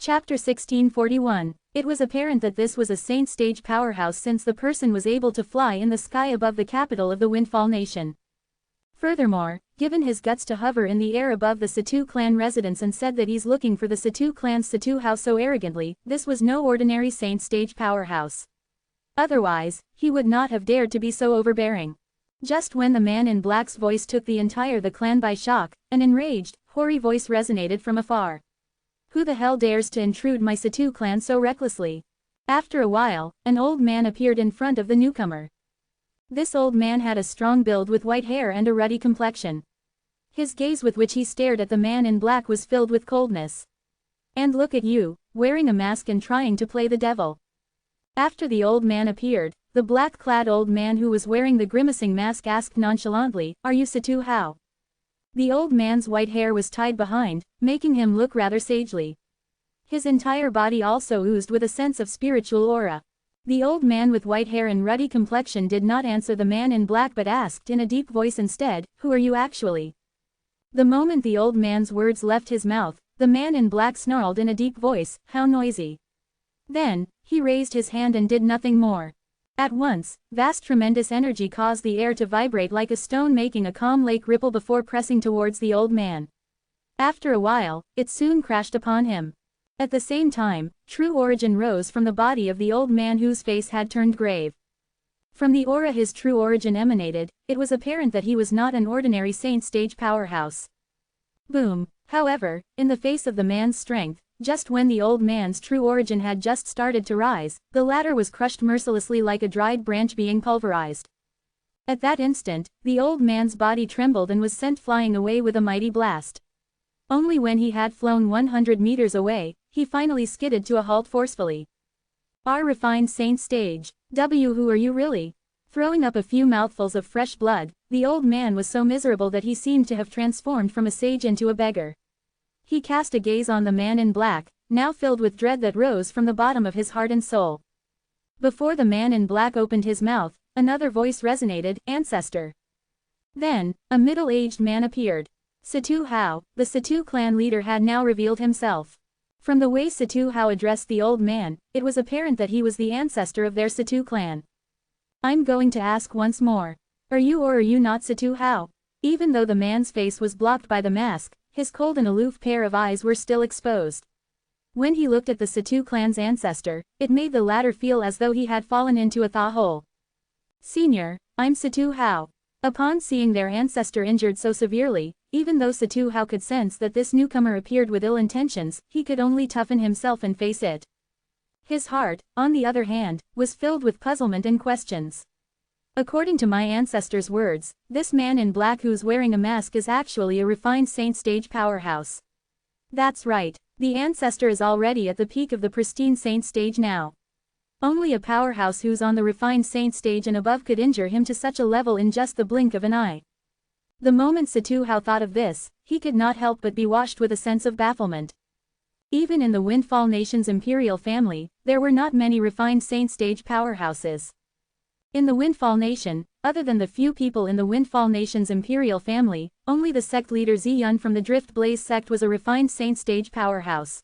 Chapter 1641. It was apparent that this was a saint stage powerhouse since the person was able to fly in the sky above the capital of the Windfall Nation. Furthermore, given his guts to hover in the air above the Satu clan residence and said that he's looking for the Satu clan's Satu house so arrogantly, this was no ordinary saint stage powerhouse. Otherwise, he would not have dared to be so overbearing. Just when the man in black's voice took the entire clan by shock, an enraged, hoary voice resonated from afar. Who the hell dares to intrude my Satu clan so recklessly? After a while, an old man appeared in front of the newcomer. This old man had a strong build with white hair and a ruddy complexion. His gaze with which he stared at the man in black was filled with coldness. And look at you, wearing a mask and trying to play the devil. After the old man appeared, the black-clad old man who was wearing the grimacing mask asked nonchalantly, "Are you Satu Hao?" The old man's white hair was tied behind, making him look rather sagely. His entire body also oozed with a sense of spiritual aura. The old man with white hair and ruddy complexion did not answer the man in black but asked in a deep voice instead, "Who are you actually?" The moment the old man's words left his mouth, the man in black snarled in a deep voice, "How noisy." Then, he raised his hand and did nothing more. At once, vast tremendous energy caused the air to vibrate like a stone, making a calm lake ripple before pressing towards the old man. After a while, it soon crashed upon him. At the same time, true origin rose from the body of the old man whose face had turned grave. From the aura his true origin emanated, it was apparent that he was not an ordinary saint stage powerhouse. Boom! However, in the face of the man's strength, just when the old man's true origin had just started to rise, the latter was crushed mercilessly like a dried branch being pulverized. At that instant, the old man's body trembled and was sent flying away with a mighty blast. Only when he had flown 100 meters away, he finally skidded to a halt forcefully. "Our refined saint stage. Who are you really?" Throwing up a few mouthfuls of fresh blood, the old man was so miserable that he seemed to have transformed from a sage into a beggar. He cast a gaze on the man in black, now filled with dread that rose from the bottom of his heart and soul. Before the man in black opened his mouth, another voice resonated, "Ancestor." Then, a middle-aged man appeared. Satu Hao, the Satu clan leader, had now revealed himself. From the way Satu Hao addressed the old man, it was apparent that he was the ancestor of their Satu clan. "I'm going to ask once more. Are you or are you not Satu Hao?" Even though the man's face was blocked by the mask, his cold and aloof pair of eyes were still exposed. When he looked at the Satu clan's ancestor, it made the latter feel as though he had fallen into a thaw hole. "Senior, I'm Satu Hao." Upon seeing their ancestor injured so severely, even though Satu Hao could sense that this newcomer appeared with ill intentions, he could only toughen himself and face it. His heart, on the other hand, was filled with puzzlement and questions. "According to my ancestor's words, this man in black who's wearing a mask is actually a refined saint stage powerhouse." "That's right. The ancestor is already at the peak of the pristine saint stage now. Only a powerhouse who's on the refined saint stage and above could injure him to such a level in just the blink of an eye." The moment Satu Hao thought of this, he could not help but be washed with a sense of bafflement. Even in the Windfall Nation's imperial family, there were not many refined saint stage powerhouses. In the Windfall Nation, other than the few people in the Windfall Nation's imperial family, only the sect leader Ziyun from the Drift Blaze sect was a refined saint stage powerhouse.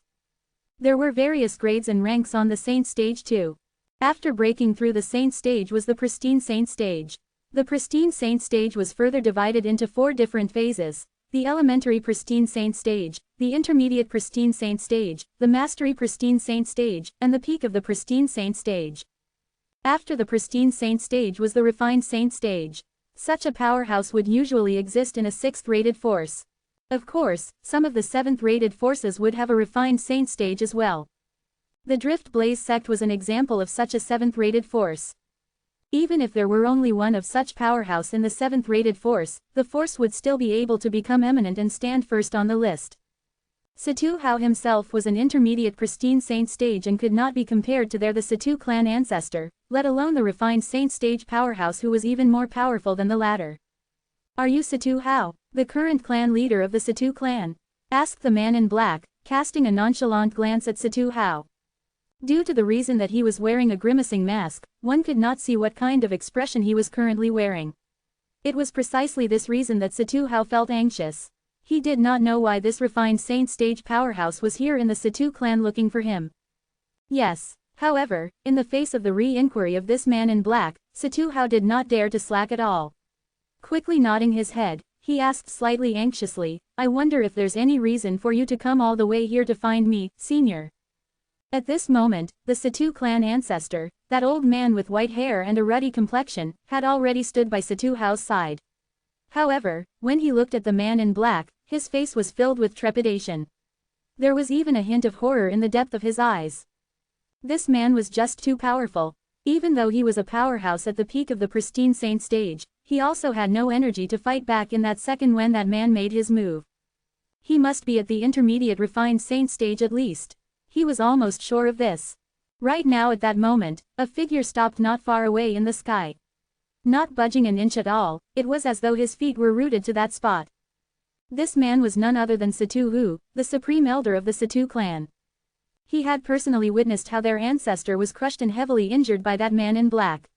There were various grades and ranks on the saint stage too. After breaking through the saint stage was the pristine saint stage. The pristine saint stage was further divided into 4 different phases: the elementary pristine saint stage, the intermediate pristine saint stage, the mastery pristine saint stage, and the peak of the pristine saint stage. After the pristine saint stage was the refined saint stage. Such a powerhouse would usually exist in a 6th-rated force. Of course, some of the 7th-rated forces would have a refined saint stage as well. The Drift Blaze sect was an example of such a 7th-rated force. Even if there were only one of such powerhouse in the 7th-rated force, the force would still be able to become eminent and stand first on the list. Satu Hao himself was an intermediate pristine saint stage and could not be compared to the Satu clan ancestor, let alone the refined saint stage powerhouse who was even more powerful than the latter. "Are you Satu Hao, the current clan leader of the Satu clan?" asked the man in black, casting a nonchalant glance at Satu Hao. Due to the reason that he was wearing a grimacing mask, one could not see what kind of expression he was currently wearing. It was precisely this reason that Satu Hao felt anxious. He did not know why this refined saint stage powerhouse was here in the Situ clan looking for him. Yes. However, in the face of the re-inquiry of this man in black, Situ Hao did not dare to slack at all. Quickly nodding his head, he asked slightly anxiously, "I wonder if there's any reason for you to come all the way here to find me, senior." At this moment, the Situ clan ancestor, that old man with white hair and a ruddy complexion, had already stood by Situ Hao's side. However, when he looked at the man in black, his face was filled with trepidation. There was even a hint of horror in the depth of his eyes. This man was just too powerful. Even though he was a powerhouse at the peak of the pristine saint stage, he also had no energy to fight back in that second when that man made his move. He must be at the intermediate refined saint stage at least. He was almost sure of this. Right now at that moment, a figure stopped not far away in the sky. Not budging an inch at all, it was as though his feet were rooted to that spot. This man was none other than Situ Hu, the supreme elder of the Situ clan. He had personally witnessed how their ancestor was crushed and heavily injured by that man in black.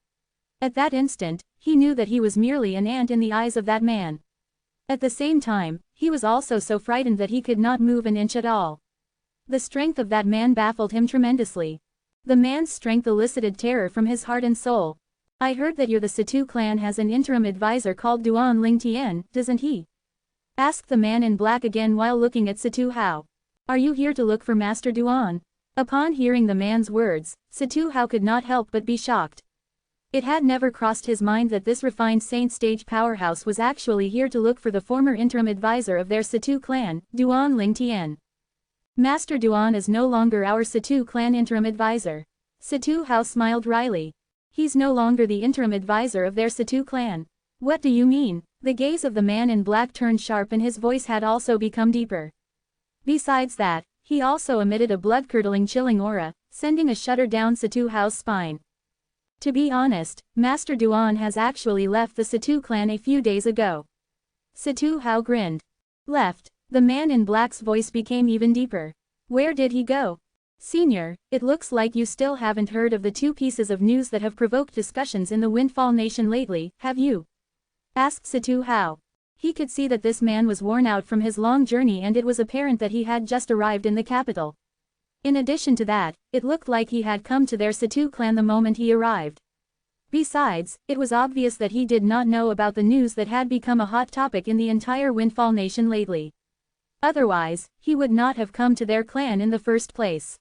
At that instant, he knew that he was merely an ant in the eyes of that man. At the same time, he was also so frightened that he could not move an inch at all. The strength of that man baffled him tremendously. The man's strength elicited terror from his heart and soul. "I heard that the Situ clan has an interim advisor called Duan Lingtian, doesn't he?" asked the man in black again while looking at Situ Hao. "Are you here to look for Master Duan?" Upon hearing the man's words, Situ Hao could not help but be shocked. It had never crossed his mind that this refined saint stage powerhouse was actually here to look for the former interim advisor of their Situ clan, Duan Lingtian. "Master Duan is no longer our Situ clan interim advisor." Situ Hao smiled wryly. "He's no longer the interim advisor of their Situ clan." "What do you mean?" The gaze of the man in black turned sharp and his voice had also become deeper. Besides that, he also emitted a blood-curdling chilling aura, sending a shudder down Situ Hao's spine. "To be honest, Master Duan has actually left the Situ clan a few days ago." Situ Hao grinned. "Left?" The man in black's voice became even deeper. "Where did he go?" "Senior, it looks like you still haven't heard of the two pieces of news that have provoked discussions in the Windfall Nation lately, have you?" asked Situ Hao. He could see that this man was worn out from his long journey and it was apparent that he had just arrived in the capital. In addition to that, it looked like he had come to their Situ clan the moment he arrived. Besides, it was obvious that he did not know about the news that had become a hot topic in the entire Windfall Nation lately. Otherwise, he would not have come to their clan in the first place.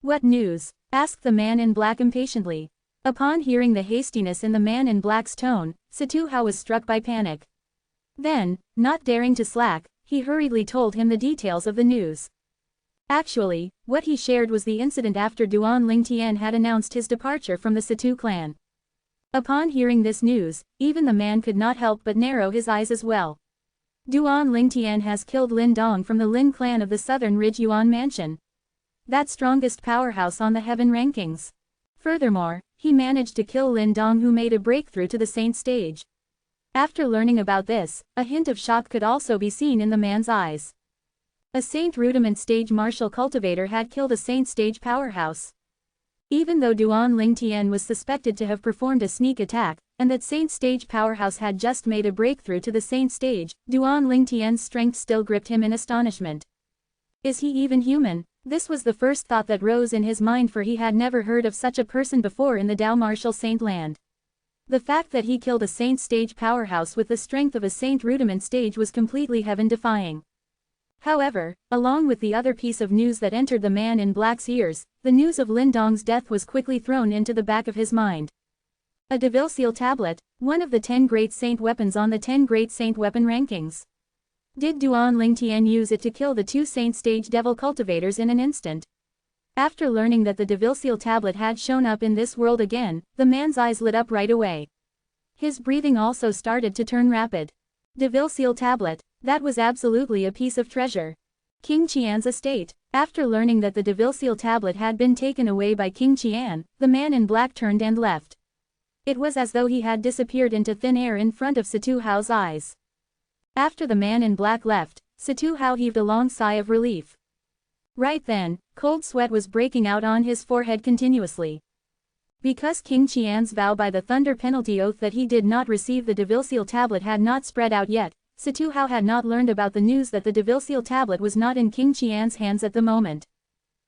"What news?" asked the man in black impatiently. Upon hearing the hastiness in the man in black's tone, Situ Hao was struck by panic. Then, not daring to slack, he hurriedly told him the details of the news. Actually, what he shared was the incident after Duan Lingtian had announced his departure from the Situ clan. Upon hearing this news, even the man could not help but narrow his eyes as well. Duan Lingtian has killed Lin Dong from the Lin clan of the Southern Ridge Yuan Mansion. That strongest powerhouse on the heaven rankings. Furthermore, he managed to kill Lin Dong, who made a breakthrough to the saint stage. After learning about this, a hint of shock could also be seen in the man's eyes. A saint rudiment stage martial cultivator had killed a saint stage powerhouse. Even though Duan Lingtian was suspected to have performed a sneak attack, and that saint stage powerhouse had just made a breakthrough to the saint stage, Duan Lingtian's strength still gripped him in astonishment. Is he even human? This was the first thought that rose in his mind, for he had never heard of such a person before in the Dao martial saint land. The fact that he killed a saint stage powerhouse with the strength of a saint rudiment stage was completely heaven-defying. However, along with the other piece of news that entered the man in black's ears, the news of Lin Dong's death was quickly thrown into the back of his mind. A Devil Seal tablet, one of the 10 great saint weapons on the 10 great saint weapon rankings. Did Duan Lingtian use it to kill the 2 saint stage devil cultivators in an instant? After learning that the Devil Seal tablet had shown up in this world again, the man's eyes lit up right away. His breathing also started to turn rapid. Devil Seal tablet, that was absolutely a piece of treasure. King Qian's estate. After learning that the Devil Seal tablet had been taken away by King Qian, the man in black turned and left. It was as though he had disappeared into thin air in front of Situ Hao's eyes. After the man in black left, Situ Hao heaved a long sigh of relief. Right then, cold sweat was breaking out on his forehead continuously. Because King Qian's vow by the thunder penalty oath that he did not receive the Devil Seal tablet had not spread out yet, Situ Hao had not learned about the news that the Devilseal tablet was not in King Qian's hands at the moment.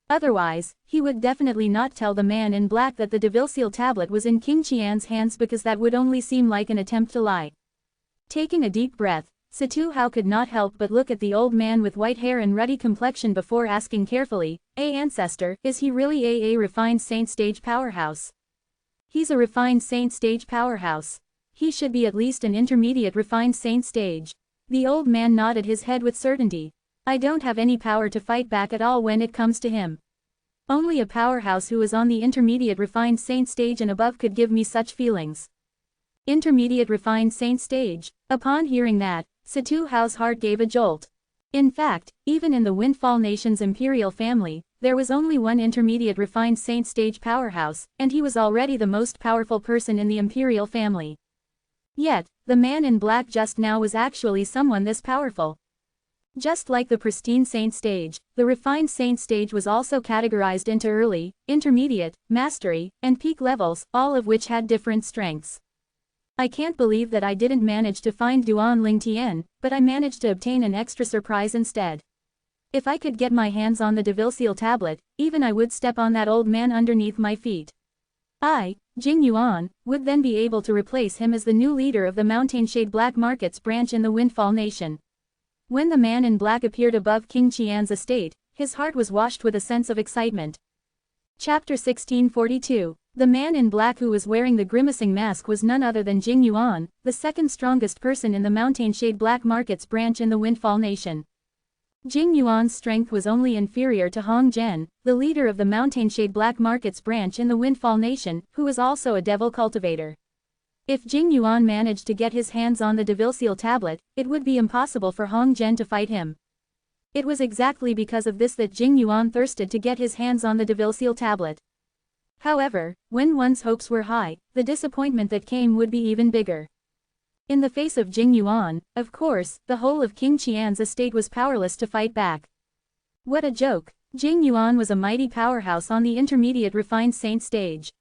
Otherwise, he would definitely not tell the man in black that the Devilseal tablet was in King Qian's hands, because that would only seem like an attempt to lie. Taking a deep breath, Situ Hao could not help but look at the old man with white hair and ruddy complexion before asking carefully, Ancestor, is he really a refined saint stage powerhouse? He's a refined saint stage powerhouse. He should be at least an intermediate refined saint stage. The old man nodded his head with certainty. I don't have any power to fight back at all when it comes to him. Only a powerhouse who is on the intermediate refined saint stage and above could give me such feelings. Intermediate refined saint stage. Upon hearing that, Situ Hao's heart gave a jolt. In fact, even in the Windfall Nation's imperial family, there was only one intermediate refined saint stage powerhouse, and he was already the most powerful person in the imperial family. Yet, the man in black just now was actually someone this powerful. Just like the pristine saint stage, the refined saint stage was also categorized into early, intermediate, mastery, and peak levels, all of which had different strengths. I can't believe that I didn't manage to find Duan Ling Tian, but I managed to obtain an extra surprise instead. If I could get my hands on the Devilseal tablet, even I would step on that old man underneath my feet. I, Jing Yuan, would then be able to replace him as the new leader of the Mountainshade Black Markets branch in the Windfall Nation. When the man in black appeared above King Qian's estate, his heart was washed with a sense of excitement. Chapter 1642. The man in black who was wearing the grimacing mask was none other than Jing Yuan, the second strongest person in the Mountainshade Black Markets branch in the Windfall Nation. Jing Yuan's strength was only inferior to Hong Zhen, the leader of the Mountainshade Black Markets branch in the Windfall Nation, who was also a devil cultivator. If Jing Yuan managed to get his hands on the Devilseal tablet, it would be impossible for Hong Zhen to fight him. It was exactly because of this that Jing Yuan thirsted to get his hands on the Devilseal tablet. However, when one's hopes were high, the disappointment that came would be even bigger. In the face of Jing Yuan, of course, the whole of King Qian's estate was powerless to fight back. What a joke! Jing Yuan was a mighty powerhouse on the intermediate refined saint stage.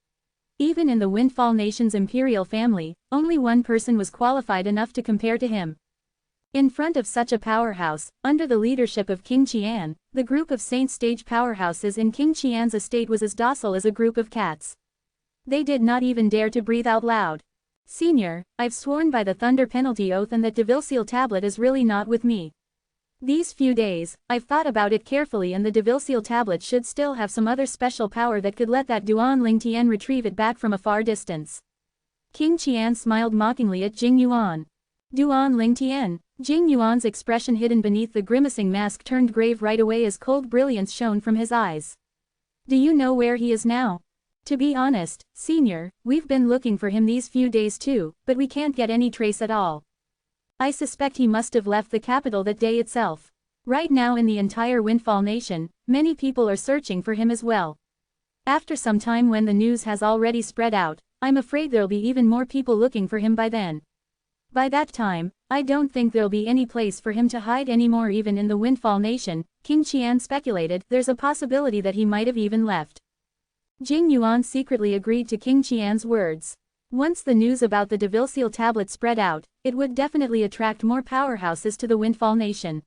Even in the Windfall Nation's imperial family, only one person was qualified enough to compare to him. In front of such a powerhouse, under the leadership of King Qian, the group of saint stage powerhouses in King Qian's estate was as docile as a group of cats. They did not even dare to breathe out loud. Senior, I've sworn by the Thunder Penalty Oath and that Devilseal tablet is really not with me. These few days, I've thought about it carefully, and the Devilseal tablet should still have some other special power that could let that Duan Ling Tian retrieve it back from a far distance. King Qian smiled mockingly at Jing Yuan. Duan Ling Tian. Jing Yuan's expression hidden beneath the grimacing mask turned grave right away as cold brilliance shone from his eyes. Do you know where he is now? To be honest, Senior, we've been looking for him these few days too, but we can't get any trace at all. I suspect he must have left the capital that day itself. Right now in the entire Windfall Nation, many people are searching for him as well. After some time, when the news has already spread out, I'm afraid there'll be even more people looking for him by then. By that time, I don't think there'll be any place for him to hide anymore, even in the Windfall Nation. King Qian speculated. There's a possibility that he might have even left. Jing Yuan secretly agreed to King Qian's words. Once the news about the Devilseal tablet spread out, it would definitely attract more powerhouses to the Windfall Nation.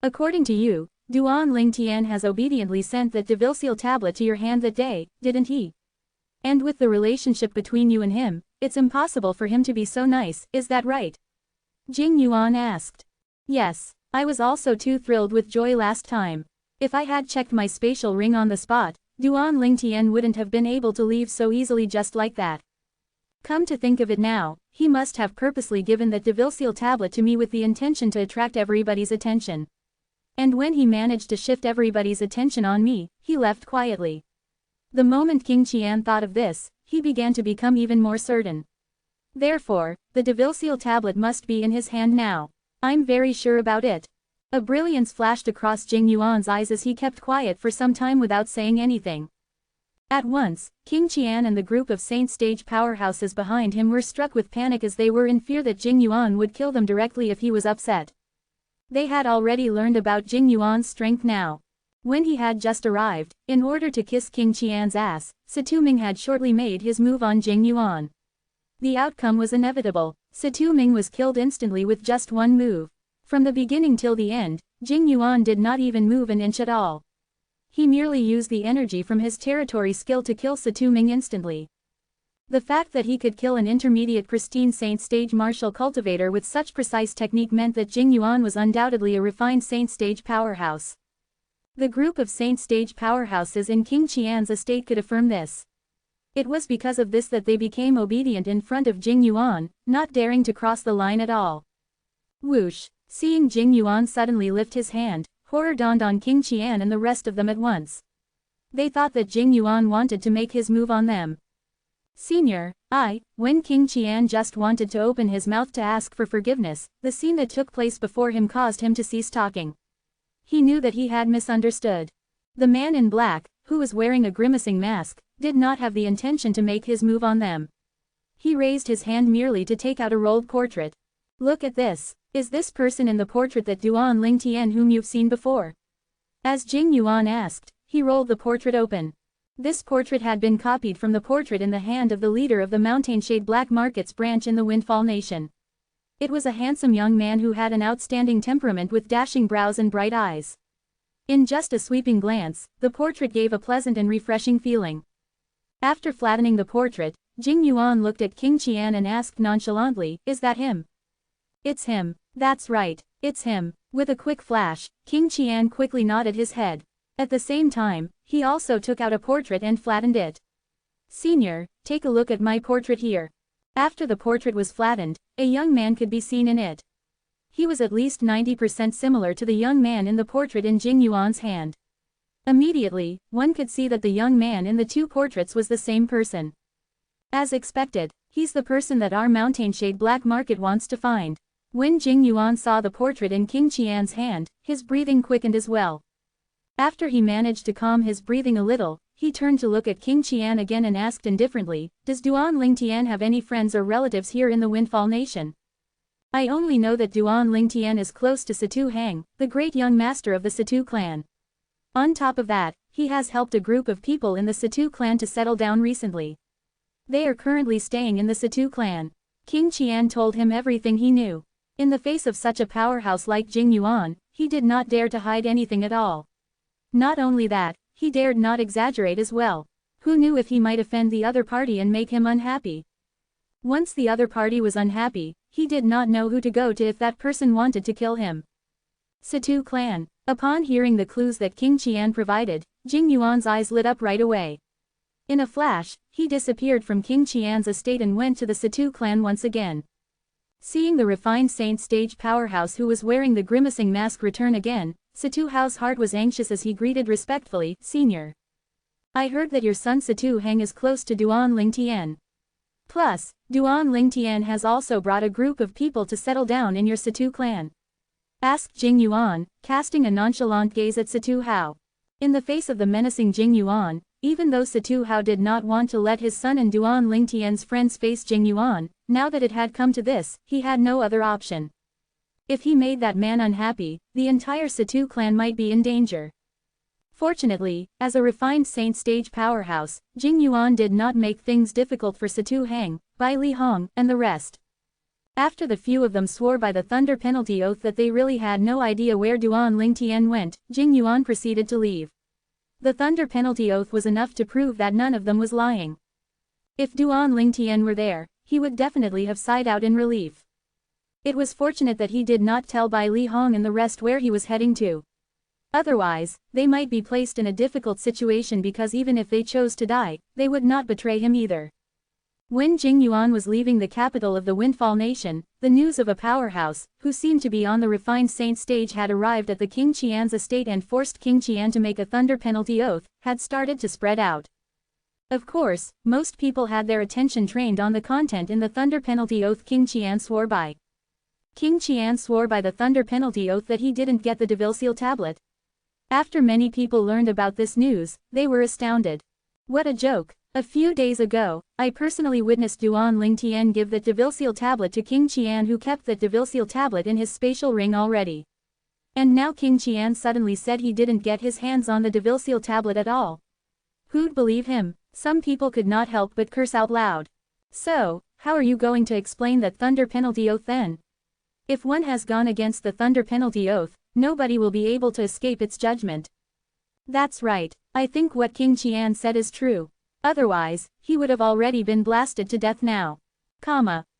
According to you, Duan Ling Tian has obediently sent that Devilseal tablet to your hand that day, didn't he? And with the relationship between you and him, it's impossible for him to be so nice, is that right? Jing Yuan asked. Yes, I was also too thrilled with joy last time. If I had checked my spatial ring on the spot, Duan Ling Tian wouldn't have been able to leave so easily just like that. Come to think of it now, he must have purposely given that Devilseal tablet to me with the intention to attract everybody's attention. And when he managed to shift everybody's attention on me, he left quietly. The moment King Qian thought of this, he began to become even more certain. Therefore, the Devilseal tablet must be in his hand now. I'm very sure about it. A brilliance flashed across Jing Yuan's eyes as he kept quiet for some time without saying anything. At once, King Qian and the group of saint stage powerhouses behind him were struck with panic, as they were in fear that Jing Yuan would kill them directly if he was upset. They had already learned about Jing Yuan's strength now. When he had just arrived, in order to kiss King Qian's ass, Situ Ming had shortly made his move on Jing Yuan. The outcome was inevitable. Situ Ming was killed instantly with just one move. From the beginning till the end, Jing Yuan did not even move an inch at all. He merely used the energy from his territory skill to kill Situ Ming instantly. The fact that he could kill an intermediate pristine saint stage martial cultivator with such precise technique meant that Jing Yuan was undoubtedly a refined saint stage powerhouse. The group of saint stage powerhouses in King Qian's estate could affirm this. It was because of this that they became obedient in front of Jing Yuan, not daring to cross the line at all. Whoosh! Seeing Jing Yuan suddenly lift his hand, horror dawned on King Qian and the rest of them at once. They thought that Jing Yuan wanted to make his move on them. Senior, when King Qian just wanted to open his mouth to ask for forgiveness, the scene that took place before him caused him to cease talking. He knew that he had misunderstood. The man in black, who was wearing a grimacing mask, did not have the intention to make his move on them. He raised his hand merely to take out a rolled portrait. Look at this. Is this person in the portrait that Duan Lingtian whom you've seen before? As Jing Yuan asked, he rolled the portrait open. This portrait had been copied from the portrait in the hand of the leader of the Mountainshade Black Markets branch in the Windfall Nation. It was a handsome young man who had an outstanding temperament with dashing brows and bright eyes. In just a sweeping glance, the portrait gave a pleasant and refreshing feeling. After flattening the portrait, Jing Yuan looked at King Qian and asked nonchalantly, "Is that him?" "It's him. That's right, it's him." With a quick flash, King Qian quickly nodded his head. At the same time, he also took out a portrait and flattened it. "Senior, take a look at my portrait here." After the portrait was flattened, a young man could be seen in it. He was at least 90% similar to the young man in the portrait in Jing Yuan's hand. Immediately, one could see that the young man in the two portraits was the same person. As expected, he's the person that our Mountainshade Black Market wants to find. When Jing Yuan saw the portrait in King Qian's hand, his breathing quickened as well. After he managed to calm his breathing a little, he turned to look at King Qian again and asked indifferently, "Does Duan Lingtian have any friends or relatives here in the Windfall Nation?" "I only know that Duan Lingtian is close to Situ Hang, the great young master of the Situ clan. On top of that, he has helped a group of people in the Situ clan to settle down recently. They are currently staying in the Situ clan." King Qian told him everything he knew. In the face of such a powerhouse like Jing Yuan, he did not dare to hide anything at all. Not only that, he dared not exaggerate as well. Who knew if he might offend the other party and make him unhappy? Once the other party was unhappy, he did not know who to go to if that person wanted to kill him. Situ clan. Upon hearing the clues that King Qian provided, Jing Yuan's eyes lit up right away. In a flash, he disappeared from King Qian's estate and went to the Situ clan once again. Seeing the refined saint stage powerhouse who was wearing the grimacing mask return again, Situ Hao's heart was anxious as he greeted respectfully, "Senior. I heard that your son Situ Hang is close to Duan Lingtian. Plus, Duan Lingtian has also brought a group of people to settle down in your Situ clan?" asked Jing Yuan, casting a nonchalant gaze at Situ Hao. In the face of the menacing Jing Yuan, even though Situ Hao did not want to let his son and Duan Lingtian's friends face Jing Yuan, now that it had come to this, he had no other option. If he made that man unhappy, the entire Situ clan might be in danger. Fortunately, as a refined saint stage powerhouse, Jing Yuan did not make things difficult for Situ Hang, Bai Li Hong, and the rest. After the few of them swore by the thunder penalty oath that they really had no idea where Duan Lingtian went, Jing Yuan proceeded to leave. The thunder penalty oath was enough to prove that none of them was lying. If Duan Lingtian were there, he would definitely have sighed out in relief. It was fortunate that he did not tell Bai Li Hong and the rest where he was heading to. Otherwise, they might be placed in a difficult situation because even if they chose to die, they would not betray him either. When Jing Yuan was leaving the capital of the Windfall Nation, the news of a powerhouse, who seemed to be on the refined saint stage had arrived at the King Qian's estate and forced King Qian to make a thunder penalty oath, had started to spread out. Of course, most people had their attention trained on the content in the thunder penalty oath King Qian swore by. King Qian swore by the thunder penalty oath that he didn't get the Devil Seal tablet. After many people learned about this news, they were astounded. What a joke! A few days ago, I personally witnessed Duan Lingtian give that Devil Seal tablet to King Qian, who kept that Devil Seal tablet in his spatial ring already. And now King Qian suddenly said he didn't get his hands on the Devil Seal tablet at all. Who'd believe him? Some people could not help but curse out loud. So, how are you going to explain that thunder penalty oath then? If one has gone against the thunder penalty oath, nobody will be able to escape its judgment. That's right, I think what King Qian said is true. Otherwise, he would have already been blasted to death now.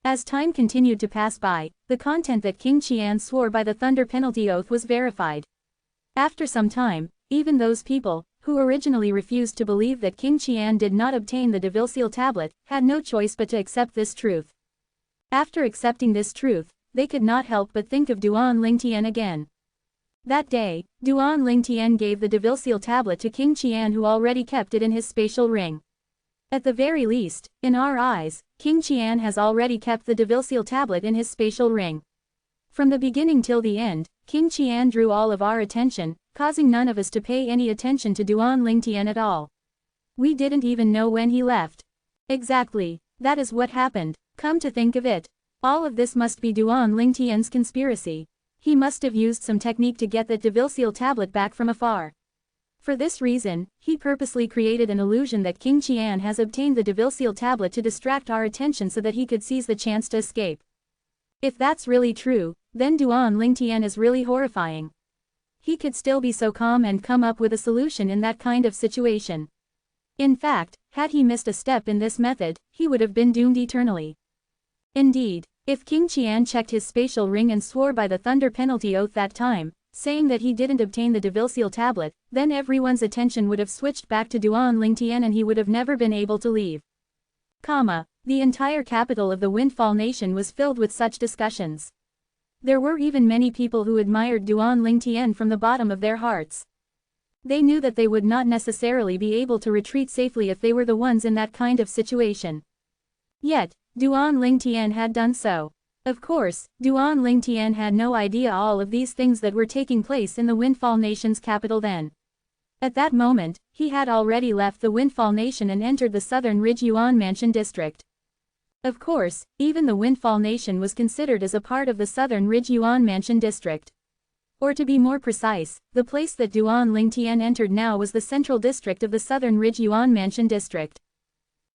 As time continued to pass by, the content that King Qian swore by the thunder penalty oath was verified. After some time, even those people, who originally refused to believe that King Qian did not obtain the Devil Seal tablet, had no choice but to accept this truth. After accepting this truth, they could not help but think of Duan Lingtian again. That day, Duan Lingtian gave the Devil Seal tablet to King Qian, who already kept it in his spatial ring. At the very least, in our eyes, King Qian has already kept the Devil Seal tablet in his spatial ring. From the beginning till the end, King Qian drew all of our attention, causing none of us to pay any attention to Duan Lingtian at all. We didn't even know when he left. Exactly, that is what happened. Come to think of it, all of this must be Duan Lingtian's conspiracy. He must have used some technique to get that Devil Seal tablet back from afar. For this reason, he purposely created an illusion that King Qian has obtained the Devil Seal tablet to distract our attention so that he could seize the chance to escape. If that's really true, then Duan Lingtian is really horrifying. He could still be so calm and come up with a solution in that kind of situation. In fact, had he missed a step in this method, he would have been doomed eternally. Indeed, if King Qian checked his spatial ring and swore by the thunder penalty oath that time, saying that he didn't obtain the Devil Seal tablet, then everyone's attention would have switched back to Duan Lingtian and he would have never been able to leave. The entire capital of the Windfall Nation was filled with such discussions. There were even many people who admired Duan Lingtian from the bottom of their hearts. They knew that they would not necessarily be able to retreat safely if they were the ones in that kind of situation. Yet, Duan Lingtian had done so. Of course, Duan Lingtian had no idea all of these things that were taking place in the Windfall Nation's capital then. At that moment, he had already left the Windfall Nation and entered the southern Ridge Yuan Mansion district. Of course, even the Windfall Nation was considered as a part of the southern Ridge Yuan Mansion district. Or to be more precise, the place that Duan Lingtian entered now was the central district of the southern Ridge Yuan Mansion district.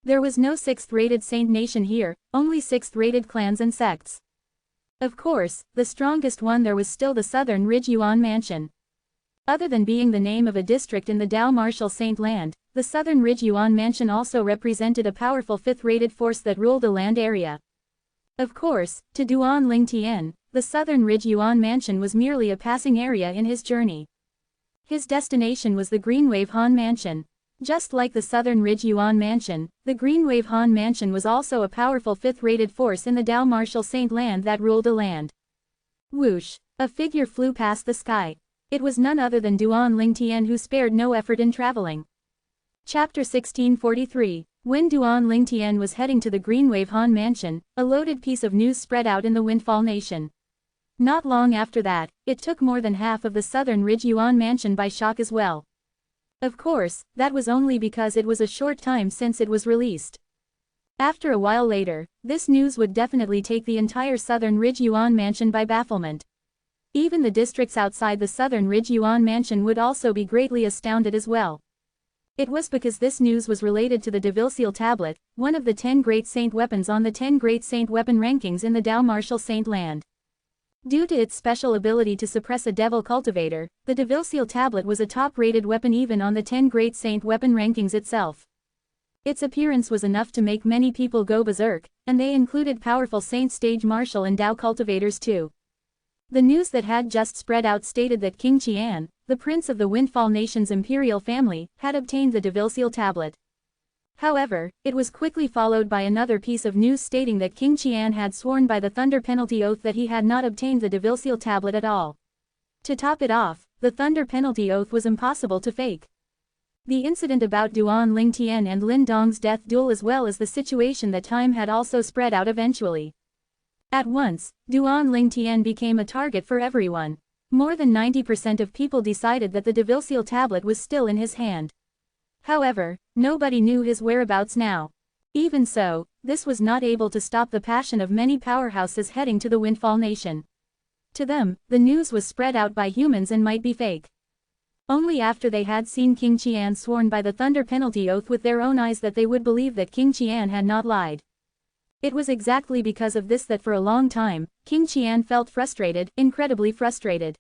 There was no 6th-rated saint nation here, only 6th-rated clans and sects. Of course, the strongest one there was still the southern Ridge Yuan Mansion. Other than being the name of a district in the Dao Martial Saint land, the southern Ridge Yuan Mansion also represented a powerful 5th-rated force that ruled the land area. Of course, to Duan Lingtian, the southern Ridge Yuan Mansion was merely a passing area in his journey. His destination was the Greenwave Han Mansion. Just like the southern Ridge Yuan Mansion, the Greenwave Han Mansion was also a powerful 5th-rated force in the Dao Martial Saint land that ruled the land. Whoosh! A figure flew past the sky. It was none other than Duan Lingtian, who spared no effort in traveling. Chapter 1643. When Duan Lingtian was heading to the Greenwave Han Mansion, a loaded piece of news spread out in the Windfall Nation. Not long after that, it took more than half of the southern Ridge Yuan Mansion by shock as well. Of course, that was only because it was a short time since it was released. After a while later, this news would definitely take the entire southern Ridge Yuan Mansion by bafflement. Even the districts outside the southern Ridge Yuan Mansion would also be greatly astounded as well. It was because this news was related to the Devil Seal tablet, one of the 10 great saint weapons on the 10 great saint weapon rankings in the Dao Martial Saint land. Due to its special ability to suppress a devil cultivator, the Devil Seal tablet was a top-rated weapon even on the 10 great saint weapon rankings itself. Its appearance was enough to make many people go berserk, and they included powerful saint stage martial and Dao cultivators too. The news that had just spread out stated that King Qian, the prince of the Windfall Nation's imperial family, had obtained the Devil Seal tablet. However, it was quickly followed by another piece of news stating that King Qian had sworn by the thunder penalty oath that he had not obtained the Devil Seal tablet at all. To top it off, the thunder penalty oath was impossible to fake. The incident about Duan Lingtian and Lin Dong's death duel, as well as the situation that time had, also spread out eventually. At once, Duan Lingtian became a target for everyone. More than 90% of people decided that the Devil Seal tablet was still in his hand. However, nobody knew his whereabouts now. Even so, this was not able to stop the passion of many powerhouses heading to the Windfall Nation. To them, the news was spread out by humans and might be fake. Only after they had seen King Qian sworn by the thunder penalty oath with their own eyes that they would believe that King Qian had not lied. It was exactly because of this that for a long time, King Qian felt frustrated, incredibly frustrated.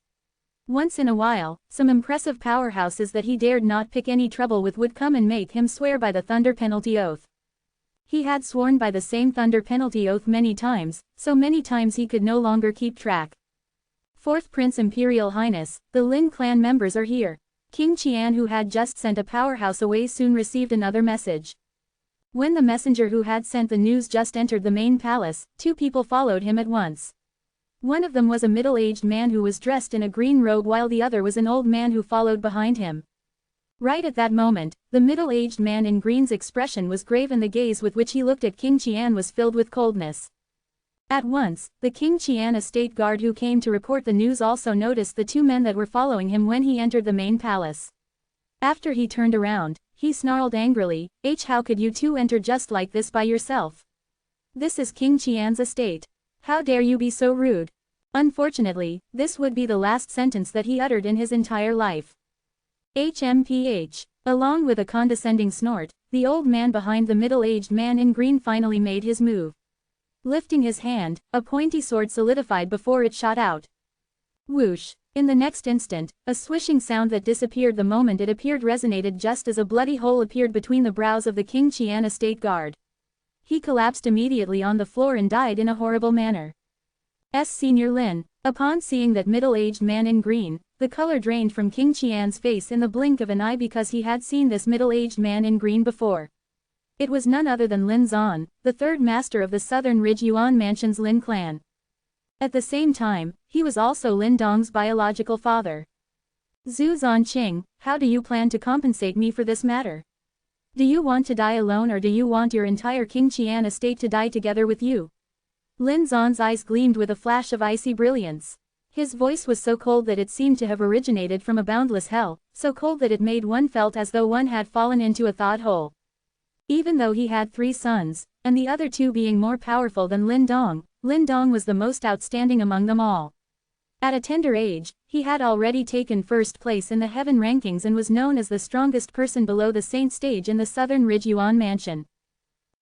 Once in a while, some impressive powerhouses that he dared not pick any trouble with would come and make him swear by the Thunder Penalty Oath. He had sworn by the same Thunder Penalty Oath many times, so many times he could no longer keep track. Fourth Prince Imperial Highness, the Lin clan members are here. King Qian, who had just sent a powerhouse away, soon received another message. When the messenger who had sent the news just entered the main palace, two people followed him at once. One of them was a middle-aged man who was dressed in a green robe, while the other was an old man who followed behind him. Right at that moment, the middle-aged man in green's expression was grave and the gaze with which he looked at King Qian was filled with coldness. At once, the King Qian estate guard who came to report the news also noticed the two men that were following him when he entered the main palace. After he turned around, he snarled angrily, "How could you two enter just like this by yourself? This is King Qian's estate. How dare you be so rude?" Unfortunately, this would be the last sentence that he uttered in his entire life. HMPH. Along with a condescending snort, the old man behind the middle-aged man in green finally made his move. Lifting his hand, a pointy sword solidified before it shot out. Whoosh! In the next instant, a swishing sound that disappeared the moment it appeared resonated just as a bloody hole appeared between the brows of the King Qian estate guard. He collapsed immediately on the floor and died in a horrible manner. Senior Lin. Upon seeing that middle-aged man in green, the color drained from King Qian's face in the blink of an eye because he had seen this middle-aged man in green before. It was none other than Lin Zan, the third master of the Southern Ridge Yuan Mansion's Lin clan. At the same time, he was also Lin Dong's biological father. Zhu Zanqing, how do you plan to compensate me for this matter? Do you want to die alone, or do you want your entire King Qian estate to die together with you? Lin Zan's eyes gleamed with a flash of icy brilliance. His voice was so cold that it seemed to have originated from a boundless hell, so cold that it made one felt as though one had fallen into a thawed hole. Even though he had 3 sons, and the other 2 being more powerful than Lin Dong was the most outstanding among them all. At a tender age, he had already taken first place in the heaven rankings and was known as the strongest person below the saint stage in the Southern Ridge Yuan Mansion.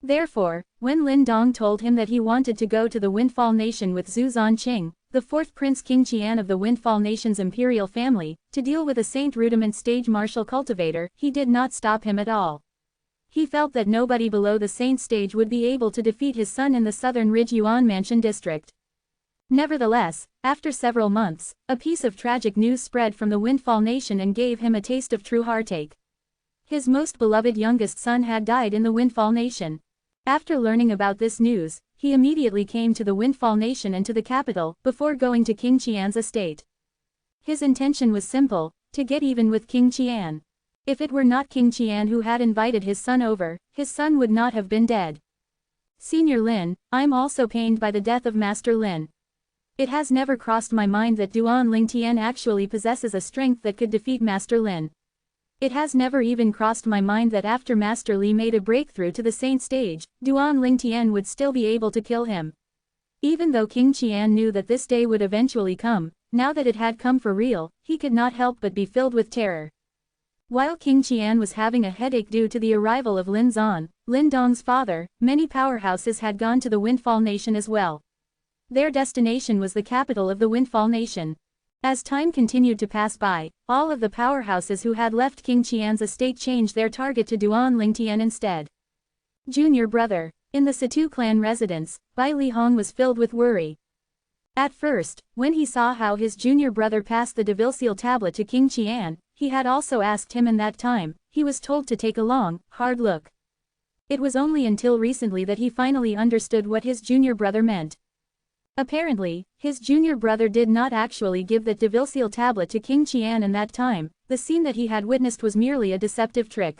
Therefore, when Lin Dong told him that he wanted to go to the Windfall Nation with Zhu Zanqing, the 4th Prince King Qian of the Windfall Nation's imperial family, to deal with a Saint Rudiment stage martial cultivator, he did not stop him at all. He felt that nobody below the saint stage would be able to defeat his son in the Southern Ridge Yuan Mansion district. Nevertheless, after several months, a piece of tragic news spread from the Windfall Nation and gave him a taste of true heartache. His most beloved youngest son had died in the Windfall Nation. After learning about this news, he immediately came to the Windfall Nation and to the capital, before going to King Qian's estate. His intention was simple, to get even with King Qian. If it were not King Qian who had invited his son over, his son would not have been dead. Senior Lin, I'm also pained by the death of Master Lin. It has never crossed my mind that Duan Lingtian actually possesses a strength that could defeat Master Lin. It has never even crossed my mind that after Master Li made a breakthrough to the saint stage, Duan Lingtian would still be able to kill him. Even though King Qian knew that this day would eventually come, now that it had come for real, he could not help but be filled with terror. While King Qian was having a headache due to the arrival of Lin Zan, Lin Dong's father, many powerhouses had gone to the Windfall Nation as well. Their destination was the capital of the Windfall Nation. As time continued to pass by, all of the powerhouses who had left King Qian's estate changed their target to Duan Lingtian instead. Junior brother. In the Situ clan residence, Bai Li Hong was filled with worry. At first, when he saw how his junior brother passed the Devil Seal tablet to King Qian, he had also asked him, and that time, he was told to take a long, hard look. It was only until recently that he finally understood what his junior brother meant. Apparently, his junior brother did not actually give that Devil Seal tablet to King Qian, and that time, the scene that he had witnessed was merely a deceptive trick.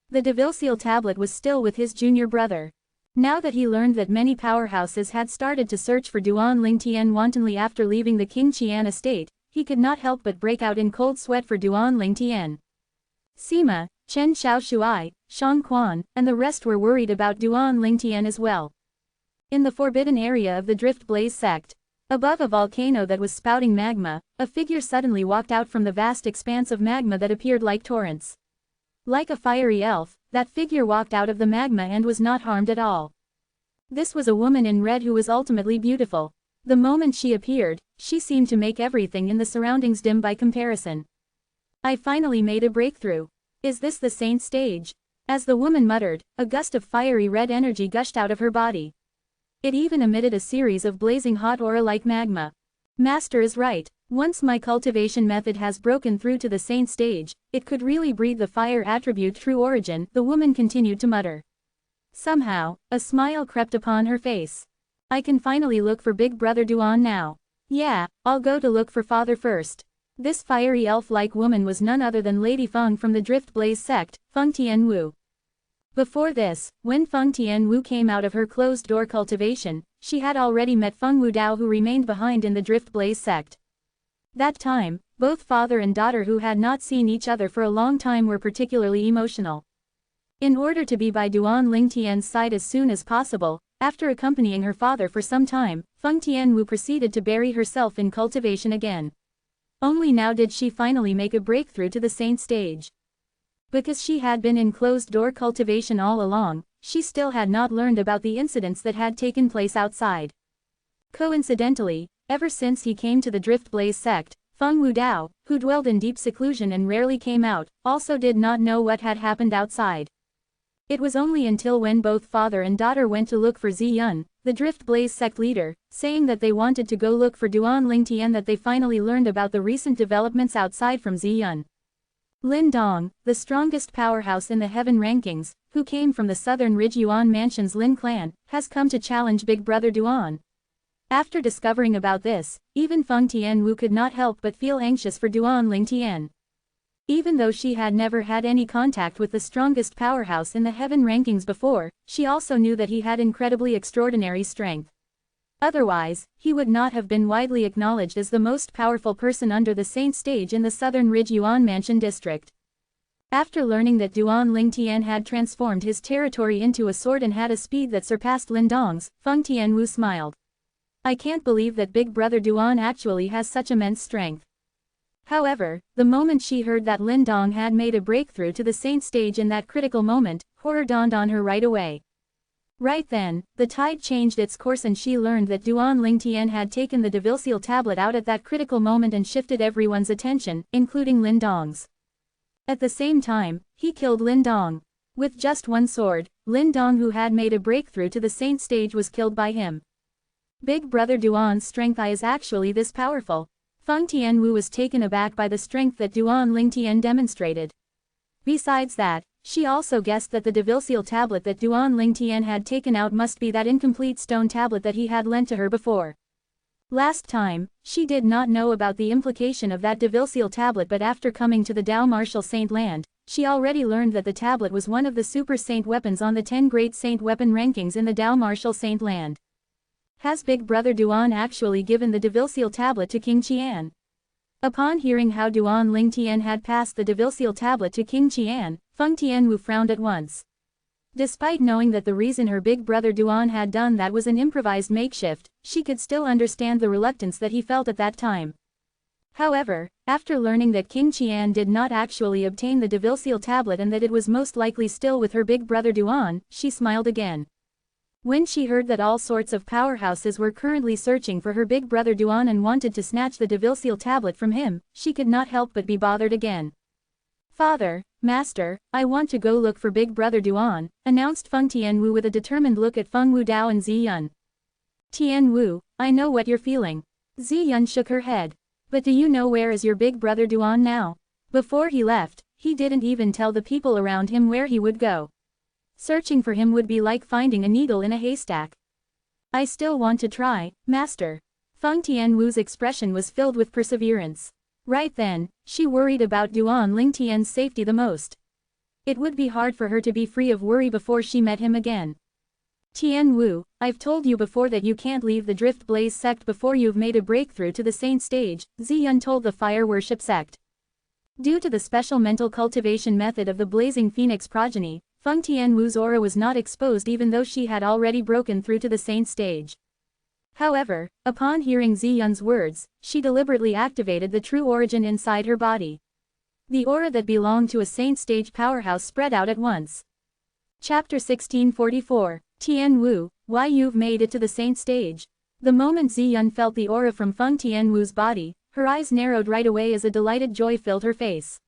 The Devil Seal tablet was still with his junior brother. Now that he learned that many powerhouses had started to search for Duan Lingtian wantonly after leaving the King Qian estate, he could not help but break out in cold sweat for Duan Lingtian. Sima, Chen Xiaoshuai, Shang Quan, and the rest were worried about Duan Lingtian as well. In the forbidden area of the Drift Blaze sect, above a volcano that was spouting magma, a figure suddenly walked out from the vast expanse of magma that appeared like torrents. Like a fiery elf, that figure walked out of the magma and was not harmed at all. This was a woman in red who was ultimately beautiful. The moment she appeared, she seemed to make everything in the surroundings dim by comparison. I finally made a breakthrough. Is this the saint stage? As the woman muttered, a gust of fiery red energy gushed out of her body. It even emitted a series of blazing hot aura like magma. Master is right. Once my cultivation method has broken through to the saint stage, it could really breathe the fire attribute true origin, the woman continued to mutter. Somehow, a smile crept upon her face. I can finally look for Big Brother Duan now. Yeah, I'll go to look for father first. This fiery elf-like woman was none other than Lady Feng from the Drift Blaze sect, Feng Tianwu. Before this, when Feng Tianwu came out of her closed-door cultivation, she had already met Feng Wudao who remained behind in the Drift Blaze sect. That time, both father and daughter who had not seen each other for a long time were particularly emotional. In order to be by Duan Lingtian's side as soon as possible, after accompanying her father for some time, Feng Tianwu proceeded to bury herself in cultivation again. Only now did she finally make a breakthrough to the saint stage. Because she had been in closed-door cultivation all along, she still had not learned about the incidents that had taken place outside. Coincidentally, ever since he came to the Drift Blaze sect, Feng Wudao, who dwelled in deep seclusion and rarely came out, also did not know what had happened outside. It was only until when both father and daughter went to look for Ziyun, the Drift Blaze sect leader, saying that they wanted to go look for Duan Lingtian that they finally learned about the recent developments outside from Ziyun. Lin Dong, the strongest powerhouse in the heaven rankings, who came from the Southern Ridge Yuan Mansion's Lin clan, has come to challenge Big Brother Duan. After discovering about this, even Feng Tianwu could not help but feel anxious for Duan Lingtian. Even though she had never had any contact with the strongest powerhouse in the heaven rankings before, she also knew that he had incredibly extraordinary strength. Otherwise, he would not have been widely acknowledged as the most powerful person under the saint stage in the Southern Ridge Yuan Mansion district. After learning that Duan Lingtian had transformed his territory into a sword and had a speed that surpassed Lin Dong's, Feng Tianwu smiled. I can't believe that Big Brother Duan actually has such immense strength. However, the moment she heard that Lin Dong had made a breakthrough to the saint stage in that critical moment, horror dawned on her right away. Right then, the tide changed its course and she learned that Duan Lingtian had taken the Devilseal tablet out at that critical moment and shifted everyone's attention, including Lin Dong's. At the same time, he killed Lin Dong. With just one sword, Lin Dong who had made a breakthrough to the saint stage was killed by him. Big Brother Duan's strength is actually this powerful. Feng Tianwu was taken aback by the strength that Duan Lingtian demonstrated. Besides that, she also guessed that the Devilseal tablet that Duan Lingtian had taken out must be that incomplete stone tablet that he had lent to her before. Last time, she did not know about the implication of that Devilseal tablet, but after coming to the Dao Martial Saint Land, she already learned that the tablet was one of the super saint weapons on the 10 great saint weapon rankings in the Dao Martial Saint Land. Has Big Brother Duan actually given the Devilseal tablet to King Qian? Upon hearing how Duan Lingtian had passed the Devilseal tablet to King Qian, Feng Tianwu frowned at once. Despite knowing that the reason her big brother Duan had done that was an improvised makeshift, she could still understand the reluctance that he felt at that time. However, after learning that King Qian did not actually obtain the Devilseal tablet and that it was most likely still with her big brother Duan, she smiled again. When she heard that all sorts of powerhouses were currently searching for her big brother Duan and wanted to snatch the Devilseal tablet from him, she could not help but be bothered again. Father, Master, I want to go look for big brother Duan, announced Feng Tianwu with a determined look at Feng Wudao and Ziyun. Tianwu, I know what you're feeling. Ziyun shook her head. But do you know where is your big brother Duan now? Before he left, he didn't even tell the people around him where he would go. Searching for him would be like finding a needle in a haystack. I still want to try, Master. Feng Tianwu's expression was filled with perseverance. Right then, she worried about Duan Lingtian's safety the most. It would be hard for her to be free of worry before she met him again. Tianwu, I've told you before that you can't leave the Drift Blaze sect before you've made a breakthrough to the saint stage, Ziyun told the Fire Worship sect. Due to the special mental cultivation method of the Blazing Phoenix progeny, Feng Tianwu's aura was not exposed even though she had already broken through to the saint stage. However, upon hearing Ziyun's words, she deliberately activated the true origin inside her body. The aura that belonged to a saint stage powerhouse spread out at once. Chapter 1644. Tian Wu, why you've made it to the saint stage. The moment Ziyun felt the aura from Feng Tian Wu's body, her eyes narrowed right away as a delighted joy filled her face.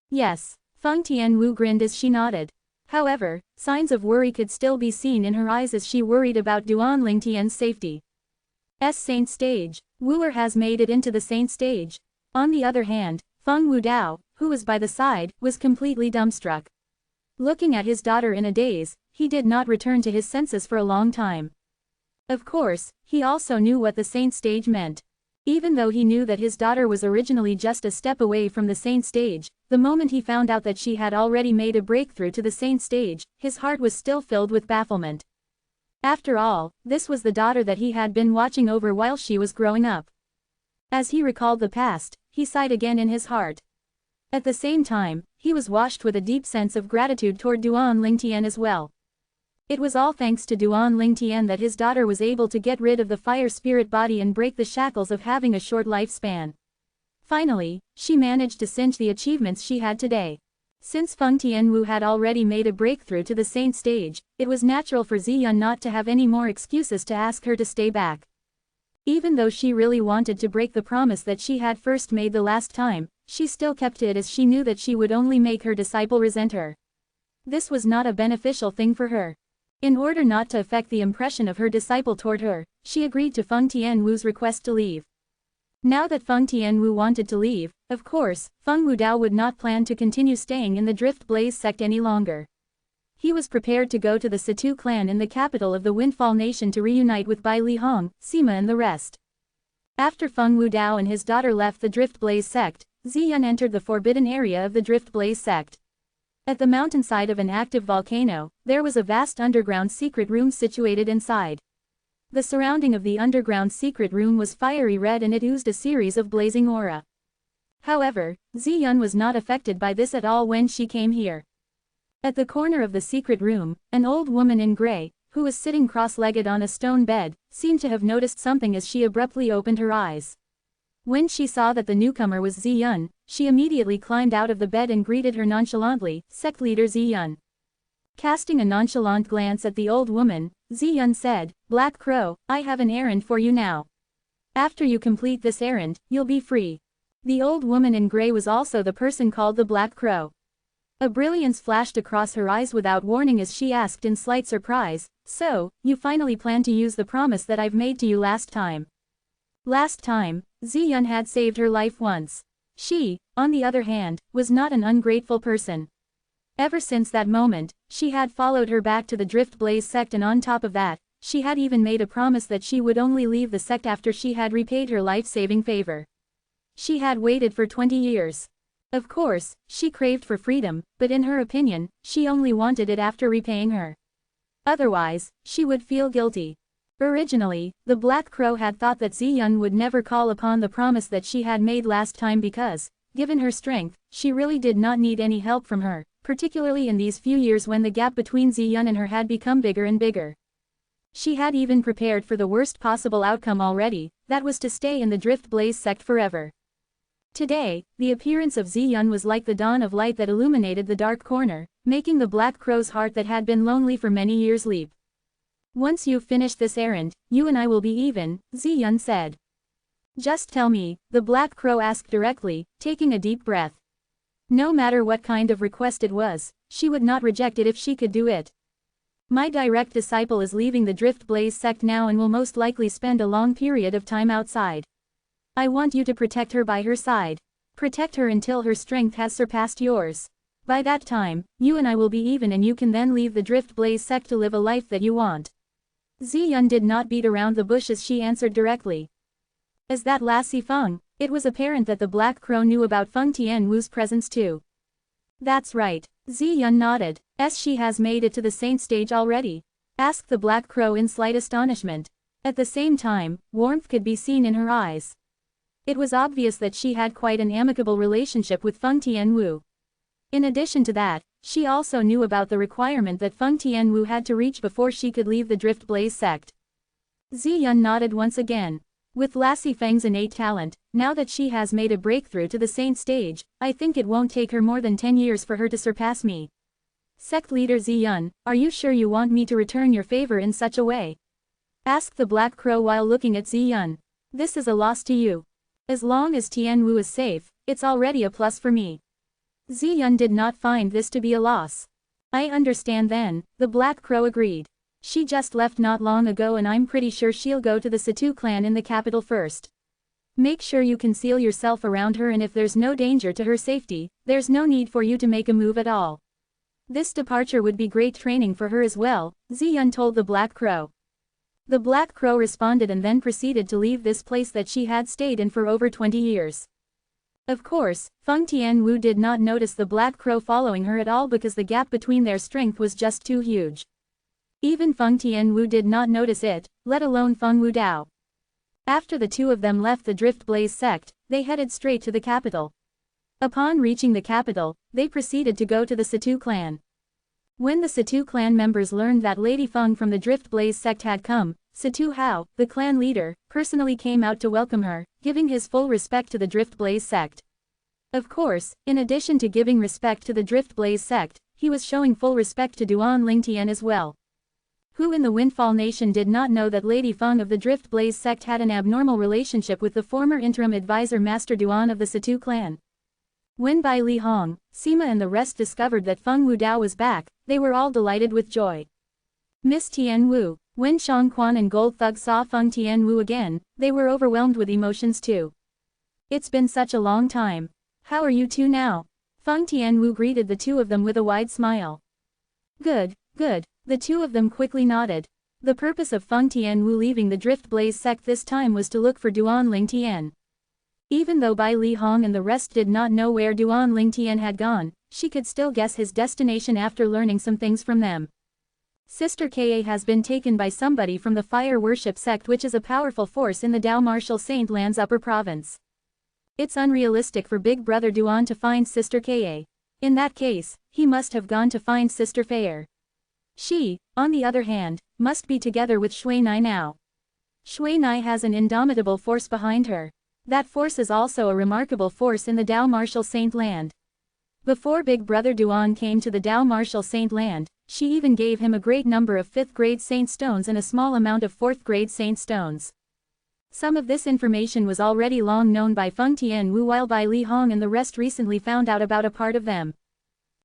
Yes, Feng Tian Wu grinned as she nodded. However, signs of worry could still be seen in her eyes as she worried about Duanling Tian's safety. Saint stage. Wu'er has made it into the saint stage. On the other hand, Feng Wudao, who was by the side, was completely dumbstruck. Looking at his daughter in a daze, he did not return to his senses for a long time. Of course, he also knew what the saint stage meant. Even though he knew that his daughter was originally just a step away from the saint stage, the moment he found out that she had already made a breakthrough to the saint stage, his heart was still filled with bafflement. After all, this was the daughter that he had been watching over while she was growing up. As he recalled the past, he sighed again in his heart. At the same time, he was washed with a deep sense of gratitude toward Duanling Tian as well. It was all thanks to Duanling Tian that his daughter was able to get rid of the fire spirit body and break the shackles of having a short lifespan. Finally, she managed to cinch the achievements she had today. Since Feng Tianwu had already made a breakthrough to the saint stage, it was natural for Ziyun not to have any more excuses to ask her to stay back. Even though she really wanted to break the promise that she had first made the last time, she still kept it as she knew that she would only make her disciple resent her. This was not a beneficial thing for her. In order not to affect the impression of her disciple toward her, she agreed to Feng Tianwu's request to leave. Now that Feng Tianwu wanted to leave, of course, Feng Wudao would not plan to continue staying in the Drift Blaze sect any longer. He was prepared to go to the Situ clan in the capital of the Windfall Nation to reunite with Bai Li Hong, Sima and the rest. After Feng Wudao and his daughter left the Drift Blaze sect, Ziyun entered the forbidden area of the Drift Blaze sect. At the mountainside of an active volcano, there was a vast underground secret room situated inside. The surrounding of the underground secret room was fiery red and it oozed a series of blazing aura. However, Ziyun was not affected by this at all when she came here. At the corner of the secret room, an old woman in gray, who was sitting cross-legged on a stone bed, seemed to have noticed something as she abruptly opened her eyes. When she saw that the newcomer was Ziyun, she immediately climbed out of the bed and greeted her nonchalantly, "Sect leader Ziyun." Casting a nonchalant glance at the old woman, Ziyun said, "Black Crow, I have an errand for you now. After you complete this errand, you'll be free." The old woman in gray was also the person called the Black Crow. A brilliance flashed across her eyes without warning as she asked in slight surprise, "So, you finally plan to use the promise that I've made to you last time?" Last time, Ziyun had saved her life once. She, on the other hand, was not an ungrateful person. Ever since that moment, she had followed her back to the Drift Blaze sect, and on top of that, she had even made a promise that she would only leave the sect after she had repaid her life-saving favor. She had waited for 20 years. Of course, she craved for freedom, but in her opinion, she only wanted it after repaying her. Otherwise, she would feel guilty. Originally, the Black Crow had thought that Ziyun would never call upon the promise that she had made last time because, given her strength, she really did not need any help from her, particularly in these few years when the gap between Ziyun and her had become bigger and bigger. She had even prepared for the worst possible outcome already, that was to stay in the Drift Blaze sect forever. Today, the appearance of Ziyun was like the dawn of light that illuminated the dark corner, making the Black Crow's heart that had been lonely for many years leap. "Once you've finished this errand, you and I will be even," Ziyun said. "Just tell me," the Black Crow asked directly, taking a deep breath. No matter what kind of request it was, she would not reject it if she could do it. "My direct disciple is leaving the Drift Blaze sect now and will most likely spend a long period of time outside. I want you to protect her by her side. Protect her until her strength has surpassed yours. By that time, you and I will be even and you can then leave the Drift Blaze sect to live a life that you want." Ziyun did not beat around the bush as she answered directly. As that lassie Feng, it was apparent that the Black Crow knew about Feng Tianwu's presence too. "That's right," Ziyun nodded. "She has made it to the saint stage already?" asked the Black Crow in slight astonishment. At the same time, warmth could be seen in her eyes. It was obvious that she had quite an amicable relationship with Feng Tianwu. In addition to that, she also knew about the requirement that Feng Tianwu had to reach before she could leave the Drift Blaze sect. Ziyun nodded once again. "With Lassie Feng's innate talent, now that she has made a breakthrough to the saint stage, I think it won't take her more than 10 years for her to surpass me." Sect leader Ziyun, are you sure you want me to return your favor in such a way? Asked the Black Crow while looking at Ziyun. This is a loss to you. As long as Tian Wu is safe, it's already a plus for me. Ziyun did not find this to be a loss. I understand then, the Black Crow agreed. She just left not long ago and I'm pretty sure she'll go to the Situ clan in the capital first. Make sure you conceal yourself around her and if there's no danger to her safety, there's no need for you to make a move at all. This departure would be great training for her as well, Ziyun told the Black Crow. The Black Crow responded and then proceeded to leave this place that she had stayed in for over 20 years. Of course, Feng Tianwu did not notice the Black Crow following her at all because the gap between their strength was just too huge. Even Feng Tianwu did not notice it, let alone Feng Wudao. After the two of them left the Drift Blaze sect, they headed straight to the capital. Upon reaching the capital, they proceeded to go to the Situ clan. When the Situ clan members learned that Lady Feng from the Drift Blaze sect had come, Situ Hao, the clan leader, personally came out to welcome her, giving his full respect to the Drift Blaze sect. Of course, in addition to giving respect to the Drift Blaze sect, he was showing full respect to Duan Lingtian as well. Who in the Windfall Nation did not know that Lady Feng of the Drift Blaze sect had an abnormal relationship with the former interim advisor Master Duan of the Situ clan? When Bai Li Hong, Sima and the rest discovered that Feng Wudao was back, they were all delighted with joy. Miss Tian Wu, when Shang Quan and Gold Thug saw Feng Tian Wu again, they were overwhelmed with emotions too. It's been such a long time. How are you two now? Feng Tian Wu greeted the two of them with a wide smile. Good, good, the two of them quickly nodded. The purpose of Feng Tian Wu leaving the Drift Blaze sect this time was to look for Duan Lingtian. Even though Bai Li Hong and the rest did not know where Duan Lingtian had gone, she could still guess his destination after learning some things from them. Sister Ka has been taken by somebody from the Fire Worship sect, which is a powerful force in the Dao Martial Saint Land's upper province. It's unrealistic for Big Brother Duan to find Sister Ka. In that case, he must have gone to find Sister Fair. She, on the other hand, must be together with Shui Nai now. Shui Nai has an indomitable force behind her. That force is also a remarkable force in the Dao Martial Saint Land. Before Big Brother Duan came to the Dao Martial Saint Land, she even gave him a great number of 5th grade Saint Stones and a small amount of 4th grade Saint Stones. Some of this information was already long known by Feng Tian Wu, while Bai Li Hong and the rest recently found out about a part of them.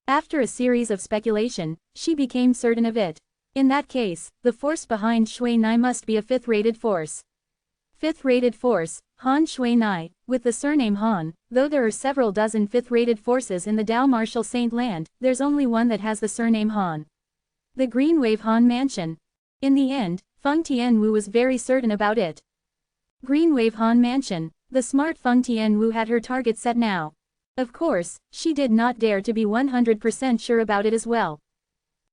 After a series of speculation, she became certain of it. In that case, the force behind Shui Nai must be a 5th rated force. 5th rated force, Han Shui Nai, with the surname Han. Though there are several dozen 5th rated forces in the Dao Martial Saint Land, there's only one that has the surname Han. The Green Wave Han Mansion. In the end, Feng Tian Wu was very certain about it. Green Wave Han Mansion. The smart Feng Tian Wu had her target set now. Of course, she did not dare to be 100% sure about it as well.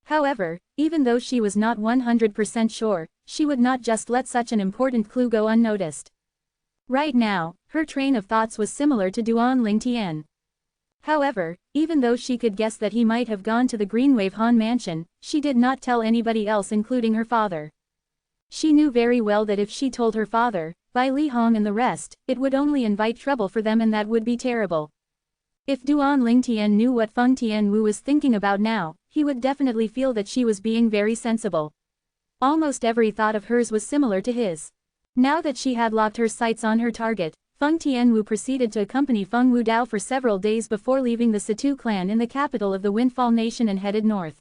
However, even though she was not 100% sure, she would not just let such an important clue go unnoticed. Right now, her train of thoughts was similar to Duan Lingtian. However, even though she could guess that he might have gone to the Greenwave Han Mansion, she did not tell anybody else, including her father. She knew very well that if she told her father, Bai Li Hong and the rest, it would only invite trouble for them, and that would be terrible. If Duan Lingtian knew what Feng Tian Wu was thinking about now, he would definitely feel that she was being very sensible. Almost every thought of hers was similar to his. Now that she had locked her sights on her target, Feng Tianwu proceeded to accompany Feng Wudao for several days before leaving the Situ clan in the capital of the Windfall Nation and headed north.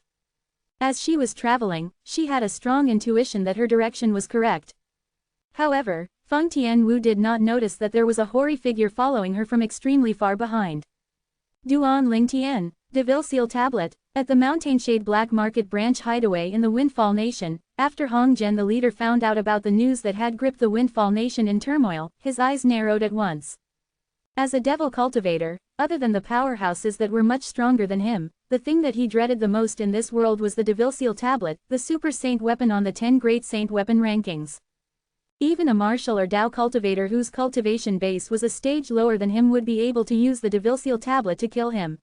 As she was traveling, she had a strong intuition that her direction was correct. However, Feng Tianwu did not notice that there was a hoary figure following her from extremely far behind. Duan Lingtian, Deville Seal Tablet. At the Mountainshade Black Market branch hideaway in the Windfall Nation, after Hong Zhen the leader found out about the news that had gripped the Windfall Nation in turmoil, his eyes narrowed at once. As a devil cultivator, other than the powerhouses that were much stronger than him, the thing that he dreaded the most in this world was the Deville Seal Tablet, the super saint weapon on the 10 great saint weapon rankings. Even a martial or Dao cultivator whose cultivation base was a stage lower than him would be able to use the Deville Seal Tablet to kill him.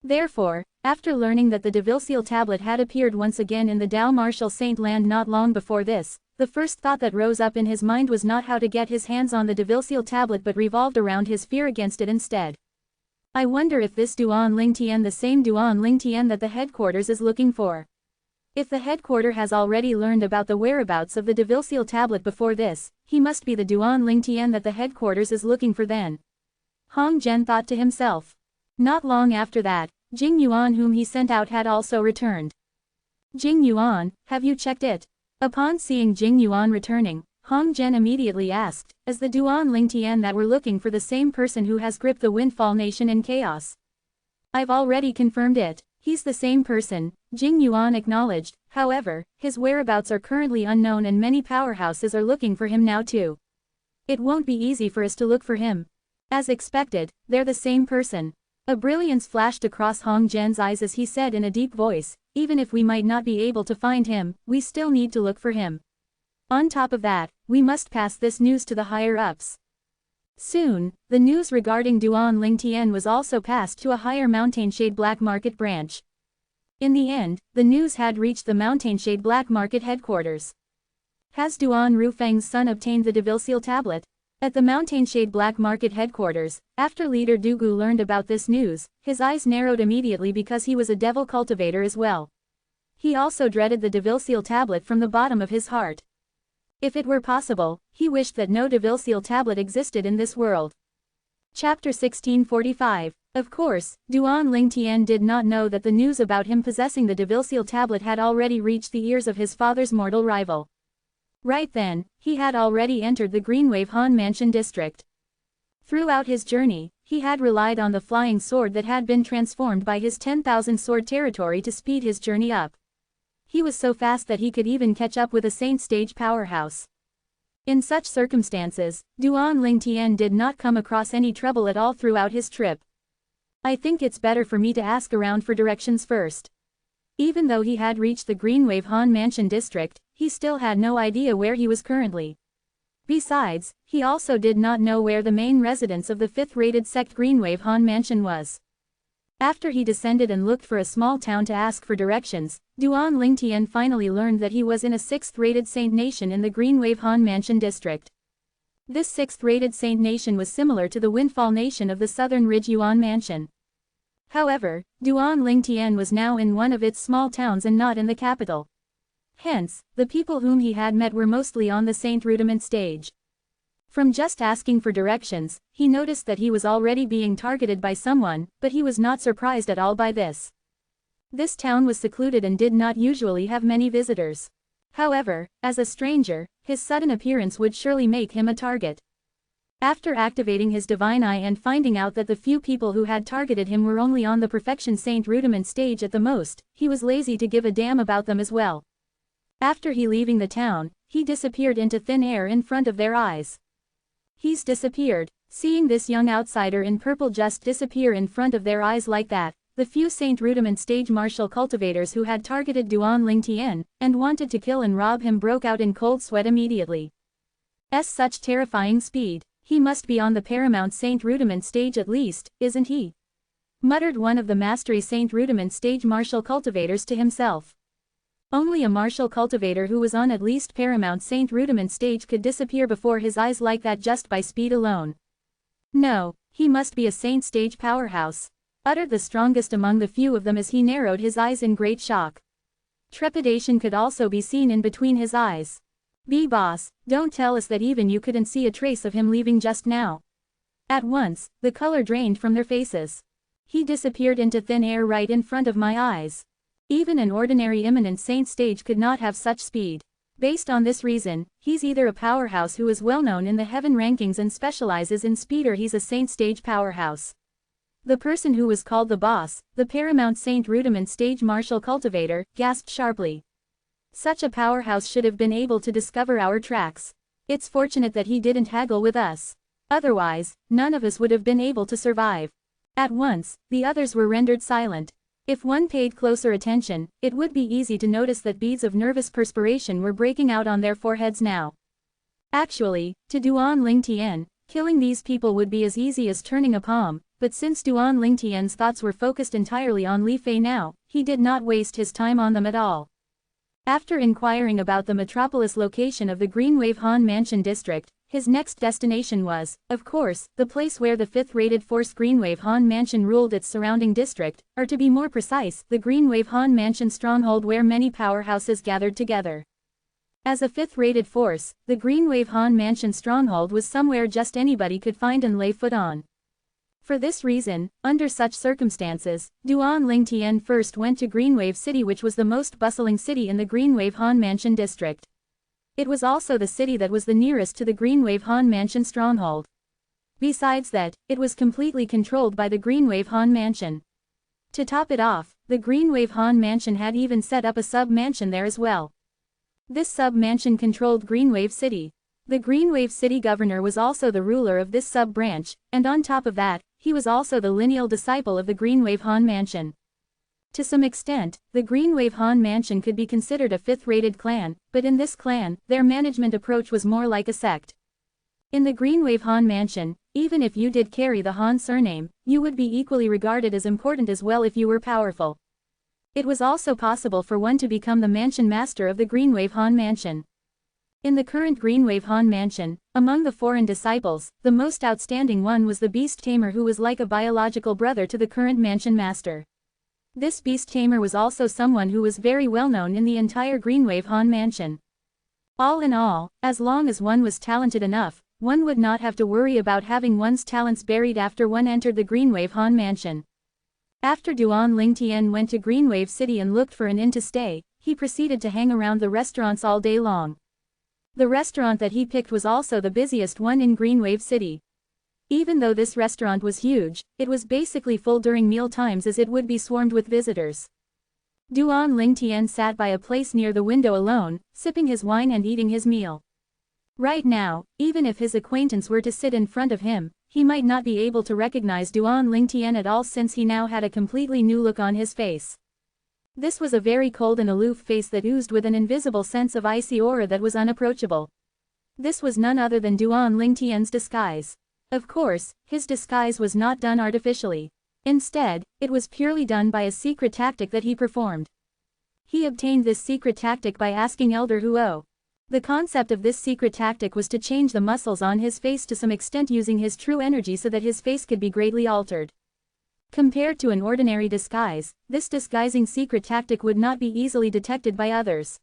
Therefore, after learning that the Deville Seal Tablet had appeared once again in the Dao Martial Saint Land not long before this, the first thought that rose up in his mind was not how to get his hands on the Deville Seal Tablet but revolved around his fear against it instead. I wonder if this Duan Ling Tian the same Duan Ling Tian that the headquarters is looking for. If the headquarter has already learned about the whereabouts of the Devilseal tablet before this, he must be the Duan Ling Tian that the headquarters is looking for then. Hong Zhen thought to himself. Not long after that, Jing Yuan whom he sent out had also returned. Jing Yuan, have you checked it? Upon seeing Jing Yuan returning, Hong Zhen immediately asked, is the Duan Ling Tian that we're looking for the same person who has gripped the Windfall Nation in chaos? I've already confirmed it, he's the same person, Jing Yuan acknowledged. However, his whereabouts are currently unknown and many powerhouses are looking for him now too. It won't be easy for us to look for him. As expected, they're the same person. A brilliance flashed across Hong Zhen's eyes as he said in a deep voice, even if we might not be able to find him, we still need to look for him. On top of that, we must pass this news to the higher-ups. Soon, the news regarding Duan Ling Tian was also passed to a higher Mountainshade Black Market branch. In the end, the news had reached the Mountainshade Black Market headquarters. Has Duan Rufeng's son obtained the Devilseal tablet? At the Mountainshade Black Market headquarters, after leader Dugu learned about this news, his eyes narrowed immediately because he was a devil cultivator as well. He also dreaded the Devilseal tablet from the bottom of his heart. If it were possible, he wished that no Devilseal tablet existed in this world. Chapter 1645. Of course, Duan Ling Tian did not know that the news about him possessing the Devilseal tablet had already reached the ears of his father's mortal rival. Right then, he had already entered the Greenwave Han Mansion district. Throughout his journey, he had relied on the flying sword that had been transformed by his 10,000 sword territory to speed his journey up. He was so fast that he could even catch up with a Saint stage powerhouse. In such circumstances, Duan Ling Tian did not come across any trouble at all throughout his trip. I think it's better for me to ask around for directions first. Even though he had reached the Greenwave Han Mansion district, he still had no idea where he was currently. Besides, he also did not know where the main residence of the 5th-rated sect Greenwave Han Mansion was. After he descended and looked for a small town to ask for directions, Duan Ling Tian finally learned that he was in a 6th-rated Saint Nation in the Greenwave Han Mansion district. This 6th-rated Saint Nation was similar to the Windfall Nation of the Southern Ridge Yuan Mansion. However, Duan Ling Tian was now in one of its small towns and not in the capital. Hence, the people whom he had met were mostly on the Saint Rudiment stage. From just asking for directions, he noticed that he was already being targeted by someone, but he was not surprised at all by this. This town was secluded and did not usually have many visitors. However, as a stranger, his sudden appearance would surely make him a target. After activating his divine eye and finding out that the few people who had targeted him were only on the Perfection Saint Rudiment stage at the most, he was lazy to give a damn about them as well. After he leaving the town, he disappeared into thin air in front of their eyes. He's disappeared. Seeing this young outsider in purple just disappear in front of their eyes like that, the few Saint Rudiment stage martial cultivators who had targeted Duan Ling Tian, and wanted to kill and rob him broke out in cold sweat immediately. Such terrifying speed. He must be on the Paramount Saint Rudiment stage at least, isn't he? Muttered one of the Mastery Saint Rudiment stage martial cultivators to himself. Only a martial cultivator who was on at least Paramount Saint Rudiment stage could disappear before his eyes like that just by speed alone. No, he must be a Saint stage powerhouse, uttered the strongest among the few of them as he narrowed his eyes in great shock. Trepidation could also be seen in between his eyes. Boss, don't tell us that even you couldn't see a trace of him leaving just now. At once, the color drained from their faces. He disappeared into thin air right in front of my eyes. Even an ordinary eminent saint stage could not have such speed. Based on this reason, he's either a powerhouse who is well known in the heaven rankings and specializes in speed, or he's a saint stage powerhouse. The person who was called the boss, the Paramount Saint Rudiment stage martial cultivator, gasped sharply. Such a powerhouse should have been able to discover our tracks. It's fortunate that he didn't haggle with us. Otherwise, none of us would have been able to survive. At once, the others were rendered silent. If one paid closer attention, it would be easy to notice that beads of nervous perspiration were breaking out on their foreheads now. Actually, to Duan Ling Tian, killing these people would be as easy as turning a palm, but since Duan Ling Tian's thoughts were focused entirely on Li Fei now, he did not waste his time on them at all. After inquiring about the metropolis location of the Greenwave Han Mansion district, His next destination was, of course, the place where the 5th-rated Force Greenwave Han Mansion ruled its surrounding district, or to be more precise, the Greenwave Han Mansion stronghold where many powerhouses gathered together. As a 5th-rated force, the Greenwave Han Mansion stronghold was somewhere just anybody could find and lay foot on. For this reason, under such circumstances, Duan Lingtian first went to Greenwave City, which was the most bustling city in the Greenwave Han Mansion district. It was also the city that was the nearest to the Greenwave Han Mansion stronghold. Besides that, it was completely controlled by the Greenwave Han Mansion. To top it off, the Greenwave Han Mansion had even set up a sub-mansion there as well. This sub-mansion controlled Greenwave City. The Greenwave City governor was also the ruler of this sub-branch, and on top of that, he was also the lineal disciple of the Greenwave Han Mansion. To some extent, the Greenwave Han Mansion could be considered a 5th-rated clan, but in this clan, their management approach was more like a sect. In the Greenwave Han Mansion, even if you did carry the Han surname, you would be equally regarded as important as well if you were powerful. It was also possible for one to become the mansion master of the Greenwave Han Mansion. In the current Greenwave Han Mansion, among the foreign disciples, the most outstanding one was the Beast Tamer, who was like a biological brother to the current mansion master. This Beast Tamer was also someone who was very well known in the entire Greenwave Han Mansion. All in all, as long as one was talented enough, one would not have to worry about having one's talents buried after one entered the Greenwave Han Mansion. After Duan Lingtian went to Greenwave City and looked for an inn to stay, he proceeded to hang around the restaurants all day long. The restaurant that he picked was also the busiest one in Greenwave City. Even though this restaurant was huge, it was basically full during meal times, as it would be swarmed with visitors. Duan Lingtian sat by a place near the window alone, sipping his wine and eating his meal. Right now, even if his acquaintance were to sit in front of him, he might not be able to recognize Duan Lingtian at all, since he now had a completely new look on his face. This was a very cold and aloof face that oozed with an invisible sense of icy aura that was unapproachable. This was none other than Duan Lingtian's disguise. Of course, his disguise was not done artificially. Instead, it was purely done by a secret tactic that he performed. He obtained this secret tactic by asking Elder Huo. The concept of this secret tactic was to change the muscles on his face to some extent using his true energy so that his face could be greatly altered. Compared to an ordinary disguise, this disguising secret tactic would not be easily detected by others.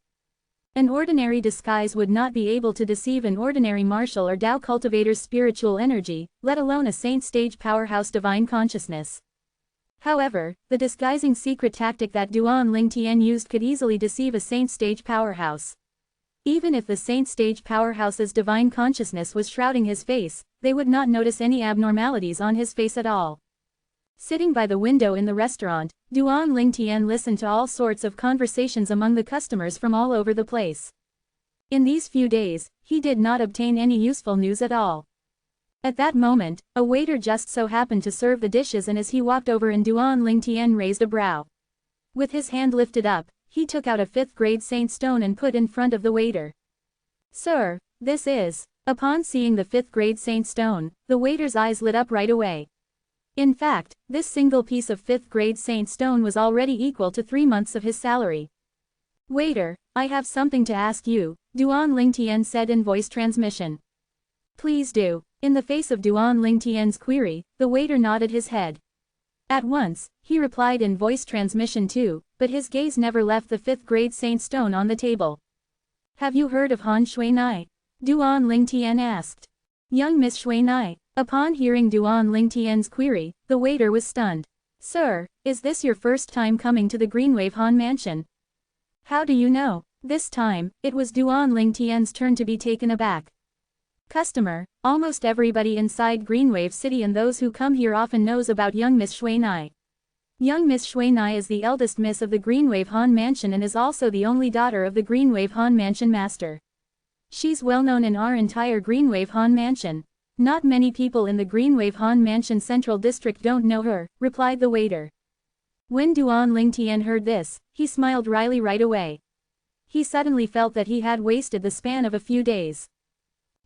An ordinary disguise would not be able to deceive an ordinary martial or Tao cultivator's spiritual energy, let alone a saint stage powerhouse divine consciousness. However, the disguising secret tactic that Duan Lingtian used could easily deceive a saint stage powerhouse. Even if the saint stage powerhouse's divine consciousness was shrouding his face, they would not notice any abnormalities on his face at all. Sitting by the window in the restaurant, Duan Lingtian listened to all sorts of conversations among the customers from all over the place. In these few days, he did not obtain any useful news at all. At that moment, a waiter just so happened to serve the dishes, and as he walked over and Duan Lingtian raised a brow. With his hand lifted up, he took out a 5th-grade saint stone and put in front of the waiter. "Sir, this is..." Upon seeing the 5th-grade saint stone, the waiter's eyes lit up right away. In fact, this single piece of 5th-grade saint stone was already equal to 3 months of his salary. "Waiter, I have something to ask you," Duan Lingtian said in voice transmission. "Please do." In the face of Duan Lingtian's query, the waiter nodded his head. At once, he replied in voice transmission too, but his gaze never left the 5th-grade saint stone on the table. "Have you heard of Han Shuinai?" Duan Lingtian asked. "Young Miss Shuinai." Upon hearing Duan Lingtian's query, the waiter was stunned. "Sir, is this your first time coming to the Greenwave Han Mansion?" "How do you know?" This time, it was Duan Lingtian's turn to be taken aback. "Customer, almost everybody inside Greenwave City and those who come here often knows about young Miss Shuinai. Young Miss Shuinai is the eldest miss of the Greenwave Han Mansion and is also the only daughter of the Greenwave Han Mansion master. She's well known in our entire Greenwave Han Mansion. Not many people in the Greenwave Han Mansion Central District don't know her," replied the waiter. When Duan Lingtian heard this, he smiled wryly right away. He suddenly felt that he had wasted the span of a few days.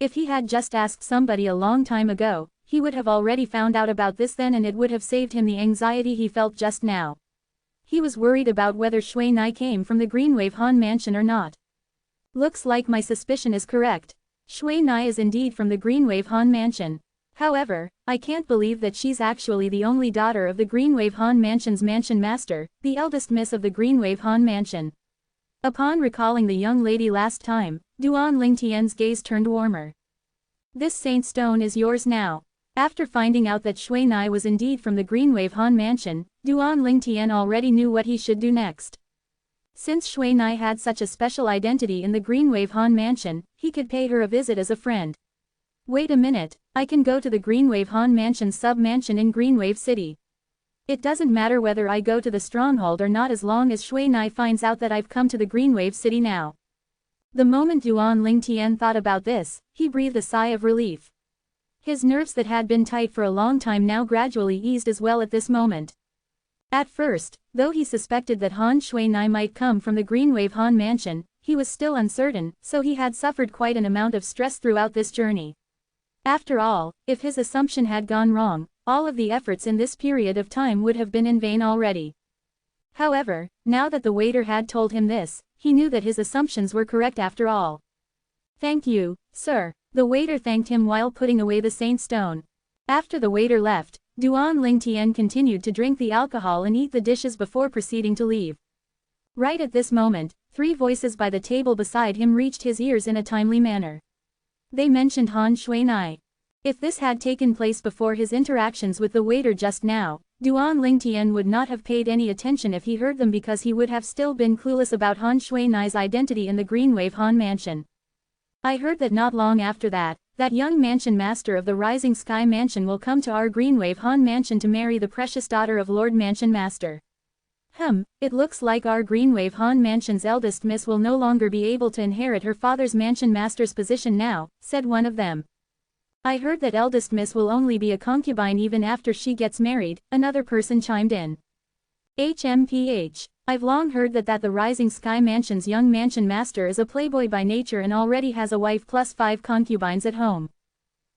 If he had just asked somebody a long time ago, he would have already found out about this then, and it would have saved him the anxiety he felt just now. He was worried about whether Shuinai came from the Greenwave Han Mansion or not. "Looks like my suspicion is correct." Shui Nai is indeed from the Greenwave Han Mansion. However, I can't believe that she's actually the only daughter of the Greenwave Han Mansion's Mansion Master, the eldest miss of the Greenwave Han Mansion. Upon recalling the young lady last time, Duan Lingtian's gaze turned warmer. This saint stone is yours now. After finding out that Shui Nai was indeed from the Greenwave Han Mansion, Duan Lingtian already knew what he should do next. Since Shui Nai had such a special identity in the Greenwave Han Mansion, he could pay her a visit as a friend. Wait a minute, I can go to the Greenwave Han Mansion's sub-mansion in Greenwave City. It doesn't matter whether I go to the stronghold or not as long as Shui Nai finds out that I've come to the Greenwave City now. The moment Duan Lingtian thought about this, he breathed a sigh of relief. His nerves that had been tight for a long time now gradually eased as well at this moment. At first, though he suspected that Han Shui Nai might come from the Greenwave Han Mansion, he was still uncertain, so he had suffered quite an amount of stress throughout this journey. After all, if his assumption had gone wrong, all of the efforts in this period of time would have been in vain already. However, now that the waiter had told him this, he knew that his assumptions were correct after all. Thank you, sir. The waiter thanked him while putting away the saint stone. After the waiter left, Duan Lingtian continued to drink the alcohol and eat the dishes before proceeding to leave. Right at this moment, 3 voices by the table beside him reached his ears in a timely manner. They mentioned Han Shui Nai. If this had taken place before his interactions with the waiter just now, Duan Lingtian would not have paid any attention if he heard them because he would have still been clueless about Han Shui Nai's identity in the Greenwave Han Mansion. I heard that not long after that young mansion master of the Rising Sky Mansion will come to our Greenwave Han Mansion to marry the precious daughter of Lord Mansion Master. It looks like our Greenwave Han Mansion's eldest miss will no longer be able to inherit her father's Mansion Master's position now, said one of them. I heard that eldest miss will only be a concubine even after she gets married, another person chimed in. HMPH. I've long heard that the Rising Sky Mansion's young Mansion Master is a playboy by nature and already has a wife plus 5 concubines at home.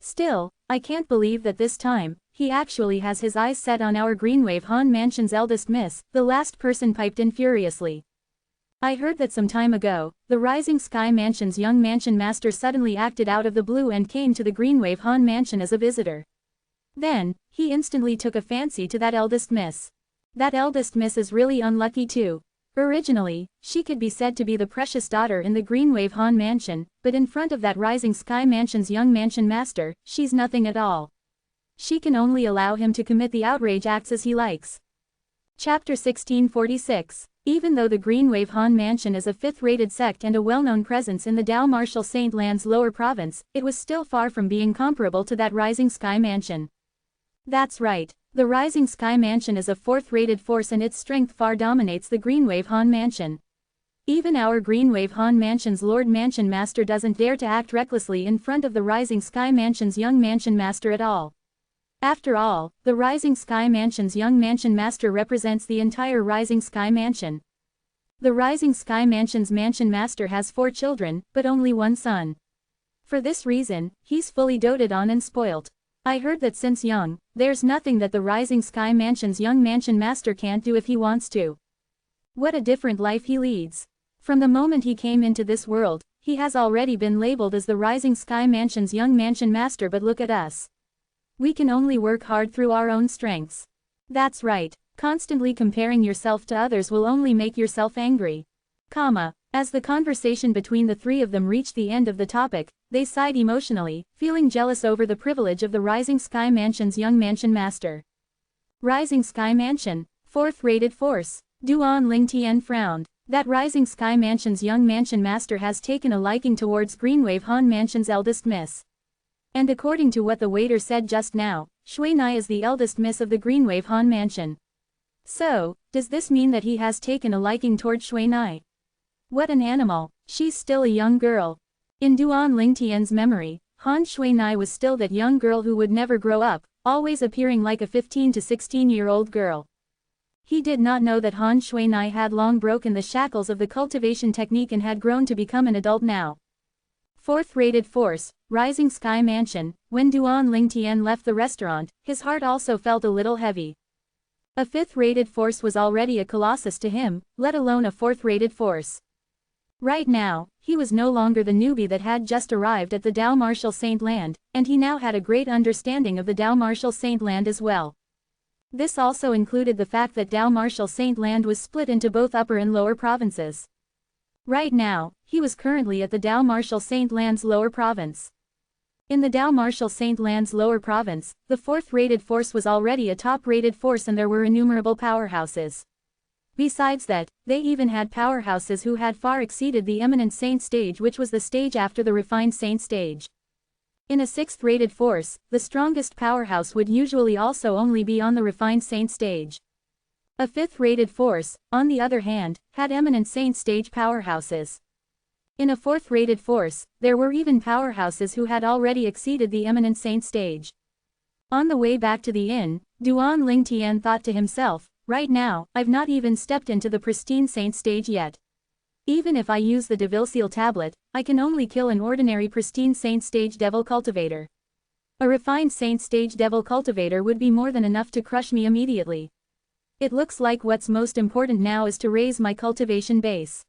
Still, I can't believe that this time, he actually has his eyes set on our Greenwave Han Mansion's eldest miss, the last person piped in furiously. I heard that some time ago, the Rising Sky Mansion's young Mansion Master suddenly acted out of the blue and came to the Greenwave Han Mansion as a visitor. Then, he instantly took a fancy to that eldest miss. That eldest miss is really unlucky too. Originally, she could be said to be the precious daughter in the Greenwave Han Mansion, but in front of that Rising Sky Mansion's young Mansion Master, she's nothing at all. She can only allow him to commit the outrage acts as he likes. Chapter 1646. Even though the Greenwave Han Mansion is a 5th-rated sect and a well-known presence in the Dao Martial Saint Land's lower province, it was still far from being comparable to that Rising Sky Mansion. That's right. The Rising Sky Mansion is a 4th-rated force and its strength far dominates the Greenwave Han Mansion. Even our Greenwave Han Mansion's Lord Mansion Master doesn't dare to act recklessly in front of the Rising Sky Mansion's young Mansion Master at all. After all, the Rising Sky Mansion's young Mansion Master represents the entire Rising Sky Mansion. The Rising Sky Mansion's Mansion Master has 4 children, but only 1 son. For this reason, he's fully doted on and spoilt. I heard that since young, there's nothing that the Rising Sky Mansion's young Mansion Master can't do if he wants to. What a different life he leads. From the moment he came into this world, he has already been labeled as the Rising Sky Mansion's young Mansion Master, but look at us. We can only work hard through our own strengths. That's right, constantly comparing yourself to others will only make yourself angry. As the conversation between the 3 of them reached the end of the topic, they sighed emotionally, feeling jealous over the privilege of the Rising Sky Mansion's young Mansion Master. Rising Sky Mansion, 4th-rated force. Duan Lingtian frowned. That Rising Sky Mansion's young Mansion Master has taken a liking towards Greenwave Han Mansion's eldest miss. And according to what the waiter said just now, Shui Nai is the eldest miss of the Greenwave Han Mansion. So, does this mean that he has taken a liking toward Shui Nai? What an animal, she's still a young girl. In Duan Lingtian's memory, Han Shui Nai was still that young girl who would never grow up, always appearing like a 15 to 16-year-old girl. He did not know that Han Shui Nai had long broken the shackles of the cultivation technique and had grown to become an adult now. 4th-rated force, Rising Sky Mansion. When Duan Lingtian left the restaurant, his heart also felt a little heavy. A 5th-rated force was already a colossus to him, let alone a 4th-rated force. Right now, he was no longer the newbie that had just arrived at the Dao Martial Saint Land, and he now had a great understanding of the Dao Martial Saint Land as well. This also included the fact that Dao Martial Saint Land was split into both upper and lower provinces. Right now, he was currently at the Dao Martial Saint Land's lower province. In the Dao Martial Saint Land's lower province, the 4th-rated force was already a top-rated force and there were innumerable powerhouses. Besides that, they even had powerhouses who had far exceeded the Eminent Saint stage, which was the stage after the Refined Saint stage. In a 6th-rated force, the strongest powerhouse would usually also only be on the Refined Saint stage. A 5th-rated force, on the other hand, had Eminent Saint stage powerhouses. In a 4th-rated force, there were even powerhouses who had already exceeded the Eminent Saint stage. On the way back to the inn, Duan Lingtian thought to himself, right now, I've not even stepped into the pristine saint stage yet. Even if I use the Devil Seal tablet, I can only kill an ordinary pristine saint stage devil cultivator. A refined saint stage devil cultivator would be more than enough to crush me immediately. It looks like what's most important now is to raise my cultivation base.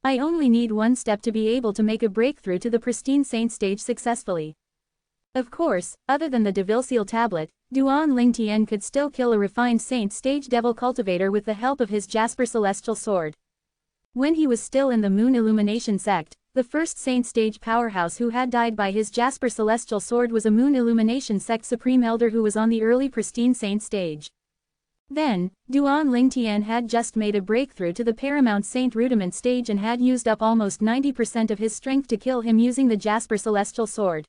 I only need one step to be able to make a breakthrough to the pristine saint stage successfully. Of course, other than the Devil Seal tablet, Duan Lingtian could still kill a refined saint stage devil cultivator with the help of his Jasper Celestial Sword. When he was still in the Moon Illumination sect, the first saint stage powerhouse who had died by his Jasper Celestial Sword was a Moon Illumination sect Supreme Elder who was on the early pristine saint stage. Then, Duan Lingtian had just made a breakthrough to the Paramount Saint Rudiment stage and had used up almost 90% of his strength to kill him using the Jasper Celestial Sword.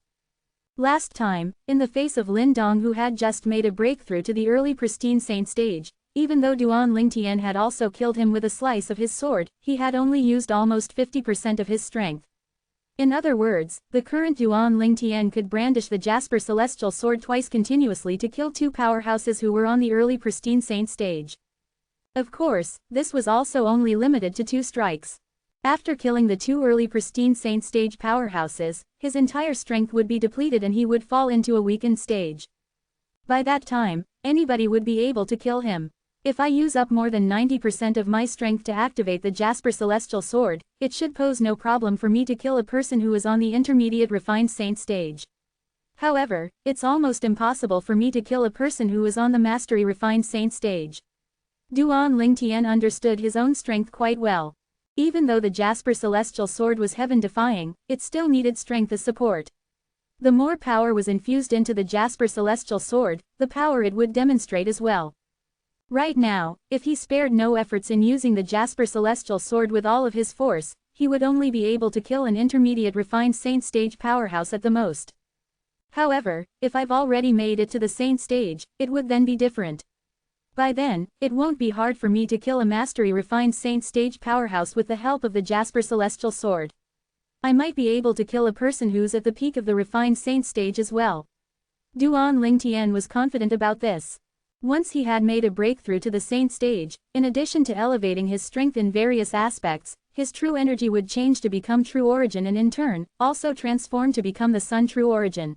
Last time, in the face of Lin Dong who had just made a breakthrough to the early pristine saint stage, even though Duan Lingtian had also killed him with a slice of his sword, he had only used almost 50% of his strength. In other words, the current Duan Lingtian could brandish the Jasper Celestial Sword twice continuously to kill two powerhouses who were on the early pristine saint stage. Of course, this was also only limited to 2 strikes. After killing the 2 early pristine saint stage powerhouses, his entire strength would be depleted and he would fall into a weakened stage. By that time, anybody would be able to kill him. If I use up more than 90% of my strength to activate the Jasper Celestial Sword, it should pose no problem for me to kill a person who is on the intermediate refined saint stage. However, it's almost impossible for me to kill a person who is on the mastery refined saint stage. Duan Lingtian understood his own strength quite well. Even though the Jasper Celestial Sword was heaven-defying, it still needed strength as support. The more power was infused into the Jasper Celestial Sword, the power it would demonstrate as well. Right now, if he spared no efforts in using the Jasper Celestial Sword with all of his force, he would only be able to kill an intermediate refined saint stage powerhouse at the most. However, if I've already made it to the saint stage, it would then be different. By then, it won't be hard for me to kill a mastery refined saint stage powerhouse with the help of the Jasper Celestial Sword. I might be able to kill a person who's at the peak of the refined saint stage as well. Duan Lingtian was confident about this. Once he had made a breakthrough to the saint stage, in addition to elevating his strength in various aspects, his true energy would change to become true origin and in turn, also transform to become the sun true origin.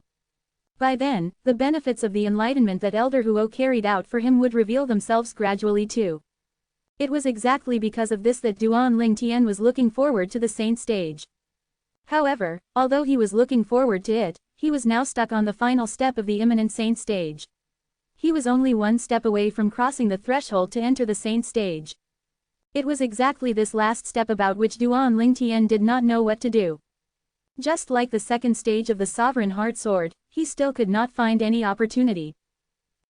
By then, the benefits of the enlightenment that Elder Huo carried out for him would reveal themselves gradually too. It was exactly because of this that Duan Lingtian was looking forward to the saint stage. However, although he was looking forward to it, he was now stuck on the final step of the imminent saint stage. He was only one step away from crossing the threshold to enter the saint stage. It was exactly this last step about which Duan Lingtian did not know what to do. Just like the second stage of the Sovereign Heart Sword, he still could not find any opportunity.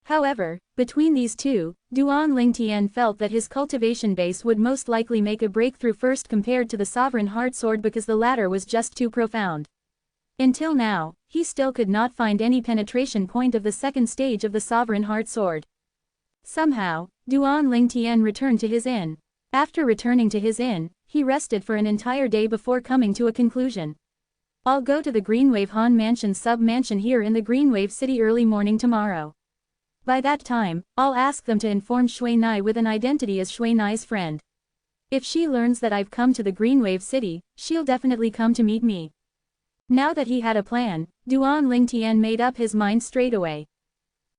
However, between these two, Duan Lingtian felt that his cultivation base would most likely make a breakthrough first compared to the Sovereign Heart Sword because the latter was just too profound. Until now, he still could not find any penetration point of the second stage of the Sovereign Heart Sword. Somehow, Duan Lingtian returned to his inn. After returning to his inn, he rested for an entire day before coming to a conclusion. I'll go to the Greenwave Han Mansion sub-mansion here in the Greenwave City early morning tomorrow. By that time, I'll ask them to inform Shui Nai with an identity as Shui Nai's friend. If she learns that I've come to the Greenwave City, she'll definitely come to meet me. Now that he had a plan, Duan Lingtian made up his mind straight away.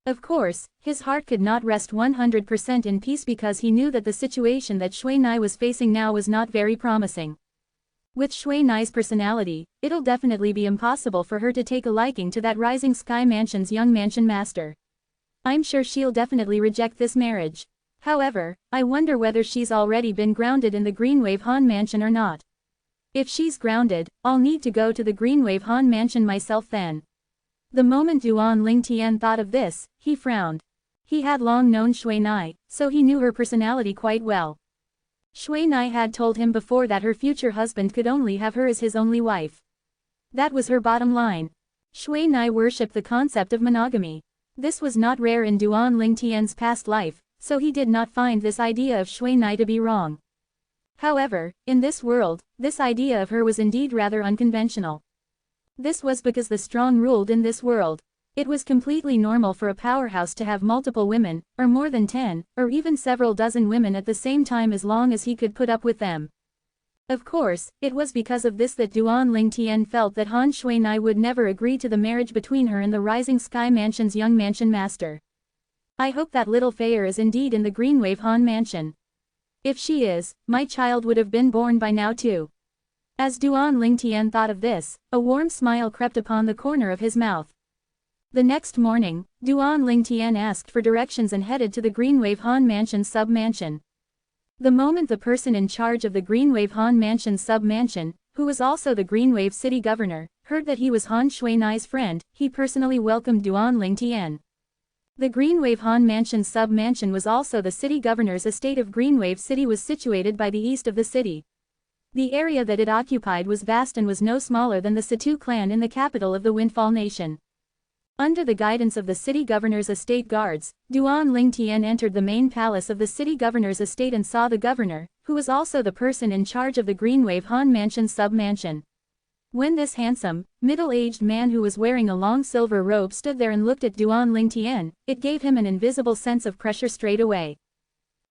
Of course, his heart could not rest 100% in peace because he knew that the situation that Shui Nai was facing now was not very promising. With Shui Nai's personality, it'll definitely be impossible for her to take a liking to that Rising Sky Mansion's young mansion master. I'm sure she'll definitely reject this marriage. However, I wonder whether she's already been grounded in the Greenwave Han Mansion or not. If she's grounded, I'll need to go to the Greenwave Han Mansion myself then. The moment Duan Lingtian thought of this, he frowned. He had long known Shui Nai, so he knew her personality quite well. Shui Nai had told him before that her future husband could only have her as his only wife. That was her bottom line. Shui Nai worshipped the concept of monogamy. This was not rare in Duan Lingtian's past life, so he did not find this idea of Shui Nai to be wrong. However, in this world, this idea of her was indeed rather unconventional. This was because the strong ruled in this world. It was completely normal for a powerhouse to have multiple women, or more than 10, or even several dozen women at the same time as long as he could put up with them. Of course, it was because of this that Duan Lingtian felt that Han Shui Nai would never agree to the marriage between her and the Rising Sky Mansion's young mansion master. I hope that little Fayer is indeed in the Greenwave Han Mansion. If she is, my child would have been born by now too. As Duan Lingtian thought of this, a warm smile crept upon the corner of his mouth. The next morning, Duan Lingtian asked for directions and headed to the Greenwave Han Mansion sub-mansion. The moment the person in charge of the Greenwave Han Mansion sub-mansion, who was also the Greenwave city governor, heard that he was Han Shui Nai's friend, he personally welcomed Duan Lingtian. The Greenwave Han Mansion sub-mansion was also the city governor's estate of Greenwave City was situated by the east of the city. The area that it occupied was vast and was no smaller than the Situ clan in the capital of the Windfall Nation. Under the guidance of the city governor's estate guards, Duan Lingtian entered the main palace of the city governor's estate and saw the governor, who was also the person in charge of the Greenwave Han Mansion sub-mansion. When this handsome, middle-aged man who was wearing a long silver robe stood there and looked at Duan Lingtian, it gave him an invisible sense of pressure straight away.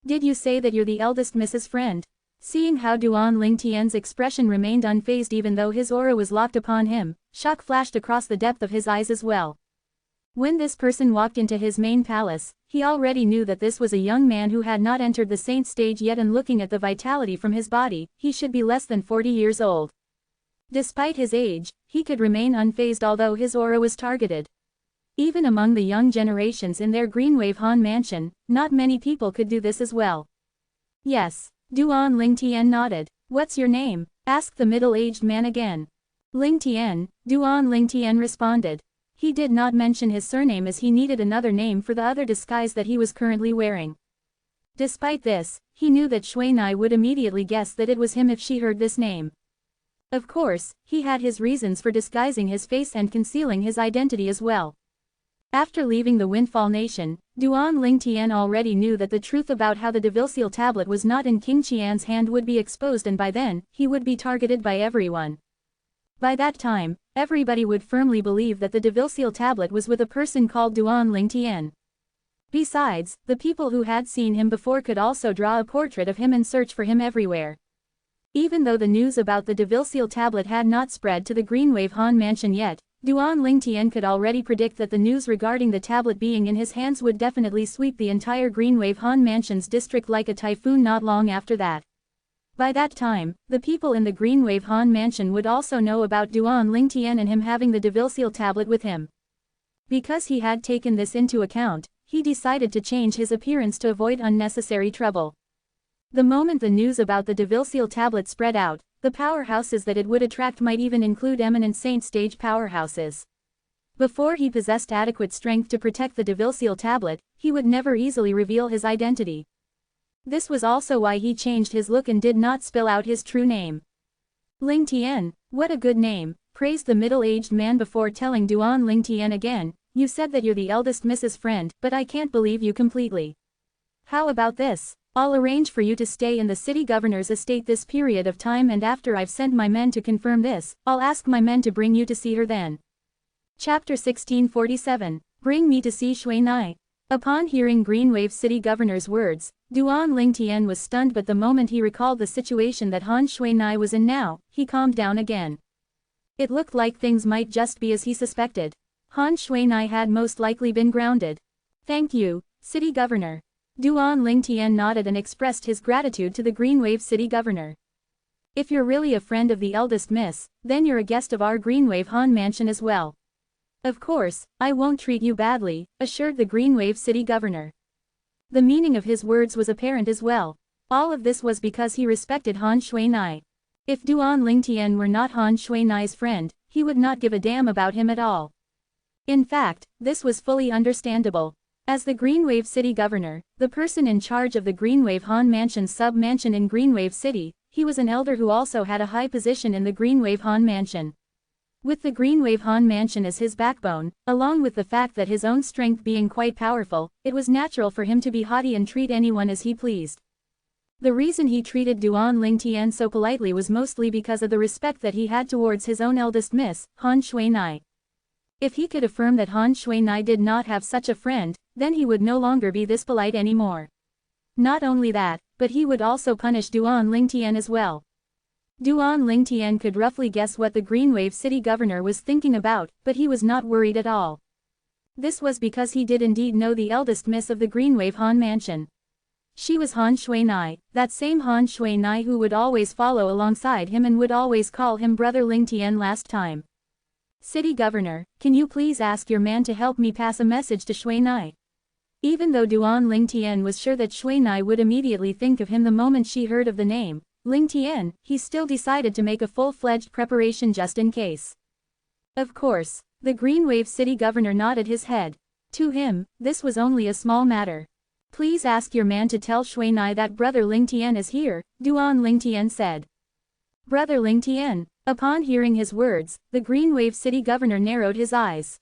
"Did you say that you're the eldest Mrs. Friend?" Seeing how Duan Lingtian's expression remained unfazed even though his aura was locked upon him, shock flashed across the depth of his eyes as well. When this person walked into his main palace, he already knew that this was a young man who had not entered the saint stage yet, and looking at the vitality from his body, he should be less than 40 years old. Despite his age, he could remain unfazed although his aura was targeted. Even among the young generations in their Greenwave Han Mansion, not many people could do this as well. "Yes." Duan Lingtian nodded. "What's your name?" asked the middle-aged man again. "Lingtian," Duan Lingtian responded. He did not mention his surname as he needed another name for the other disguise that he was currently wearing. Despite this, he knew that Shui Nai would immediately guess that it was him if she heard this name. Of course, he had his reasons for disguising his face and concealing his identity as well. After leaving the Windfall Nation, Duan Lingtian already knew that the truth about how the Devilseal tablet was not in King Qian's hand would be exposed, and by then, he would be targeted by everyone. By that time, everybody would firmly believe that the Devilseal tablet was with a person called Duan Lingtian. Besides, the people who had seen him before could also draw a portrait of him and search for him everywhere. Even though the news about the Devilseal tablet had not spread to the Greenwave Han Mansion yet, Duan Lingtian could already predict that the news regarding the tablet being in his hands would definitely sweep the entire Greenwave Han Mansion's district like a typhoon not long after that. By that time, the people in the Greenwave Han Mansion would also know about Duan Lingtian and him having the Devilseal tablet with him. Because he had taken this into account, he decided to change his appearance to avoid unnecessary trouble. The moment the news about the Devilseal tablet spread out, the powerhouses that it would attract might even include eminent saint stage powerhouses. Before he possessed adequate strength to protect the Devilseal tablet, he would never easily reveal his identity. This was also why he changed his look and did not spill out his true name. "Lingtian, what a good name," praised the middle-aged man before telling Duan Lingtian again, "You said that you're the eldest Mrs. Friend, but I can't believe you completely. How about this? I'll arrange for you to stay in the city governor's estate this period of time, and after I've sent my men to confirm this, I'll ask my men to bring you to see her then." Chapter 1647, Bring Me to See Shui Nai. Upon hearing Greenwave City Governor's words, Duan Lingtian was stunned, but the moment he recalled the situation that Han Shui Nai was in now, he calmed down again. It looked like things might just be as he suspected. Han Shui Nai had most likely been grounded. "Thank you, City Governor." Duan Lingtian nodded and expressed his gratitude to the Greenwave City Governor. If you're really a friend of the eldest miss, then you're a guest of our Greenwave Han mansion as well. Of course, I won't treat you badly, assured the Greenwave city governor. The meaning of his words was apparent as well. All of this was because he respected Han Shuinai. If Duan Lingtian were not Han Shuinai's friend, he would not give a damn about him at all. In fact, this was fully understandable. As the Greenwave city governor, the person in charge of the Greenwave Han mansion sub-mansion in Greenwave City, he was an elder who also had a high position in the Greenwave Han mansion. With the Greenwave Han mansion as his backbone, along with the fact that his own strength being quite powerful, it was natural for him to be haughty and treat anyone as he pleased. The reason he treated Duan Lingtian so politely was mostly because of the respect that he had towards his own eldest miss, Han Shuinai. If he could affirm that Han Shuinai did not have such a friend, then he would no longer be this polite anymore. Not only that, but he would also punish Duan Lingtian as well. Duan Lingtian could roughly guess what the Greenwave city governor was thinking about, but he was not worried at all. This was because he did indeed know the eldest miss of the Greenwave Han mansion. She was Han Shuinai, that same Han Shuinai who would always follow alongside him and would always call him Brother Lingtian last time. City Governor, can you please ask your man to help me pass a message to Shuinai? Even though Duan Lingtian was sure that Shuinai would immediately think of him the moment she heard of the name, Lingtian, he still decided to make a full-fledged preparation just in case. Of course, the Greenwave city governor nodded his head. To him, this was only a small matter. Please ask your man to tell Shuinai that Brother Lingtian is here, Duan Lingtian said. Brother Lingtian. Upon hearing his words, the Greenwave city governor narrowed his eyes.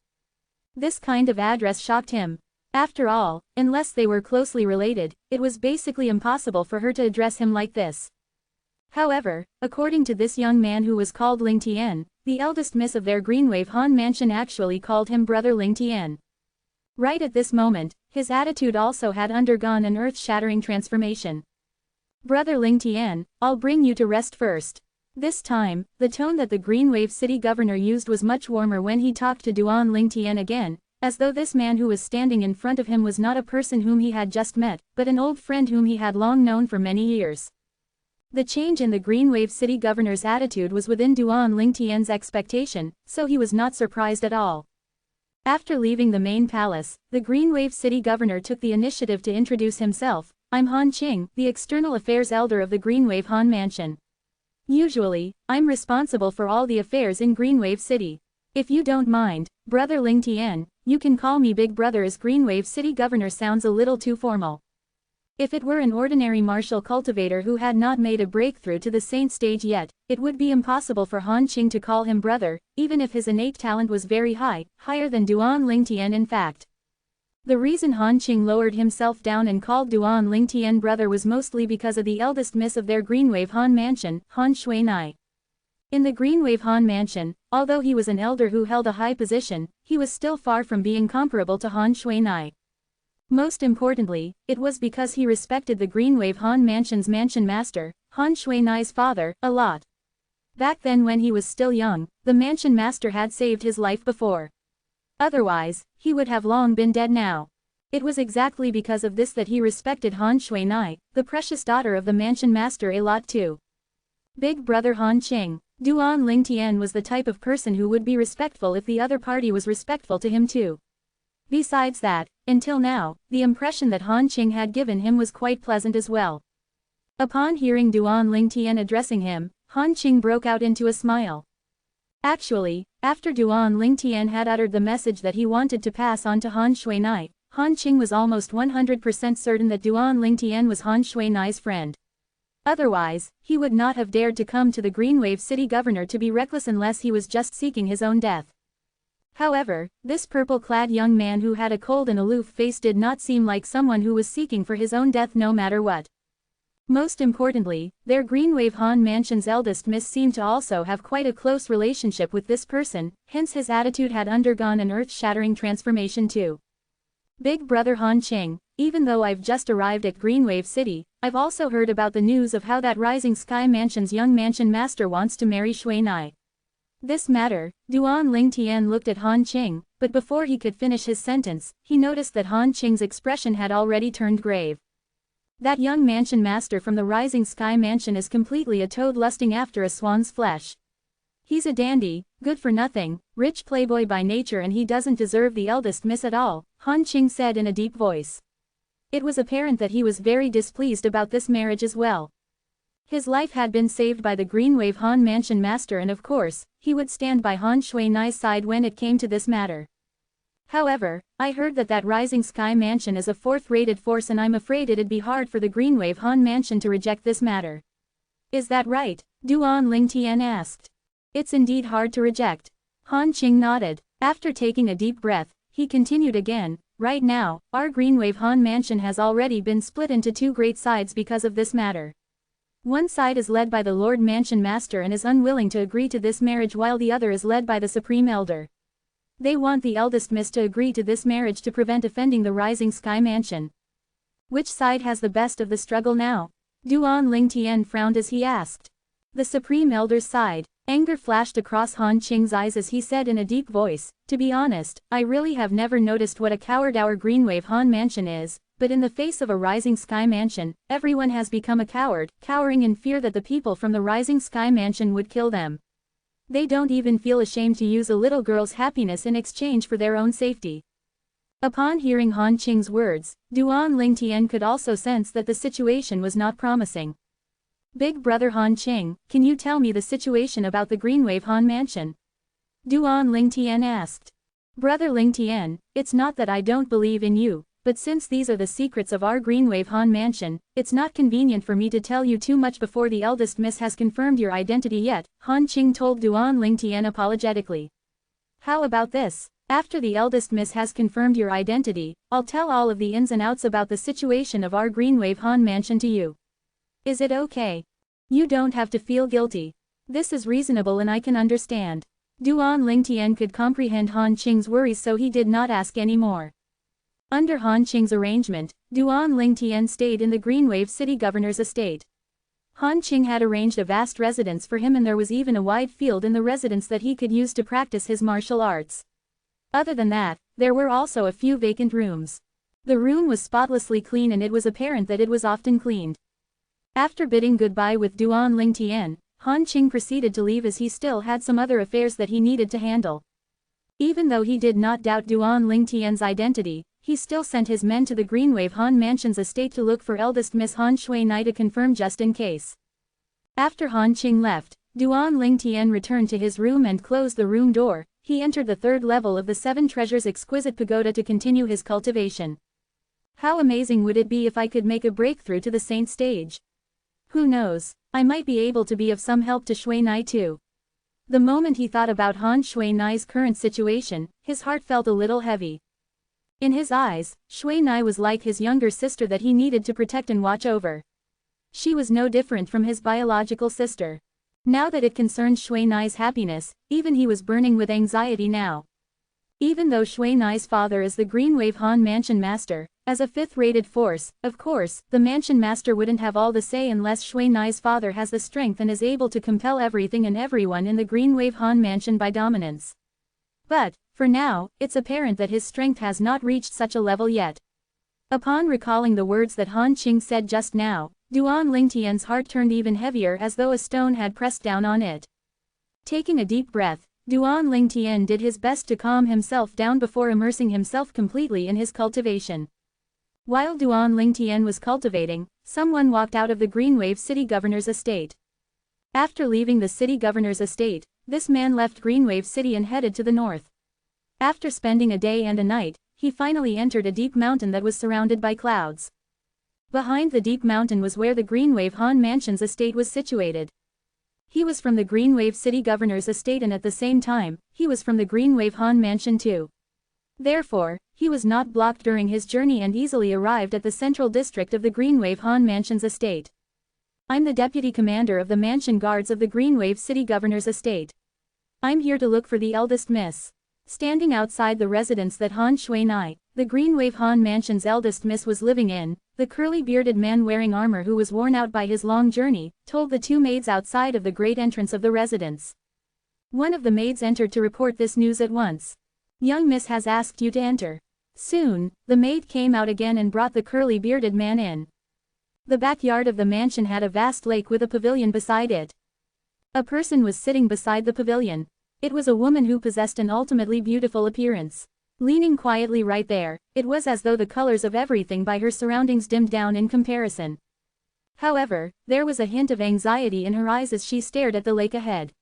This kind of address shocked him. After all, unless they were closely related, it was basically impossible for her to address him like this. However, according to this young man who was called Lingtian, the eldest miss of their Greenwave Han mansion actually called him Brother Lingtian. Right at this moment, his attitude also had undergone an earth-shattering transformation. Brother Lingtian, I'll bring you to rest first. This time, the tone that the Greenwave city governor used was much warmer when he talked to Duan Lingtian again, as though this man who was standing in front of him was not a person whom he had just met, but an old friend whom he had long known for many years. The change in the Greenwave city governor's attitude was within Duan Lingtian's expectation, so he was not surprised at all. After leaving the main palace, the Greenwave city governor took the initiative to introduce himself. I'm Han Qing, the external affairs elder of the Greenwave Han mansion. Usually, I'm responsible for all the affairs in Greenwave City. If you don't mind, Brother Lingtian, you can call me Big Brother, as Greenwave City Governor sounds a little too formal. If it were an ordinary martial cultivator who had not made a breakthrough to the saint stage yet, it would be impossible for Han Qing to call him brother, even if his innate talent was very high, higher than Duan Lingtian in fact. The reason Han Qing lowered himself down and called Duan Lingtian brother was mostly because of the eldest miss of their Greenwave Han mansion, Han Shuinai. In the Greenwave Han mansion, although he was an elder who held a high position, he was still far from being comparable to Han Shuinai. Most importantly, it was because he respected the Greenwave Han mansion's mansion master, Han Shuinai's father, a lot. Back then when he was still young, the mansion master had saved his life before. Otherwise, he would have long been dead now. It was exactly because of this that he respected Han Shuinai, the precious daughter of the mansion master, a lot too. Big Brother Han Qing. Duan Lingtian was the type of person who would be respectful if the other party was respectful to him too. Besides that, until now, the impression that Han Qing had given him was quite pleasant as well. Upon hearing Duan Lingtian addressing him, Han Qing broke out into a smile. Actually, after Duan Lingtian had uttered the message that he wanted to pass on to Han Shuinai, Han Qing was almost 100% certain that Duan Lingtian was Han Shuinai's friend. Otherwise, he would not have dared to come to the Greenwave city governor to be reckless unless he was just seeking his own death. However, this purple-clad young man who had a cold and aloof face did not seem like someone who was seeking for his own death no matter what. Most importantly, their Greenwave Han mansion's eldest miss seemed to also have quite a close relationship with this person, hence his attitude had undergone an earth-shattering transformation too. Big Brother Han Qing, even though I've just arrived at Greenwave City, I've also heard about the news of how that Rising Sky Mansion's young mansion master wants to marry Shuinai. This matter, Duan Lingtian looked at Han Qing, but before he could finish his sentence, he noticed that Han Qing's expression had already turned grave. That young mansion master from the Rising Sky Mansion is completely a toad lusting after a swan's flesh. He's a dandy, good-for-nothing, rich playboy by nature, and he doesn't deserve the eldest miss at all, Han Qing said in a deep voice. It was apparent that he was very displeased about this marriage as well. His life had been saved by the Greenwave Han Mansion master, and of course, he would stand by Han Shuinai's side when it came to this matter. However, I heard that Rising Sky Mansion is a fourth-rated force, and I'm afraid it'd be hard for the Greenwave Han Mansion to reject this matter. Is that right? Duan Lingtian asked. It's indeed hard to reject. Han Qing nodded. After taking a deep breath, he continued again, right now, our Greenwave Han Mansion has already been split into two great sides because of this matter. One side is led by the Lord Mansion Master and is unwilling to agree to this marriage, while the other is led by the Supreme Elder. They want the eldest miss to agree to this marriage to prevent offending the Rising Sky Mansion. Which side has the best of the struggle now? Duan Lingtian frowned as he asked. The Supreme Elder's side. Anger flashed across Han Qing's eyes as he said in a deep voice, to be honest, I really have never noticed what a coward our Greenwave Han Mansion is, but in the face of a Rising Sky Mansion, everyone has become a coward, cowering in fear that the people from the Rising Sky Mansion would kill them. They don't even feel ashamed to use a little girl's happiness in exchange for their own safety. Upon hearing Han Qing's words, Duan Lingtian could also sense that the situation was not promising. Big brother Han Qing, can you tell me the situation about the Greenwave Han Mansion? Duan Lingtian asked. Brother Lingtian, it's not that I don't believe in you, but since these are the secrets of our Greenwave Han Mansion, it's not convenient for me to tell you too much before the eldest miss has confirmed your identity yet, Han Qing told Duan Lingtian apologetically. How about this? After the eldest miss has confirmed your identity, I'll tell all of the ins and outs about the situation of our Greenwave Han Mansion to you. Is it okay? You don't have to feel guilty. This is reasonable and I can understand. Duan Lingtian could comprehend Han Qing's worries, so he did not ask any more. Under Han Qing's arrangement, Duan Lingtian stayed in the Greenwave City Governor's estate. Han Qing had arranged a vast residence for him, and there was even a wide field in the residence that he could use to practice his martial arts. Other than that, there were also a few vacant rooms. The room was spotlessly clean, and it was apparent that it was often cleaned. After bidding goodbye with Duan Lingtian, Han Qing proceeded to leave, as he still had some other affairs that he needed to handle. Even though he did not doubt Duan Lingtian's identity, he still sent his men to the Greenwave Han Mansion's estate to look for eldest Miss Han Shuinai to confirm, just in case. After Han Qing left, Duan Lingtian returned to his room and closed the room door. He entered the third level of the Seven Treasures Exquisite Pagoda to continue his cultivation. How amazing would it be if I could make a breakthrough to the Saint stage? Who knows, I might be able to be of some help to Shuinai too. The moment he thought about Han Shuinai's current situation, his heart felt a little heavy. In his eyes, Shuinai was like his younger sister that he needed to protect and watch over. She was no different from his biological sister. Now that it concerned Shuinai's happiness, even he was burning with anxiety now. Even though Shuinai's father is the Greenwave Han Mansion Master, as a fifth-rated force, of course, the Mansion Master wouldn't have all the say unless Shuinai's father has the strength and is able to compel everything and everyone in the Greenwave Han Mansion by dominance. But, for now, it's apparent that his strength has not reached such a level yet. Upon recalling the words that Han Qing said just now, Duan Lingtian's heart turned even heavier, as though a stone had pressed down on it. Taking a deep breath, Duan Lingtian did his best to calm himself down before immersing himself completely in his cultivation. While Duan Lingtian was cultivating, someone walked out of the Greenwave City Governor's estate. After leaving the City Governor's estate, this man left Greenwave City and headed to the north. After spending a day and a night, he finally entered a deep mountain that was surrounded by clouds. Behind the deep mountain was where the Greenwave Han Mansion's estate was situated. He was from the Greenwave City Governor's estate, and at the same time, he was from the Greenwave Han Mansion too. Therefore, he was not blocked during his journey and easily arrived at the central district of the Greenwave Han Mansion's estate. I'm the deputy commander of the mansion guards of the Greenwave City Governor's estate. I'm here to look for the eldest miss. Standing outside the residence that Han Shuinai, the Greenwave Han Mansion's eldest miss, was living in, the curly-bearded man wearing armor, who was worn out by his long journey, told the two maids outside of the great entrance of the residence. One of the maids entered to report this news at once. Young miss has asked you to enter. Soon, the maid came out again and brought the curly-bearded man in. The backyard of the mansion had a vast lake with a pavilion beside it. A person was sitting beside the pavilion. It was a woman who possessed an ultimately beautiful appearance. Leaning quietly right there, it was as though the colors of everything by her surroundings dimmed down in comparison. However, there was a hint of anxiety in her eyes as she stared at the lake ahead.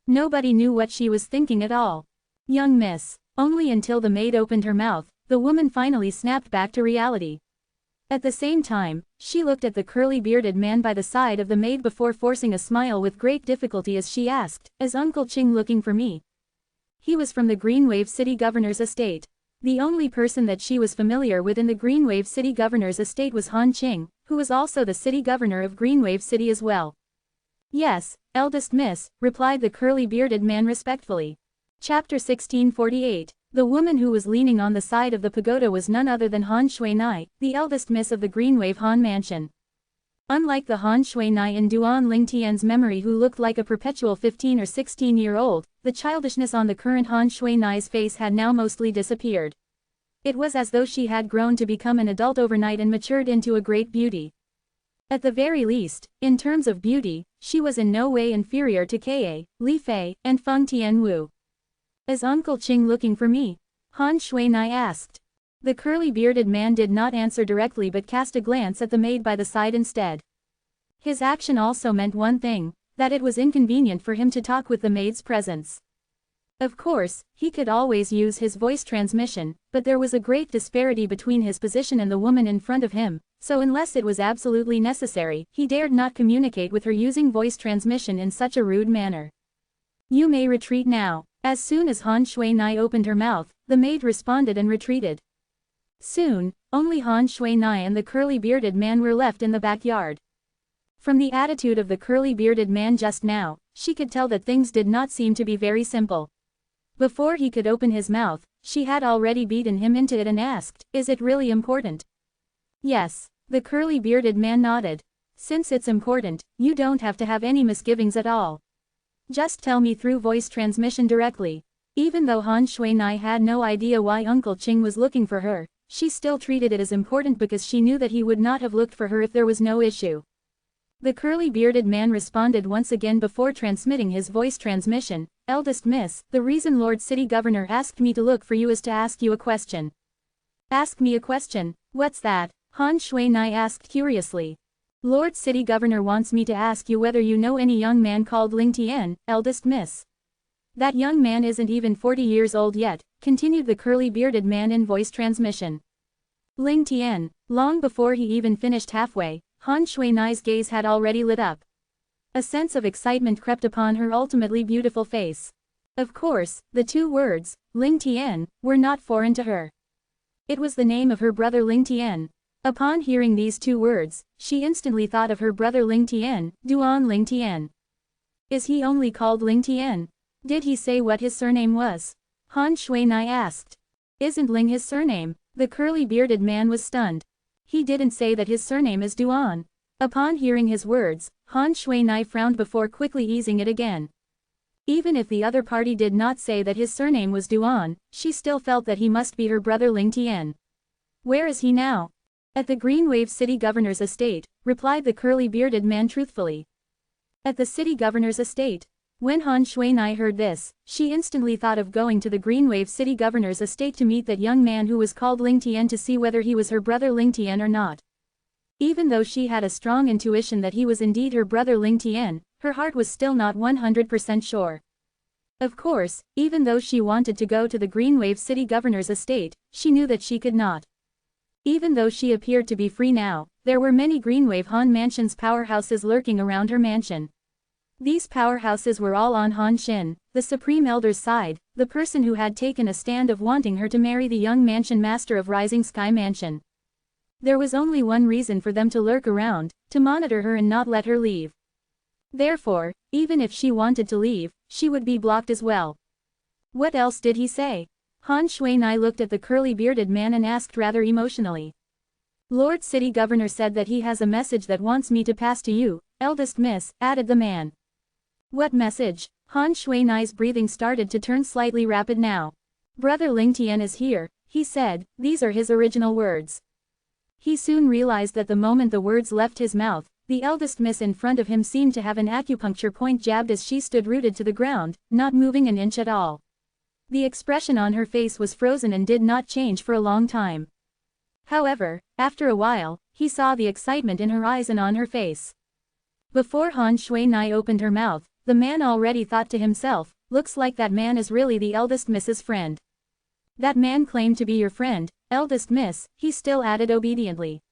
Nobody knew what she was thinking at all. Young miss. Only until the maid opened her mouth, the woman finally snapped back to reality. At the same time, she looked at the curly-bearded man by the side of the maid before forcing a smile with great difficulty as she asked, "Is Uncle Ching looking for me?" He was from the Greenwave City Governor's estate. The only person that she was familiar with in the Greenwave City Governor's estate was Han Ching, who was also the city governor of Greenwave City as well. "Yes, eldest miss," replied the curly-bearded man respectfully. Chapter 1648. The woman who was leaning on the side of the pagoda was none other than Han Shui-nai, the eldest miss of the Greenwave Han Mansion. Unlike the Han Shui-nai in Duan Lingtian's memory who looked like a perpetual 15 or 16-year-old, the childishness on the current Han Shui-nai's face had now mostly disappeared. It was as though she had grown to become an adult overnight and matured into a great beauty. At the very least, in terms of beauty, she was in no way inferior to Ka, Li Fei, and Feng Tianwu. "Is Uncle Ching looking for me?" Han Shui-nai asked. The curly-bearded man did not answer directly but cast a glance at the maid by the side instead. His action also meant one thing, that it was inconvenient for him to talk with the maid's presence. Of course, he could always use his voice transmission, but there was a great disparity between his position and the woman in front of him, so unless it was absolutely necessary, he dared not communicate with her using voice transmission in such a rude manner. "You may retreat now." As soon as Han Shui-nai opened her mouth, the maid responded and retreated. Soon, only Han Shui-nai and the curly-bearded man were left in the backyard. From the attitude of the curly-bearded man just now, she could tell that things did not seem to be very simple. Before he could open his mouth, she had already beaten him into it and asked, "Is it really important?" "Yes." The curly-bearded man nodded. "Since it's important, you don't have to have any misgivings at all. Just tell me through voice transmission directly." Even though Han Shui-nai had no idea why Uncle Ching was looking for her, she still treated it as important because she knew that he would not have looked for her if there was no issue. The curly-bearded man responded once again before transmitting his voice transmission, "Eldest miss, the reason Lord City Governor asked me to look for you is to ask you a question." "Ask me a question? What's that?" Han Shui-nai asked curiously. "Lord City Governor wants me to ask you whether you know any young man called Ling Tian, eldest miss." "That young man isn't even 40 years old yet," continued the curly-bearded man in voice transmission. Ling Tian. Long before he even finished halfway, Han Shui-nai's gaze had already lit up. A sense of excitement crept upon her ultimately beautiful face. Of course, the two words, Ling Tian, were not foreign to her. It was the name of her brother Ling Tian. Upon hearing these two words, she instantly thought of her brother Ling Tian, Duan Ling Tian. "Is he only called Ling Tian? Did he say what his surname was?" Han Shui-nai asked. "Isn't Ling his surname?" The curly-bearded man was stunned. "He didn't say that his surname is Duan." Upon hearing his words, Han Shui-nai frowned before quickly easing it again. Even if the other party did not say that his surname was Duan, she still felt that he must be her brother Ling Tian. "Where is he now?" "At the Greenwave City Governor's estate," replied the curly-bearded man truthfully. "At the city governor's estate?" When Han Shui-nai heard this, she instantly thought of going to the Greenwave City Governor's estate to meet that young man who was called Ling Tian to see whether he was her brother Ling Tian or not. Even though she had a strong intuition that he was indeed her brother Ling Tian, her heart was still not 100% sure. Of course, even though she wanted to go to the Greenwave City Governor's estate, she knew that she could not. Even though she appeared to be free now, there were many Greenwave Han Mansion's powerhouses lurking around her mansion. These powerhouses were all on Han Xin, the Supreme Elder's side, the person who had taken a stand of wanting her to marry the young mansion master of Rising Sky Mansion. There was only one reason for them to lurk around, to monitor her and not let her leave. Therefore, even if she wanted to leave, she would be blocked as well. What else did he say? Han Shui-nai looked at the curly-bearded man and asked rather emotionally. "Lord City Governor said that he has a message that wants me to pass to you, eldest miss," added the man. "What message?" Han Shui-nai's breathing started to turn slightly rapid now. "Brother Ling Tian is here," he said, these are his original words. He soon realized that the moment the words left his mouth, the eldest miss in front of him seemed to have an acupuncture point jabbed as she stood rooted to the ground, not moving an inch at all. The expression on her face was frozen and did not change for a long time. However, after a while, he saw the excitement in her eyes and on her face. Before Han Shui-nai opened her mouth, the man already thought to himself, looks like that man is really the eldest miss's friend. That man claimed to be your friend, eldest miss, he still added obediently.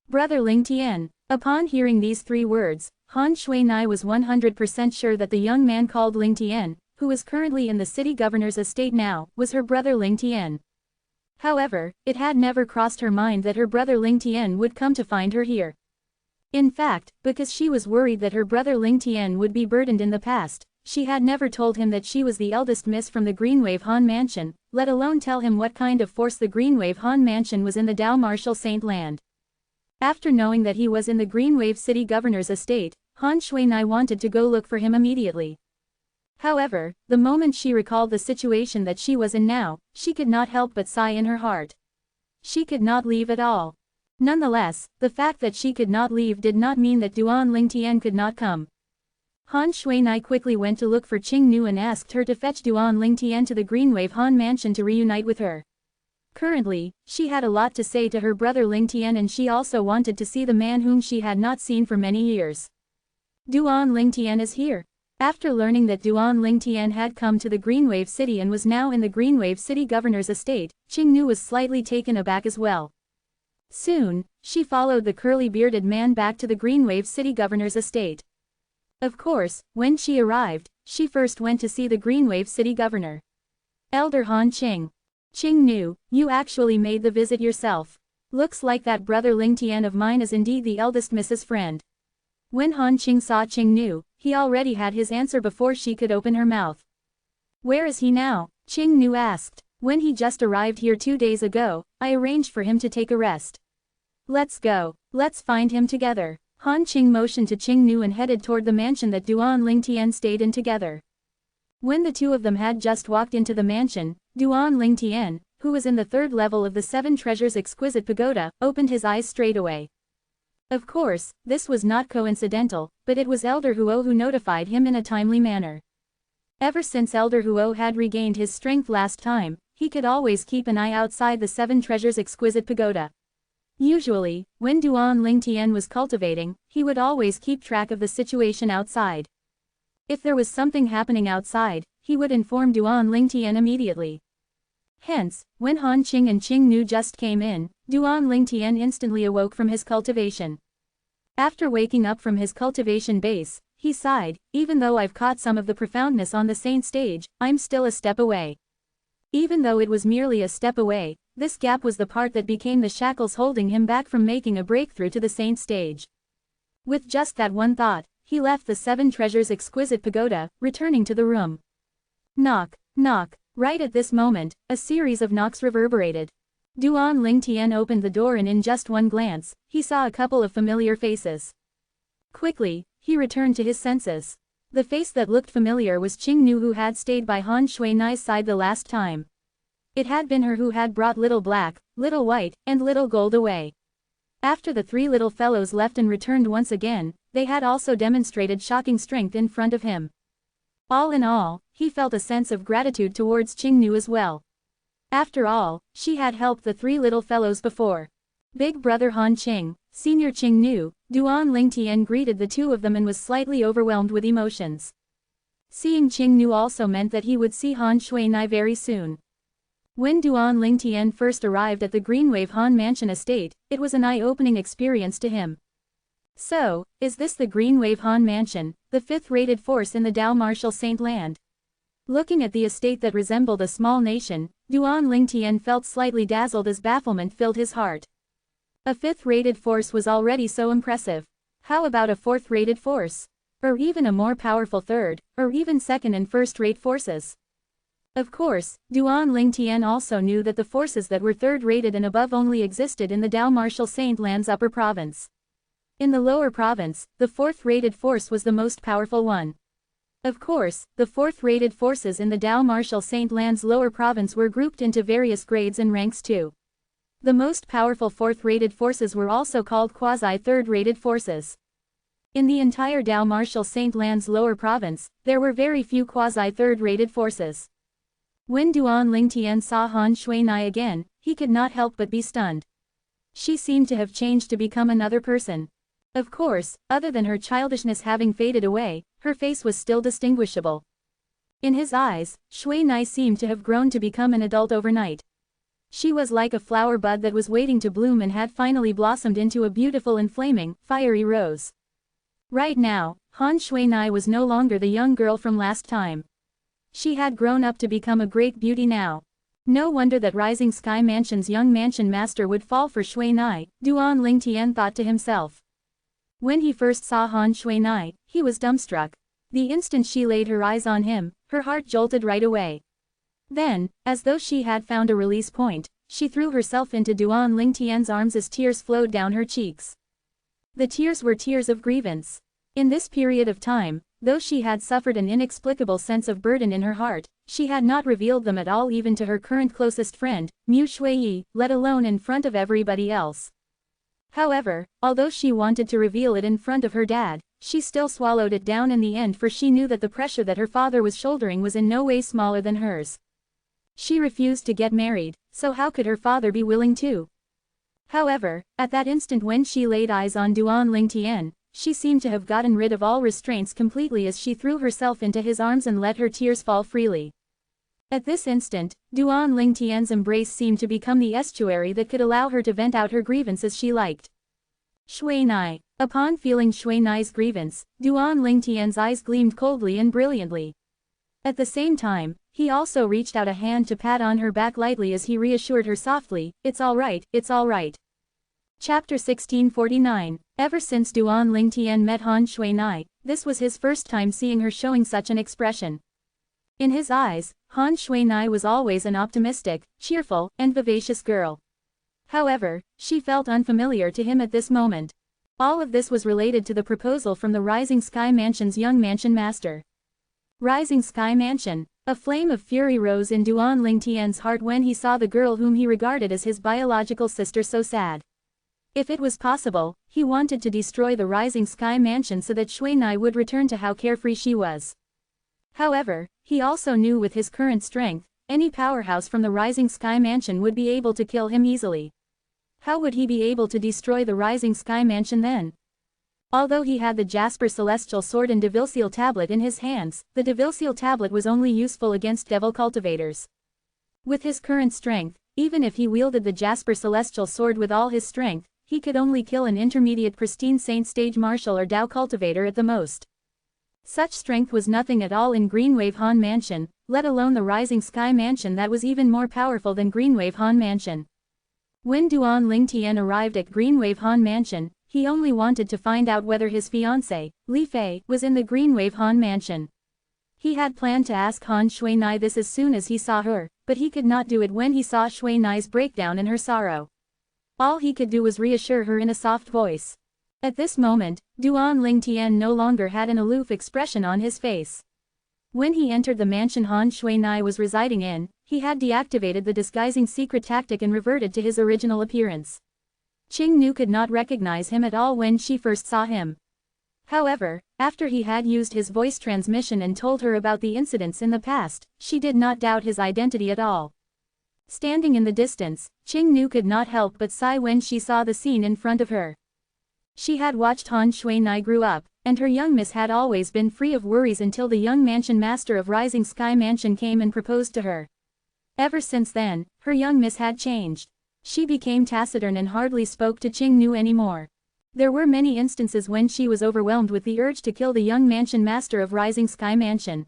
Brother Ling Tian. Upon hearing these 3 words, Han Shui-nai was 100% sure that the young man called Ling Tian, who was currently in the city governor's estate now, was her brother Ling Tian. However, it had never crossed her mind that her brother Ling Tian would come to find her here. In fact, because she was worried that her brother Ling Tian would be burdened in the past, she had never told him that she was the eldest miss from the Greenwave Han Mansion, let alone tell him what kind of force the Greenwave Han Mansion was in the Dao Martial Saint Land. After knowing that he was in the Greenwave City Governor's estate, Han Shui-nai wanted to go look for him immediately. However, the moment she recalled the situation that she was in now, she could not help but sigh in her heart. She could not leave at all. Nonetheless, the fact that she could not leave did not mean that Duan Ling Tian could not come. Han Shui-nai quickly went to look for Qing Nu and asked her to fetch Duan Ling Tian to the Greenwave Han Mansion to reunite with her. Currently, she had a lot to say to her brother Ling Tian and she also wanted to see the man whom she had not seen for many years. Duan Ling Tian is here. After learning that Duan Ling Tian had come to the Greenwave City and was now in the Greenwave City Governor's estate, Qing Nu was slightly taken aback as well. Soon, she followed the curly-bearded man back to the Greenwave City Governor's estate. Of course, when she arrived, she first went to see the Greenwave City Governor. Elder Han Qing. Qing Nu, you actually made the visit yourself. Looks like that brother Ling Tian of mine is indeed the eldest Mrs. Friend. When Han Qing saw Qing Nu, he already had his answer before she could open her mouth. Where is he now? Qing Nu asked. When he just arrived here 2 days ago, I arranged for him to take a rest. Let's go. Let's find him together. Han Qing motioned to Qing Nu and headed toward the mansion that Duan Ling Tian stayed in together. When the 2 of them had just walked into the mansion, Duan Ling Tian, who was in the 3rd level of the 7 Treasures Exquisite Pagoda, opened his eyes straight away. Of course, this was not coincidental, but it was Elder Huo who notified him in a timely manner. Ever since Elder Huo had regained his strength last time, he could always keep an eye outside the 7 Treasures Exquisite Pagoda. Usually, when Duan Ling Tian was cultivating, he would always keep track of the situation outside. If there was something happening outside, he would inform Duan Ling Tian immediately. Hence, when Han Qing and Qing Nu just came in, Duan Ling Tian instantly awoke from his cultivation. After waking up from his cultivation base, he sighed, even though I've caught some of the profoundness on the saint stage, I'm still a step away. Even though it was merely a step away, this gap was the part that became the shackles holding him back from making a breakthrough to the saint stage. With just that one thought, he left the 7 Treasures Exquisite Pagoda, returning to the room. Knock, knock. Right at this moment, a series of knocks reverberated. Duan Ling Tian opened the door and in just one glance, he saw a couple of familiar faces. Quickly, he returned to his senses. The face that looked familiar was Qing Nu, who had stayed by Han Shui-nai's side the last time. It had been her who had brought Little Black, Little White, and Little Gold away. After the 3 little fellows left and returned once again, they had also demonstrated shocking strength in front of him. All in all, he felt a sense of gratitude towards Qing Nu as well. After all, she had helped the 3 little fellows before. Big brother Han Qing, senior Qing Nu, Duan Ling Tian greeted the 2 of them and was slightly overwhelmed with emotions. Seeing Qing Nu also meant that he would see Han Shui-nai very soon. When Duan Ling Tian first arrived at the Greenwave Han Mansion estate, it was an eye-opening experience to him. So, is this the Greenwave Han Mansion, the 5th-rated force in the Dao Martial Saint Land? Looking at the estate that resembled a small nation, Duan Ling Tian felt slightly dazzled as bafflement filled his heart. A 5th-rated force was already so impressive. How about a 4th-rated force? Or even a more powerful 3rd, or even 2nd and 1st-rate forces? Of course, Duan Ling Tian also knew that the forces that were 3rd-rated and above only existed in the Dao Martial Saint Land's upper province. In the lower province, the 4th-rated force was the most powerful one. Of course, the 4th-rated forces in the Dao Martial Saint Land's lower province were grouped into various grades and ranks too. The most powerful fourth-rated forces were also called quasi-third-rated forces. In the entire Dao Martial Saint Land's lower province, there were very few quasi-third-rated forces. When Duan Lingtian saw Han Shuinai again, he could not help but be stunned. She seemed to have changed to become another person. Of course, other than her childishness having faded away, her face was still distinguishable. In his eyes, Shuinai seemed to have grown to become an adult overnight. She was like a flower bud that was waiting to bloom and had finally blossomed into a beautiful and flaming, fiery rose. Right now, Han Shuinai was no longer the young girl from last time. She had grown up to become a great beauty now. No wonder that Rising Sky Mansion's young mansion master would fall for Shuinai, Duan Lingtian thought to himself. When he first saw Han Shuinai, he was dumbstruck. The instant she laid her eyes on him, her heart jolted right away. Then, as though she had found a release point, she threw herself into Duan Lingtian's arms as tears flowed down her cheeks. The tears were tears of grievance. In this period of time, though she had suffered an inexplicable sense of burden in her heart, she had not revealed them at all even to her current closest friend, Mu Shuiyi, let alone in front of everybody else. However, although she wanted to reveal it in front of her dad, she still swallowed it down in the end, for she knew that the pressure that her father was shouldering was in no way smaller than hers. She refused to get married, so how could her father be willing to? However, at that instant when she laid eyes on Duan Lingtian, she seemed to have gotten rid of all restraints completely as she threw herself into his arms and let her tears fall freely. At this instant, Duan Lingtian's embrace seemed to become the estuary that could allow her to vent out her grievance as she liked. Shuinai. Upon feeling Shuinai's grievance, Duan Lingtian's eyes gleamed coldly and brilliantly. At the same time, he also reached out a hand to pat on her back lightly as he reassured her softly, "It's all right, it's all right." Chapter 1649. Ever since Duan Lingtian met Han Shuinai, this was his first time seeing her showing such an expression. In his eyes, Han Shuinai was always an optimistic, cheerful, and vivacious girl. However, she felt unfamiliar to him at this moment. All of this was related to the proposal from the Rising Sky Mansion's young mansion master. Rising Sky Mansion. A flame of fury rose in Duan Lingtian's heart when he saw the girl whom he regarded as his biological sister so sad. If it was possible, he wanted to destroy the Rising Sky Mansion so that Shuinai would return to how carefree she was. However, he also knew with his current strength, any powerhouse from the Rising Sky Mansion would be able to kill him easily. How would he be able to destroy the Rising Sky Mansion then? Although he had the Jasper Celestial Sword and Devilseal Tablet in his hands, the Devilseal Tablet was only useful against devil cultivators. With his current strength, even if he wielded the Jasper Celestial Sword with all his strength, he could only kill an intermediate pristine Saint Stage Martial or Dao cultivator at the most. Such strength was nothing at all in Greenwave Han Mansion, let alone the Rising Sky Mansion that was even more powerful than Greenwave Han Mansion. When Duan Lingtian arrived at Greenwave Han Mansion, he only wanted to find out whether his fiancée, Li Fei, was in the Greenwave Han Mansion. He had planned to ask Han Shuinai this as soon as he saw her, but he could not do it when he saw Shuinai's breakdown and her sorrow. All he could do was reassure her in a soft voice. At this moment, Duan Lingtian no longer had an aloof expression on his face. When he entered the mansion Han Shuinai was residing in, he had deactivated the disguising secret tactic and reverted to his original appearance. Qing Nu could not recognize him at all when she first saw him. However, after he had used his voice transmission and told her about the incidents in the past, she did not doubt his identity at all. Standing in the distance, Qing Nu could not help but sigh when she saw the scene in front of her. She had watched Han Shuinai grow up, and her young miss had always been free of worries until the young mansion master of Rising Sky Mansion came and proposed to her. Ever since then, her young miss had changed. She became taciturn and hardly spoke to Qing Nu anymore. There were many instances when she was overwhelmed with the urge to kill the young mansion master of Rising Sky Mansion.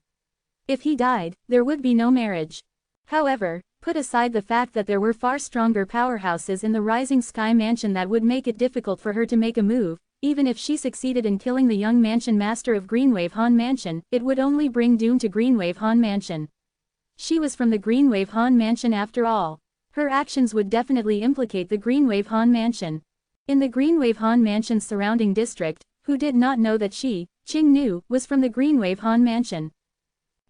If he died, there would be no marriage. However, put aside the fact that there were far stronger powerhouses in the Rising Sky Mansion that would make it difficult for her to make a move, even if she succeeded in killing the young mansion master of Greenwave Han Mansion, it would only bring doom to Greenwave Han Mansion. She was from the Greenwave Han Mansion after all. Her actions would definitely implicate the Greenwave Han Mansion. In the Greenwave Han Mansion's surrounding district, who did not know that she, Qing Nu, was from the Greenwave Han Mansion?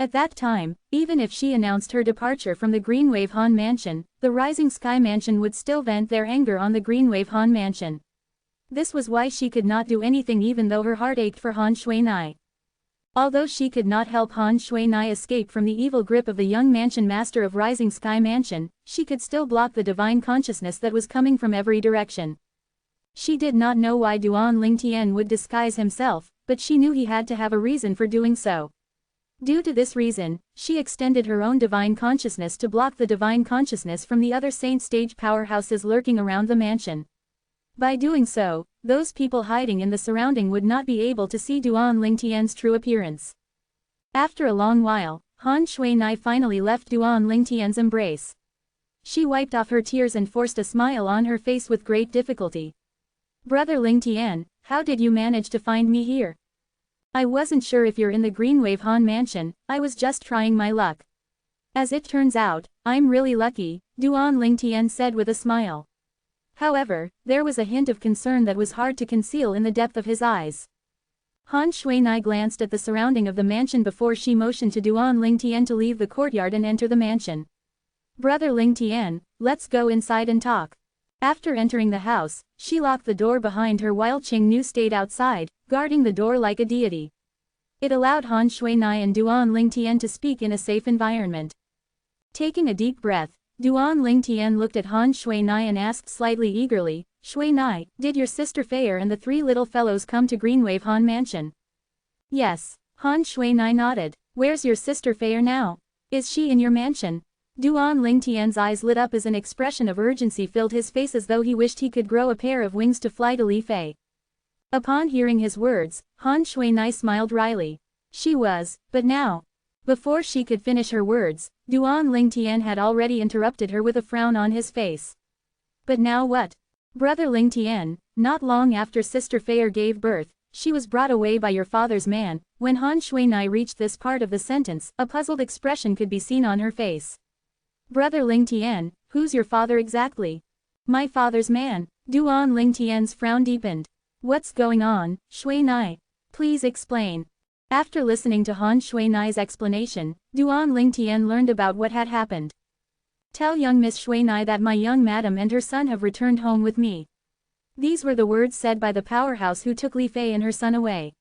At that time, even if she announced her departure from the Greenwave Han mansion, the Rising Sky mansion would still vent their anger on the Greenwave Han mansion. This was why she could not do anything even though her heart ached for Han Shui-nai. Although she could not help Han Shui-nai escape from the evil grip of the young mansion master of Rising Sky Mansion, she could still block the divine consciousness that was coming from every direction. She did not know why Duan Lingtian would disguise himself, but she knew he had to have a reason for doing so. Due to this reason, she extended her own divine consciousness to block the divine consciousness from the other saint stage powerhouses lurking around the mansion. By doing so, those people hiding in the surrounding would not be able to see Duan Lingtian's true appearance. After a long while, Han Shui-nai finally left Duan Lingtian's embrace. She wiped off her tears and forced a smile on her face with great difficulty. "Brother Lingtian, how did you manage to find me here? I wasn't sure if you're in the Greenwave Han mansion, I was just trying my luck." "As it turns out, I'm really lucky," Duan Lingtian said with a smile. However, there was a hint of concern that was hard to conceal in the depth of his eyes. Han Shui-nai glanced at the surrounding of the mansion before she motioned to Duan Lingtian to leave the courtyard and enter the mansion. "Brother Lingtian, let's go inside and talk." After entering the house, she locked the door behind her while Qingnu stayed outside, guarding the door like a deity. It allowed Han Shui-nai and Duan Lingtian to speak in a safe environment. Taking a deep breath, Duan Lingtian looked at Han Shui-nai and asked slightly eagerly, "Shui-nai, did your sister Feier and the three little fellows come to Greenwave Han mansion?" "Yes." Han Shui-nai nodded. "Where's your sister Feier now? Is she in your mansion?" Duan Lingtian's eyes lit up as an expression of urgency filled his face as though he wished he could grow a pair of wings to fly to Li Fei. Upon hearing his words, Han Shui-nai smiled wryly. She was, but now. Before she could finish her words, Duan Lingtian had already interrupted her with a frown on his face. "But now what?" "Brother Lingtian, not long after Sister Feier gave birth, she was brought away by your father's man." When Han Shui-nai reached this part of the sentence, a puzzled expression could be seen on her face. "Brother Lingtian, who's your father exactly?" "My father's man." Duan Lingtian's frown deepened. "What's going on, Shui-nai? Please explain." After listening to Han Shui-nai's explanation, Duan Lingtian learned about what had happened. "Tell young Miss Shui-nai that my young madam and her son have returned home with me." These were the words said by the powerhouse who took Li Fei and her son away.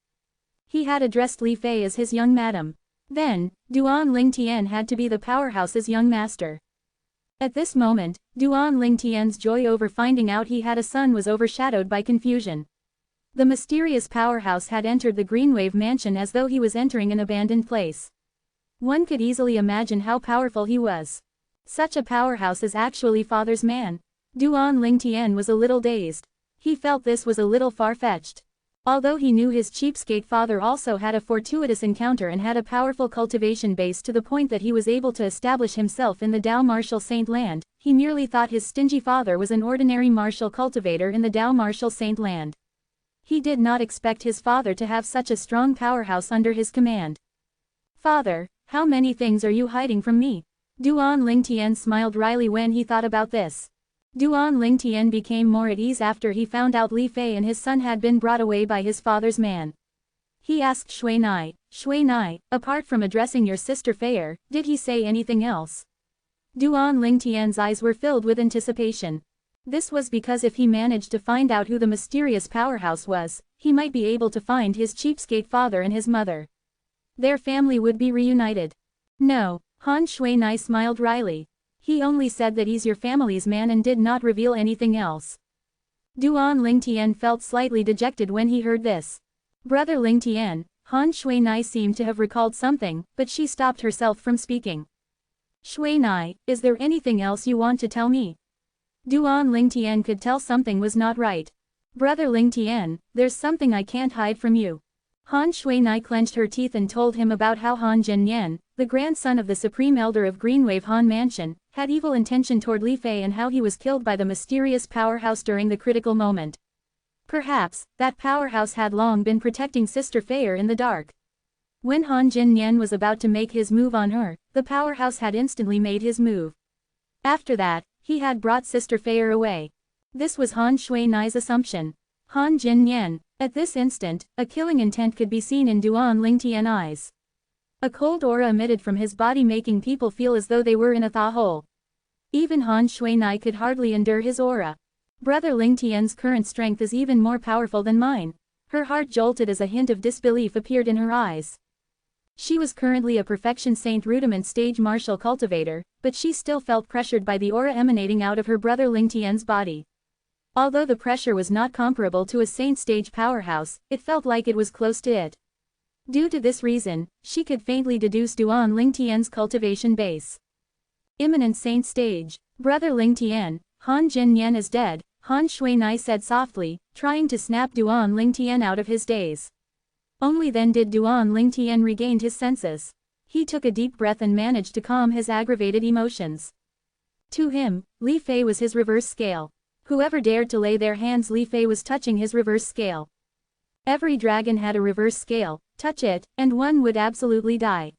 He had addressed Li Fei as his young madam. Then, Duan Lingtian had to be the powerhouse's young master. At this moment, Duan Lingtian's joy over finding out he had a son was overshadowed by confusion. The mysterious powerhouse had entered the Greenwave mansion as though he was entering an abandoned place. One could easily imagine how powerful he was. Such a powerhouse is actually father's man. Duan Lingtian was a little dazed. He felt this was a little far-fetched. Although he knew his cheapskate father also had a fortuitous encounter and had a powerful cultivation base to the point that he was able to establish himself in the Dao Martial Saint Land, he merely thought his stingy father was an ordinary martial cultivator in the Dao Martial Saint Land. He did not expect his father to have such a strong powerhouse under his command. "Father, how many things are you hiding from me?" Duan Lingtian smiled wryly when he thought about this. Duan Lingtian became more at ease after he found out Li Fei and his son had been brought away by his father's man. He asked Shui-nai, "Shui-nai, apart from addressing your sister Feier, did he say anything else?" Duan Lingtian's eyes were filled with anticipation. This was because if he managed to find out who the mysterious powerhouse was, he might be able to find his cheapskate father and his mother. Their family would be reunited. "No," Han Shui-nai smiled wryly. "He only said that he's your family's man and did not reveal anything else." Duan Lingtian felt slightly dejected when he heard this. "Brother Lingtian," Han Shui-nai seemed to have recalled something, but she stopped herself from speaking. "Shui-nai, is there anything else you want to tell me?" Duan Lingtian could tell something was not right. "Brother Lingtian, there's something I can't hide from you." Han Shui-nai clenched her teeth and told him about how Han Jinyan, the grandson of the Supreme Elder of Greenwave Han Mansion, had evil intention toward Li Fei and how he was killed by the mysterious powerhouse during the critical moment. Perhaps, that powerhouse had long been protecting Sister Feier in the dark. When Han Jinyan was about to make his move on her, the powerhouse had instantly made his move. After that, he had brought Sister Feier away. This was Han Shui-nai's assumption. Han Jinyan. At this instant, a killing intent could be seen in Duan Lingtian's eyes. A cold aura emitted from his body, making people feel as though they were in a thaw hole. Even Han Shuinai could hardly endure his aura. Brother Ling Tian's current strength is even more powerful than mine. Her heart jolted as a hint of disbelief appeared in her eyes. She was currently a perfection saint rudiment stage martial cultivator, but she still felt pressured by the aura emanating out of her brother Ling Tian's body. Although the pressure was not comparable to a saint stage powerhouse, it felt like it was close to it. Due to this reason, she could faintly deduce Duan Ling Tian's cultivation base. Imminent saint stage. Brother Ling Tian, Han Jin Yan is dead, Han Shuinai said softly, trying to snap Duan Ling Tian out of his daze. Only then did Duan Ling Tian regain his senses. He took a deep breath and managed to calm his aggravated emotions. To him, Li Fei was his reverse scale. Whoever dared to lay their hands, Li Fei was touching his reverse scale. Every dragon had a reverse scale, touch it, and one would absolutely die.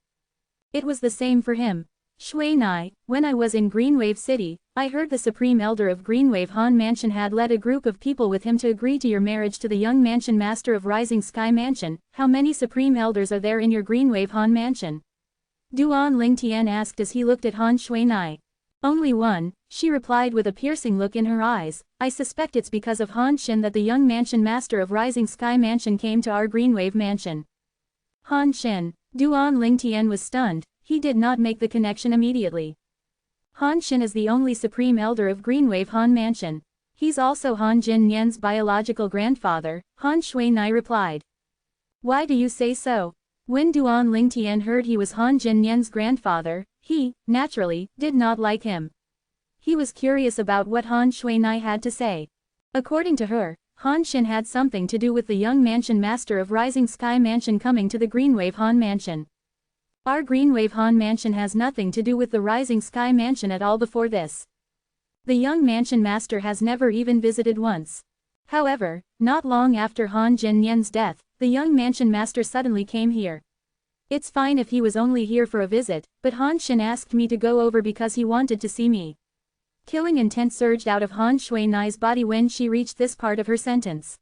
It was the same for him. Shuinai, when I was in Greenwave City, I heard the Supreme Elder of Greenwave Han Mansion had led a group of people with him to agree to your marriage to the young Mansion Master of Rising Sky Mansion. How many Supreme Elders are there in your Greenwave Han Mansion? Duan Ling Tian asked as he looked at Han Shuinai. Only one, she replied with a piercing look in her eyes. I suspect it's because of Han Xin that the young Mansion Master of Rising Sky Mansion came to our Greenwave Mansion. Han Xin. Duan Ling Tian was stunned. He did not make the connection immediately. Han Xin is the only Supreme Elder of Greenwave Han Mansion. He's also Han Jin Yan's biological grandfather, Han Shuinai replied. Why do you say so? When Duan Ling Tian heard he was Han Jin Yan's grandfather, he, naturally, did not like him. He was curious about what Han Shuinai had to say. According to her, Han Xin had something to do with the young Mansion Master of Rising Sky Mansion coming to the Greenwave Han Mansion. Our Greenwave Han Mansion has nothing to do with the Rising Sky Mansion at all before this. The young Mansion Master has never even visited once. However, not long after Han Jin Yan's death, the young Mansion Master suddenly came here. It's fine if he was only here for a visit, but Han Xin asked me to go over because he wanted to see me. Killing intent surged out of Han Shuinai's body when she reached this part of her sentence.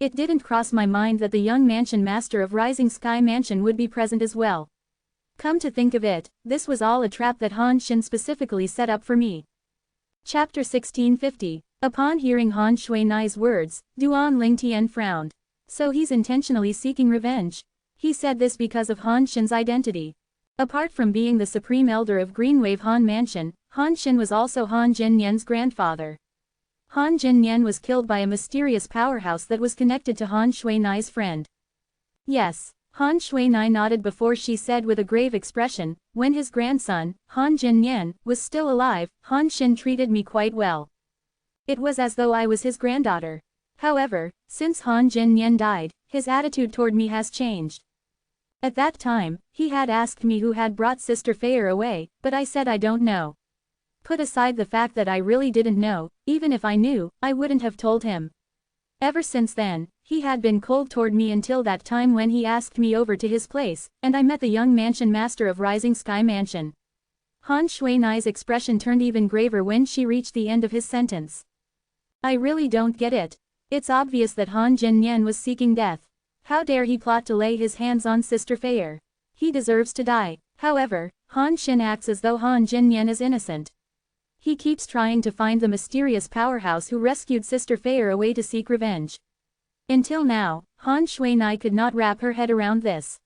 It didn't cross my mind that the young Mansion Master of Rising Sky Mansion would be present as well. Come to think of it, this was all a trap that Han Xin specifically set up for me. Chapter 1650. Upon hearing Han Shuinai's words, Duan Ling Tian frowned. So he's intentionally seeking revenge. He said this because of Han Xin's identity. Apart from being the Supreme Elder of Greenwave Han Mansion, Han Xin was also Han Jin Yan's grandfather. Han Jin Yan was killed by a mysterious powerhouse that was connected to Han Shuinai's friend. Yes. Han Shuinai nodded before she said with a grave expression, when his grandson, Han Jin Yan, was still alive, Han Xin treated me quite well. It was as though I was his granddaughter. However, since Han Jin Yan died, his attitude toward me has changed. At that time, he had asked me who had brought Sister Feier away, but I said I don't know. Put aside the fact that I really didn't know, even if I knew, I wouldn't have told him. Ever since then, he had been cold toward me until that time when he asked me over to his place, and I met the young Mansion Master of Rising Sky Mansion. Han Shuinai's expression turned even graver when she reached the end of his sentence. I really don't get it. It's obvious that Han Jin Yan was seeking death. How dare he plot to lay his hands on Sister Feier? He deserves to die. However, Han Xin acts as though Han Jin Yan is innocent. He keeps trying to find the mysterious powerhouse who rescued Sister Feier away to seek revenge. Until now, Han Shuinai could not wrap her head around this.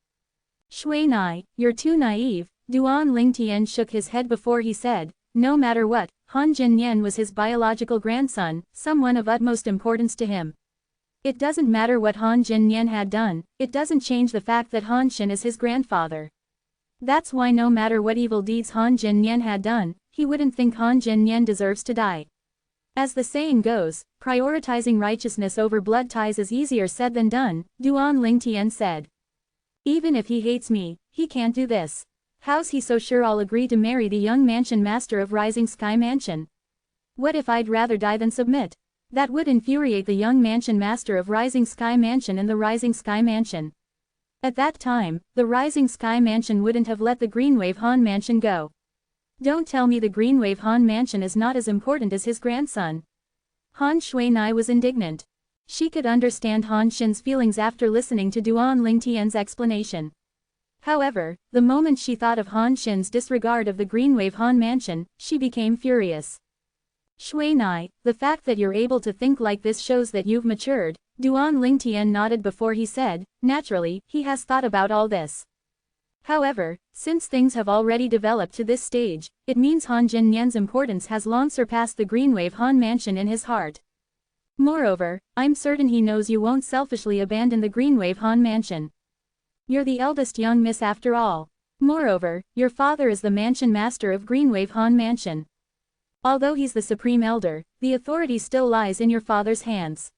Shuinai, you're too naive. Duan Ling Tian shook his head before he said, no matter what, Han Jin Yan was his biological grandson, someone of utmost importance to him. It doesn't matter what Han Jin Yan had done, it doesn't change the fact that Han Xin is his grandfather. That's why no matter what evil deeds Han Jin Yan had done, he wouldn't think Han Jin Yan deserves to die. As the saying goes, prioritizing righteousness over blood ties is easier said than done, Duan Ling Tian said. Even if he hates me, he can't do this. How's he so sure I'll agree to marry the young Mansion Master of Rising Sky Mansion? What if I'd rather die than submit? That would infuriate the young Mansion Master of Rising Sky Mansion and the Rising Sky Mansion. At that time, the Rising Sky Mansion wouldn't have let the Greenwave Han Mansion go. Don't tell me the Greenwave Han Mansion is not as important as his grandson. Han Shuinai was indignant. She could understand Han Xin's feelings after listening to Duan Ling Tian's explanation. However, the moment she thought of Han Xin's disregard of the Greenwave Han Mansion, she became furious. Shui Nai, the fact that you're able to think like this shows that you've matured. Duan Lingtian nodded before he said, naturally, he has thought about all this. However, since things have already developed to this stage, it means Han Jinyan's importance has long surpassed the Greenwave Han Mansion in his heart. Moreover, I'm certain he knows you won't selfishly abandon the Greenwave Han Mansion. You're the eldest young miss after all. Moreover, your father is the mansion master of Greenwave Han Mansion. Although he's the supreme elder, the authority still lies in your father's hands.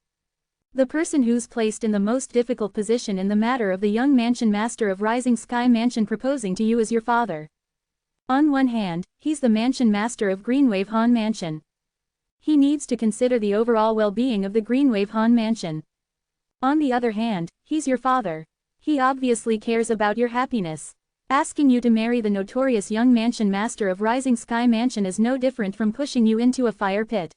The person who's placed in the most difficult position in the matter of the young mansion master of Rising Sky Mansion proposing to you is your father. On one hand, he's the mansion master of Greenwave Han Mansion. He needs to consider the overall well-being of the Greenwave Han Mansion. On the other hand, he's your father. He obviously cares about your happiness. Asking you to marry the notorious young mansion master of Rising Sky Mansion is no different from pushing you into a fire pit.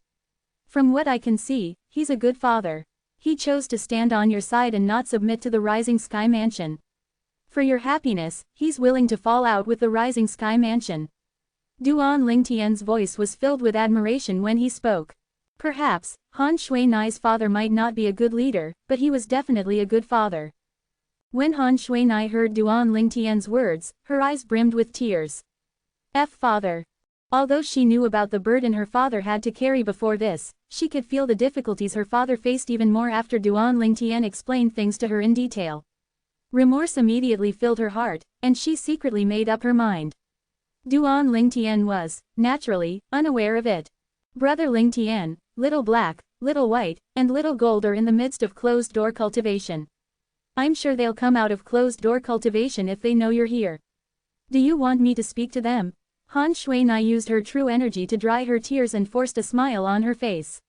From what I can see, he's a good father. He chose to stand on your side and not submit to the Rising Sky Mansion. For your happiness, he's willing to fall out with the Rising Sky Mansion. Duan Lingtian's voice was filled with admiration when he spoke. Perhaps, Han Shui Nai's father might not be a good leader, but he was definitely a good father. When Han Shui Nai heard Duan Lingtian's words, her eyes brimmed with tears. Father. Although she knew about the burden her father had to carry before this, she could feel the difficulties her father faced even more after Duan Lingtian explained things to her in detail. Remorse immediately filled her heart, and she secretly made up her mind. Duan Lingtian was, naturally, unaware of it. Brother Lingtian, Little Black, Little White, and Little Gold are in the midst of closed-door cultivation. I'm sure they'll come out of closed-door cultivation if they know you're here. Do you want me to speak to them? Han Shui Nai used her true energy to dry her tears and forced a smile on her face.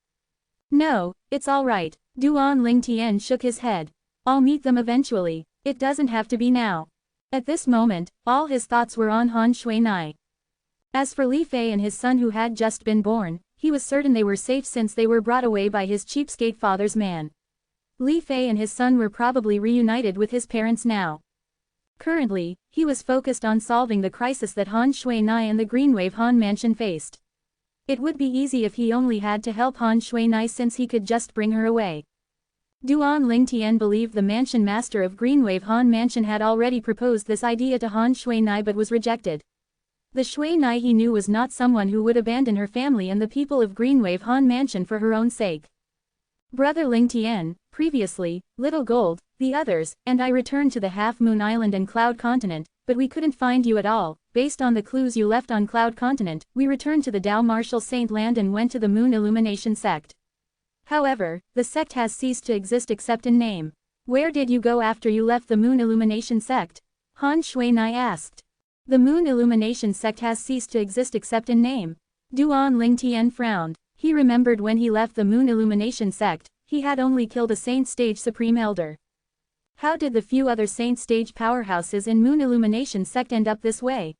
No, it's all right. Duan Lingtian shook his head. I'll meet them eventually. It doesn't have to be now. At this moment, all his thoughts were on Han Shui Nai. As for Li Fei and his son who had just been born, he was certain they were safe since they were brought away by his cheapskate father's man. Li Fei and his son were probably reunited with his parents now. Currently, he was focused on solving the crisis that Han Shui Nai and the Greenwave Han Mansion faced. It would be easy if he only had to help Han Shui Nai since he could just bring her away. Duan Lingtian believed the mansion master of Greenwave Han Mansion had already proposed this idea to Han Shui Nai but was rejected. The Shui Nai he knew was not someone who would abandon her family and the people of Greenwave Han Mansion for her own sake. Brother Lingtian, previously, Little Gold, the others, and I returned to the Half Moon Island and Cloud Continent, but we couldn't find you at all. Based on the clues you left on Cloud Continent, we returned to the Dao Martial Saint Land and went to the Moon Illumination Sect. However, the sect has ceased to exist except in name. Where did you go after you left the Moon Illumination Sect? Han Shui Nai asked. The Moon Illumination Sect has ceased to exist except in name. Duan Lingtian frowned. He remembered when he left the Moon Illumination Sect, he had only killed a Saint Stage Supreme Elder. How did the few other Saint Stage powerhouses in Moon Illumination Sect end up this way?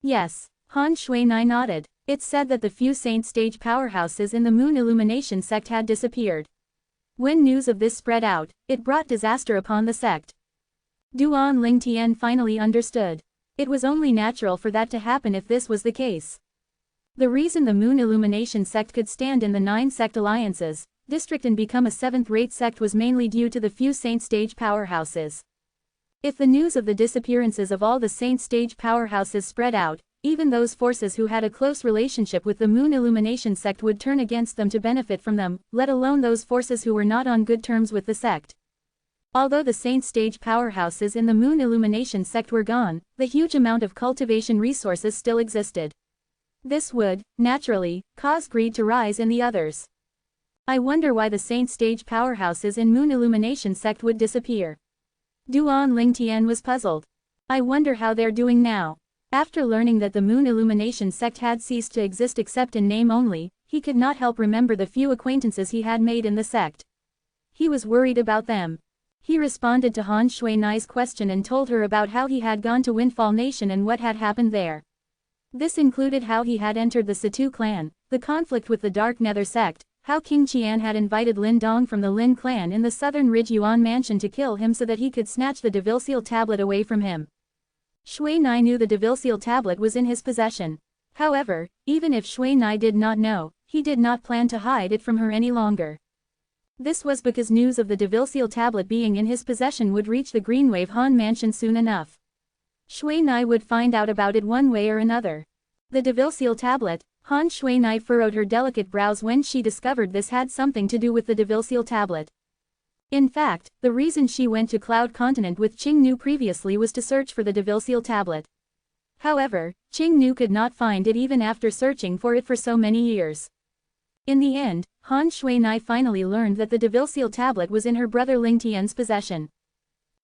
Yes, Han Shui Nai nodded. It's said that the few Saint Stage powerhouses in the Moon Illumination Sect had disappeared. When news of this spread out, it brought disaster upon the sect. Duan Lingtian finally understood. It was only natural for that to happen if this was the case. The reason the Moon Illumination Sect could stand in the 9 sect alliances, district and become a 7th-rate sect was mainly due to the few Saint Stage powerhouses. If the news of the disappearances of all the Saint Stage powerhouses spread out, even those forces who had a close relationship with the Moon Illumination Sect would turn against them to benefit from them, let alone those forces who were not on good terms with the sect. Although the Saint Stage powerhouses in the Moon Illumination Sect were gone, the huge amount of cultivation resources still existed. This would, naturally, cause greed to rise in the others. I wonder why the Saint Stage powerhouses in Moon Illumination Sect would disappear. Duan Lingtian was puzzled. I wonder how they're doing now. After learning that the Moon Illumination Sect had ceased to exist except in name only, he could not help remember the few acquaintances he had made in the sect. He was worried about them. He responded to Han Shui Nai's question and told her about how he had gone to Windfall Nation and what had happened there. This included how he had entered the Situ clan, the conflict with the Dark Nether sect, how King Qian had invited Lin Dong from the Lin clan in the Southern Ridge Yuan Mansion to kill him so that he could snatch the Devil Seal tablet away from him. Shui Nai knew the Devilseal tablet was in his possession. However, even if Shui Nai did not know, he did not plan to hide it from her any longer. This was because news of the Devilseal tablet being in his possession would reach the Greenwave Han mansion soon enough. Shui Nai would find out about it one way or another. The Devilseal tablet. Han Shui Nai furrowed her delicate brows when she discovered this had something to do with the Devilseal tablet. In fact, the reason she went to Cloud Continent with Qing Nu previously was to search for the Devilseal tablet. However, Qing Nu could not find it even after searching for it for so many years. In the end, Han Shui Nai finally learned that the Devilseal tablet was in her brother Ling Tian's possession.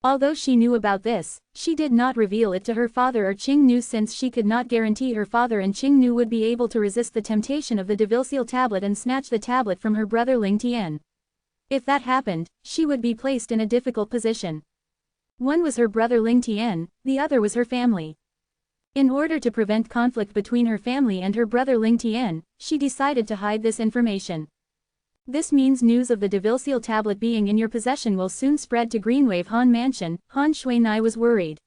Although she knew about this, she did not reveal it to her father or Qing Nu since she could not guarantee her father and Qing Nu would be able to resist the temptation of the Devilseal tablet and snatch the tablet from her brother Ling Tian. If that happened, she would be placed in a difficult position. One was her brother Ling Tian, the other was her family. In order to prevent conflict between her family and her brother Ling Tian, she decided to hide this information. This means news of the Devilseal tablet being in your possession will soon spread to Greenwave Han Mansion. Han Shui Nai was worried.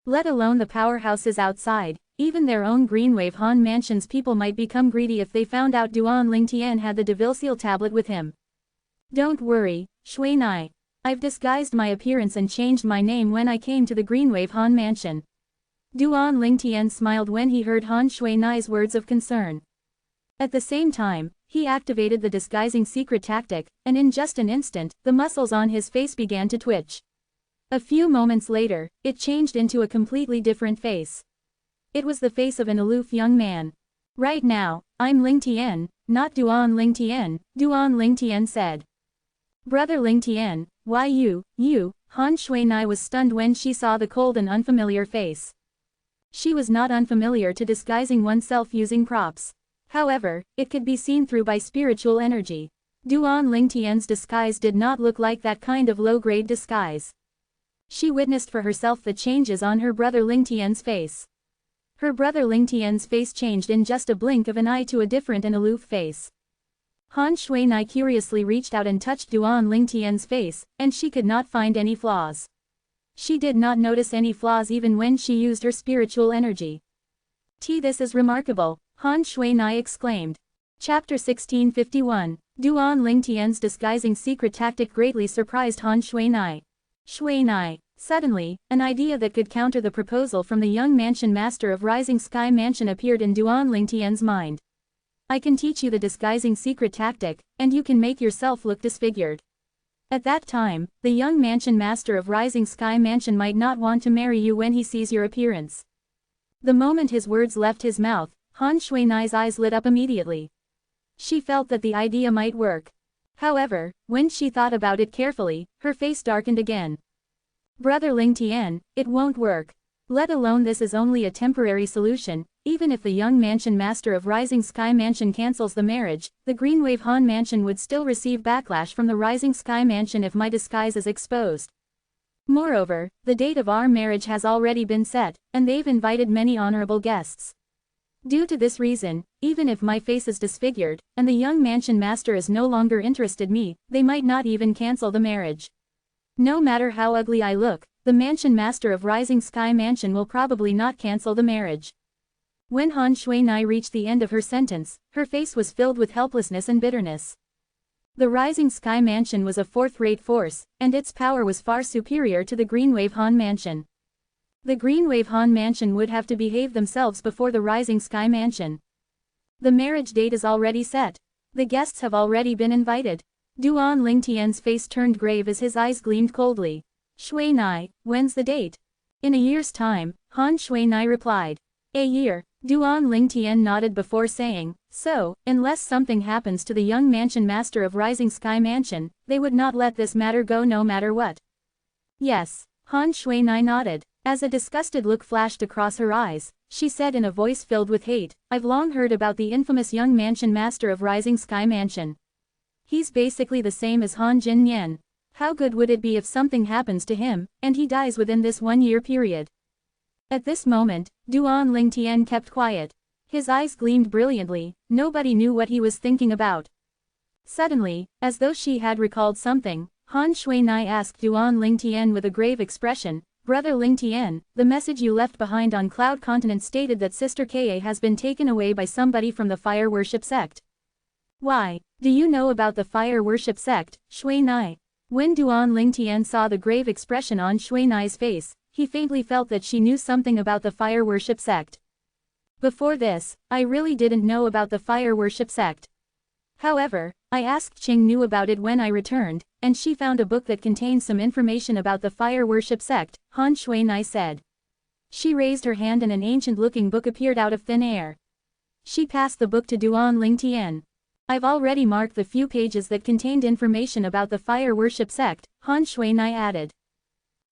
Let alone the powerhouses outside, even their own Greenwave Han Mansion's people might become greedy if they found out Duan Ling Tian had the Devilseal tablet with him. Don't worry, Shui Nai. I've disguised my appearance and changed my name when I came to the Greenwave Han Mansion. Duan Ling Tian smiled when he heard Han Shui Nai's words of concern. At the same time, he activated the disguising secret tactic, and in just an instant, the muscles on his face began to twitch. A few moments later, it changed into a completely different face. It was the face of an aloof young man. Right now, I'm Ling Tian, not Duan Ling Tian, Duan Ling Tian said. Brother Ling Tian, why you, Han Shui Nai was stunned when she saw the cold and unfamiliar face. She was not unfamiliar to disguising oneself using props. However, it could be seen through by spiritual energy. Duan Ling Tian's disguise did not look like that kind of low-grade disguise. She witnessed for herself the changes on her brother Ling Tian's face. Her brother Ling Tian's face changed in just a blink of an eye to a different and aloof face. Han Shui Nai curiously reached out and touched Duan Ling Tian's face, and she could not find any flaws. She did not notice any flaws even when she used her spiritual energy. This is remarkable, Han Shui Nai exclaimed. Chapter 1651. Duan Ling Tian's disguising secret tactic greatly surprised Han Shui Nai. Shui Nai. Suddenly, an idea that could counter the proposal from the young mansion master of Rising Sky Mansion appeared in Duan Ling Tian's mind. I can teach you the disguising secret tactic, and you can make yourself look disfigured. At that time, the young mansion master of Rising Sky Mansion might not want to marry you when he sees your appearance. The moment his words left his mouth, Han Shui Nai's eyes lit up immediately. She felt that the idea might work. However, when she thought about it carefully, her face darkened again. Brother Ling Tian, it won't work. Let alone this is only a temporary solution. Even if the young mansion master of Rising Sky Mansion cancels the marriage, the Greenwave Han Mansion would still receive backlash from the Rising Sky Mansion if my disguise is exposed. Moreover, the date of our marriage has already been set, and they've invited many honorable guests. Due to this reason, even if my face is disfigured, and the young mansion master is no longer interested in me, they might not even cancel the marriage. No matter how ugly I look, the mansion master of Rising Sky Mansion will probably not cancel the marriage. When Han Shui Nai reached the end of her sentence, her face was filled with helplessness and bitterness. The Rising Sky Mansion was a fourth-rate force, and its power was far superior to the Greenwave Han Mansion. The Greenwave Han Mansion would have to behave themselves before the Rising Sky Mansion. The marriage date is already set. The guests have already been invited. Duan Ling Tian's face turned grave as his eyes gleamed coldly. Shui Nai, when's the date? In a year's time, Han Shui Nai replied. A year. Duan Ling Tian nodded before saying, so, unless something happens to the young mansion master of Rising Sky Mansion, they would not let this matter go no matter what. Yes. Han Shui Nai nodded. As a disgusted look flashed across her eyes, she said in a voice filled with hate, I've long heard about the infamous young mansion master of Rising Sky Mansion. He's basically the same as Han Jin Yan. How good would it be if something happens to him, and he dies within this 1-year period? At this moment, Duan Ling Tian kept quiet. His eyes gleamed brilliantly, nobody knew what he was thinking about. Suddenly, as though she had recalled something, Han Shui Nai asked Duan Ling Tian with a grave expression, Brother Ling Tian, the message you left behind on Cloud Continent stated that Sister Ka has been taken away by somebody from the fire worship sect. Why, do you know about the fire worship sect, Shui Nai? When Duan Ling Tian saw the grave expression on Shui Nai's face, he faintly felt that she knew something about the fire worship sect. Before this, I really didn't know about the fire worship sect. However, I asked Qing knew about it when I returned, and she found a book that contains some information about the fire worship sect, Han Shui Nai said. She raised her hand and an ancient-looking book appeared out of thin air. She passed the book to Duan Ling Tian. I've already marked the few pages that contained information about the fire worship sect, Han Shui Nai added.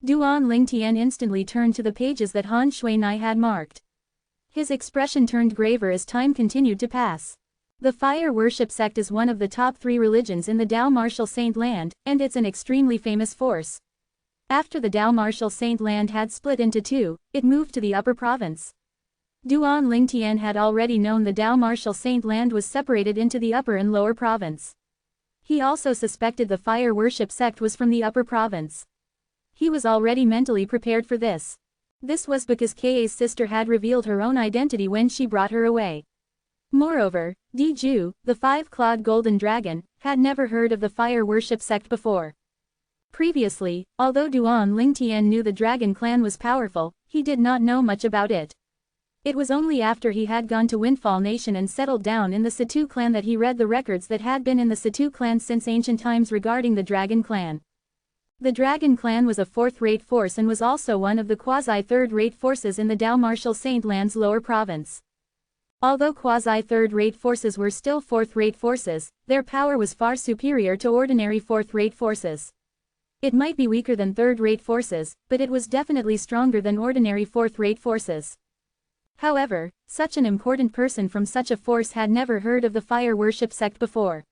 Duan Ling Tian instantly turned to the pages that Han Shui Nai had marked. His expression turned graver as time continued to pass. The fire worship sect is one of the top 3 religions in the Dao Martial Saint Land, and it's an extremely famous force. After the Dao Martial Saint Land had split into 2, it moved to the upper province. Duan Ling Tian had already known the Dao Martial Saint Land was separated into the upper and lower province. He also suspected the fire worship sect was from the upper province. He was already mentally prepared for this. This was because Ka's sister had revealed her own identity when she brought her away. Moreover, Di Ju, the 5-clawed golden dragon, had never heard of the fire worship sect before. Previously, although Duan Ling Tian knew the dragon clan was powerful, he did not know much about it. It was only after he had gone to Windfall Nation and settled down in the Situ clan that he read the records that had been in the Situ clan since ancient times regarding the dragon clan. The dragon clan was a 4th-rate force and was also one of the quasi-3rd-rate forces in the Dao Martial Saint Land's lower province. Although quasi-3rd-rate forces were still 4th-rate forces, their power was far superior to ordinary 4th-rate forces. It might be weaker than 3rd-rate forces, but it was definitely stronger than ordinary 4th-rate forces. However, such an important person from such a force had never heard of the fire worship sect before.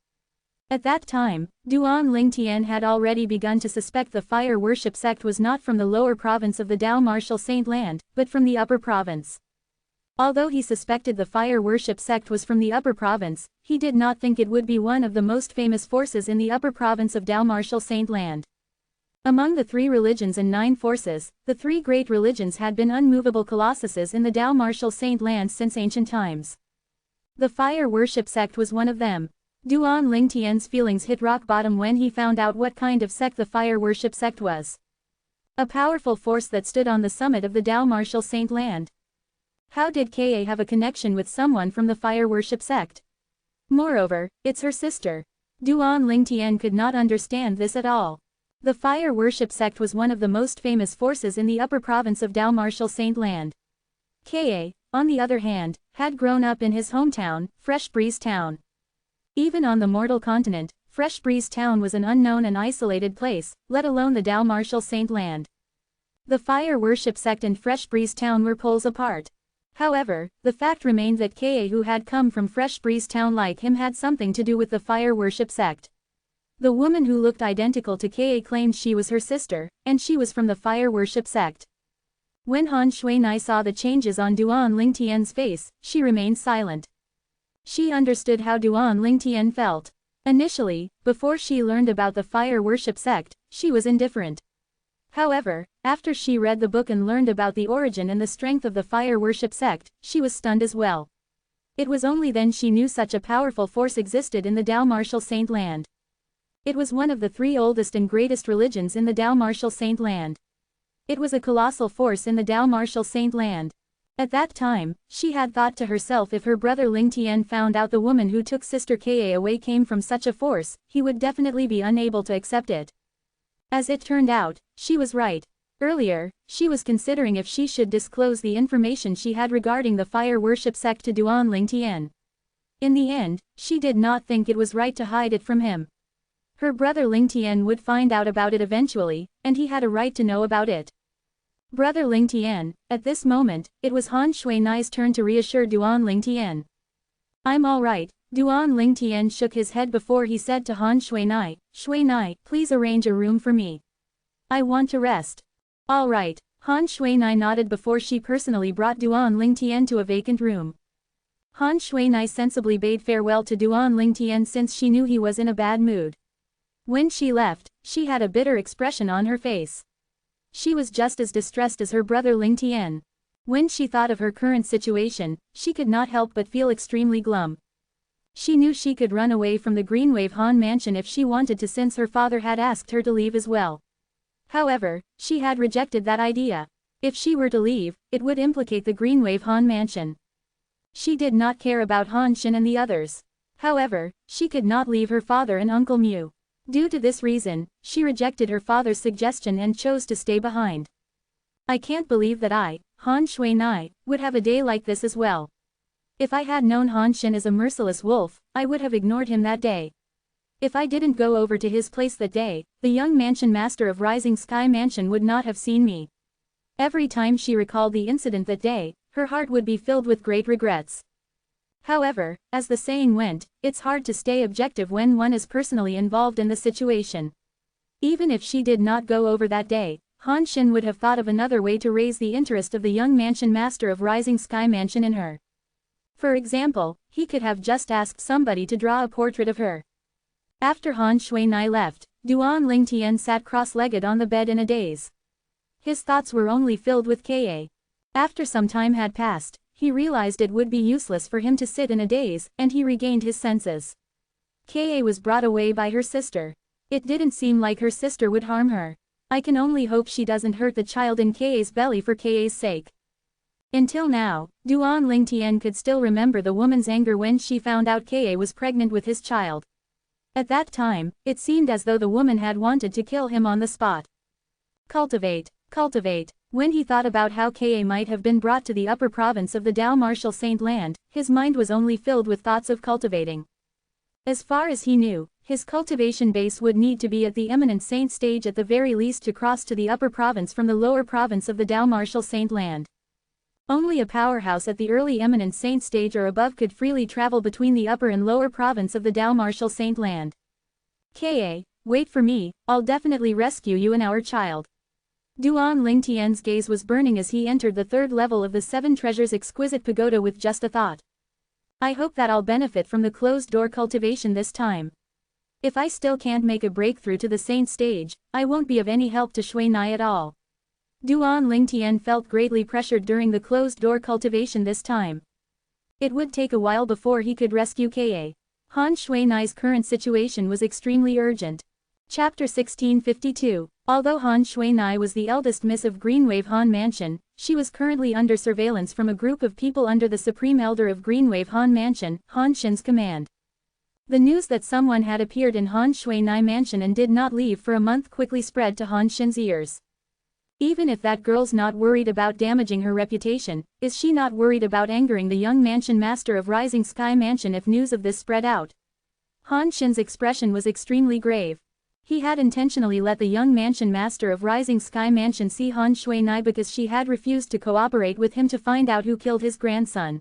At that time, Duan Ling Tian had already begun to suspect the fire worship sect was not from the lower province of the Dao Martial Saint Land, but from the upper province. Although he suspected the fire worship sect was from the upper province, he did not think it would be one of the most famous forces in the upper province of Dao Martial Saint Land. Among the 3 religions and 9 forces, the 3 great religions had been unmovable colossuses in the Dao Martial Saint Land since ancient times. The fire worship sect was one of them. Duan Ling Tian's feelings hit rock bottom when he found out what kind of sect the fire worship sect was. A powerful force that stood on the summit of the Dao Martial Saint Land. How did Ka have a connection with someone from the fire worship sect? Moreover, it's her sister. Duan Ling Tian could not understand this at all. The fire worship sect was one of the most famous forces in the upper province of Dao Martial Saint Land. Ka, on the other hand, had grown up in his hometown, Fresh Breeze Town. Even on the mortal continent, Fresh Breeze Town was an unknown and isolated place, let alone the Dao Martial Saint Land. The fire worship sect and Fresh Breeze Town were poles apart. However, the fact remained that Ka who had come from Fresh Breeze Town like him had something to do with the fire worship sect. The woman who looked identical to Ka claimed she was her sister, and she was from the fire worship sect. When Han Shui Nai saw the changes on Duan Ling Tian's face, she remained silent. She understood how Duan Ling Tian felt. Initially, before she learned about the fire worship sect, she was indifferent. However, after she read the book and learned about the origin and the strength of the fire worship sect, she was stunned as well. It was only then she knew such a powerful force existed in the Dao Martial Saint Land. It was one of the 3 oldest and greatest religions in the Dao Martial Saint Land. It was a colossal force in the Dao Martial Saint Land. At that time, she had thought to herself if her brother Ling Tian found out the woman who took Sister Ka away came from such a force, he would definitely be unable to accept it. As it turned out, she was right. Earlier, she was considering if she should disclose the information she had regarding the fire worship sect to Duan Ling Tian. In the end, she did not think it was right to hide it from him. Her brother Ling Tian would find out about it eventually, and he had a right to know about it. Brother Ling Tian, at this moment, it was Han Shui Nai's turn to reassure Duan Ling Tian. I'm all right. Duan Ling Tian shook his head before he said to Han Shui Nai, Shui Nai, please arrange a room for me. I want to rest. All right. Han Shui Nai nodded before she personally brought Duan Ling Tian to a vacant room. Han Shui Nai sensibly bade farewell to Duan Ling Tian since she knew he was in a bad mood. When she left, she had a bitter expression on her face. She was just as distressed as her brother Ling Tian. When she thought of her current situation, she could not help but feel extremely glum. She knew she could run away from the Greenwave Han mansion if she wanted to, since her father had asked her to leave as well. However, she had rejected that idea. If she were to leave, it would implicate the Greenwave Han mansion. She did not care about Han Xin and the others. However, she could not leave her father and Uncle Mu. Due to this reason, she rejected her father's suggestion and chose to stay behind. I can't believe that I, Han Shuinai, would have a day like this as well. If I had known Han Xin is a merciless wolf, I would have ignored him that day. If I didn't go over to his place that day, the young mansion master of Rising Sky Mansion would not have seen me. Every time she recalled the incident that day, her heart would be filled with great regrets. However, as the saying went, it's hard to stay objective when one is personally involved in the situation. Even if she did not go over that day, Han Xin would have thought of another way to raise the interest of the young mansion master of Rising Sky Mansion in her. For example, he could have just asked somebody to draw a portrait of her. After Han Shuinai left, Duan Lingtian sat cross-legged on the bed in a daze. His thoughts were only filled with Ka. After some time had passed, he realized it would be useless for him to sit in a daze, and he regained his senses. Ka was brought away by her sister. It didn't seem like her sister would harm her. I can only hope she doesn't hurt the child in Ka's belly for Ka's sake. Until now, Duan Lingtian could still remember the woman's anger when she found out Ka was pregnant with his child. At that time, it seemed as though the woman had wanted to kill him on the spot. Cultivate. When he thought about how Ka might have been brought to the upper province of the Dao Martial Saint Land, his mind was only filled with thoughts of cultivating. As far as he knew, his cultivation base would need to be at the eminent saint stage at the very least to cross to the upper province from the lower province of the Dao Martial Saint Land. Only a powerhouse at the early eminent saint stage or above could freely travel between the upper and lower province of the Dao Martial Saint Land. Ka, wait for me, I'll definitely rescue you and our child. Duan Lingtian's gaze was burning as he entered the third level of the Seven Treasures exquisite pagoda with just a thought. I hope that I'll benefit from the closed-door cultivation this time. If I still can't make a breakthrough to the saint stage, I won't be of any help to Shuinai at all. Duan Lingtian felt greatly pressured during the closed-door cultivation this time. It would take a while before he could rescue Ka. Han Shuinai's current situation was extremely urgent. Chapter 1652. Although Han Shuinai was the eldest miss of Greenwave Han Mansion, she was currently under surveillance from a group of people under the Supreme Elder of Greenwave Han Mansion, Han Xin's command. The news that someone had appeared in Han Shuinai Mansion and did not leave for a month quickly spread to Han Xin's ears. Even if that girl's not worried about damaging her reputation, is she not worried about angering the young mansion master of Rising Sky Mansion if news of this spread out? Han Xin's expression was extremely grave. He had intentionally let the young mansion master of Rising Sky Mansion see Han Shuinai because she had refused to cooperate with him to find out who killed his grandson.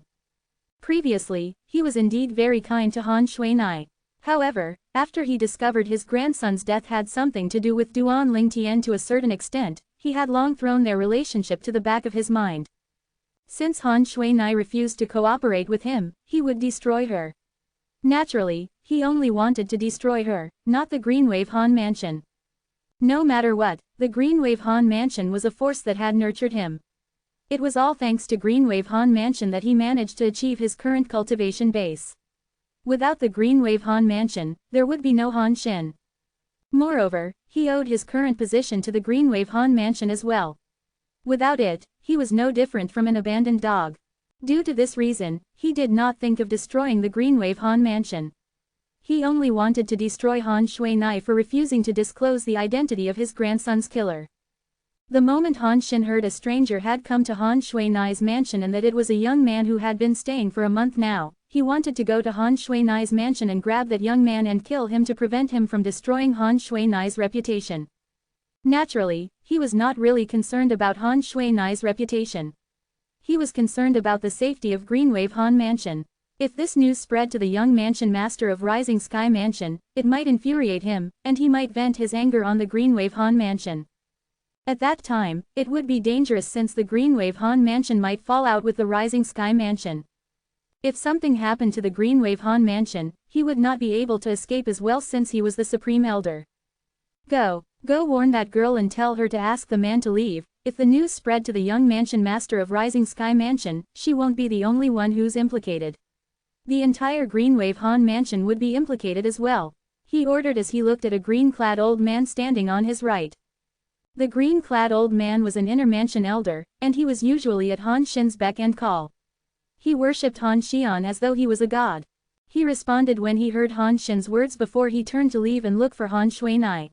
Previously, he was indeed very kind to Han Shuinai. However, after he discovered his grandson's death had something to do with Duan Lingtian to a certain extent, he had long thrown their relationship to the back of his mind. Since Han Shuinai refused to cooperate with him, he would destroy her. Naturally, he only wanted to destroy her, not the Greenwave Han Mansion. No matter what, the Greenwave Han Mansion was a force that had nurtured him. It was all thanks to Greenwave Han Mansion that he managed to achieve his current cultivation base. Without the Greenwave Han Mansion, there would be no Han Xin. Moreover, he owed his current position to the Greenwave Han Mansion as well. Without it, he was no different from an abandoned dog. Due to this reason, he did not think of destroying the Greenwave Han Mansion. He only wanted to destroy Han Shuinai for refusing to disclose the identity of his grandson's killer. The moment Han Xin heard a stranger had come to Han Shuinai's mansion and that it was a young man who had been staying for a month now, he wanted to go to Han Shuinai's mansion and grab that young man and kill him to prevent him from destroying Han Shuinai's reputation. Naturally, he was not really concerned about Han Shuinai's reputation. He was concerned about the safety of Greenwave Han Mansion. If this news spread to the young mansion master of Rising Sky Mansion, it might infuriate him, and he might vent his anger on the Greenwave Han Mansion. At that time, it would be dangerous since the Greenwave Han Mansion might fall out with the Rising Sky Mansion. If something happened to the Greenwave Han Mansion, he would not be able to escape as well since he was the Supreme Elder. Go. Go warn that girl and tell her to ask the man to leave. If the news spread to the young mansion master of Rising Sky Mansion, she won't be the only one who's implicated. The entire Greenwave Han mansion would be implicated as well, he ordered as he looked at a green-clad old man standing on his right. The green-clad old man was an inner mansion elder, and he was usually at Han Shin's beck and call. He worshipped Han Xian as though he was a god. He responded when he heard Han Shin's words before he turned to leave and look for Han Shuinai.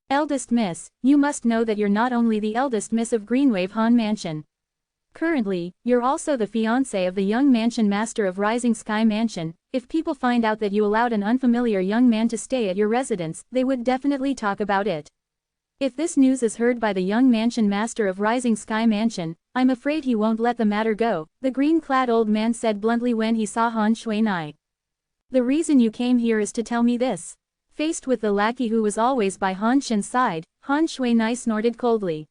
Eldest Miss, you must know that you're not only the eldest Miss of Greenwave Han Mansion. Currently, you're also the fiancée of the young mansion master of Rising Sky Mansion. If people find out that you allowed an unfamiliar young man to stay at your residence, they would definitely talk about it. If this news is heard by the young mansion master of Rising Sky Mansion, I'm afraid he won't let the matter go, the green-clad old man said bluntly when he saw Han Shuinai. The reason you came here is to tell me this. Faced with the lackey who was always by Han Shin's side, Han Shuinai snorted coldly.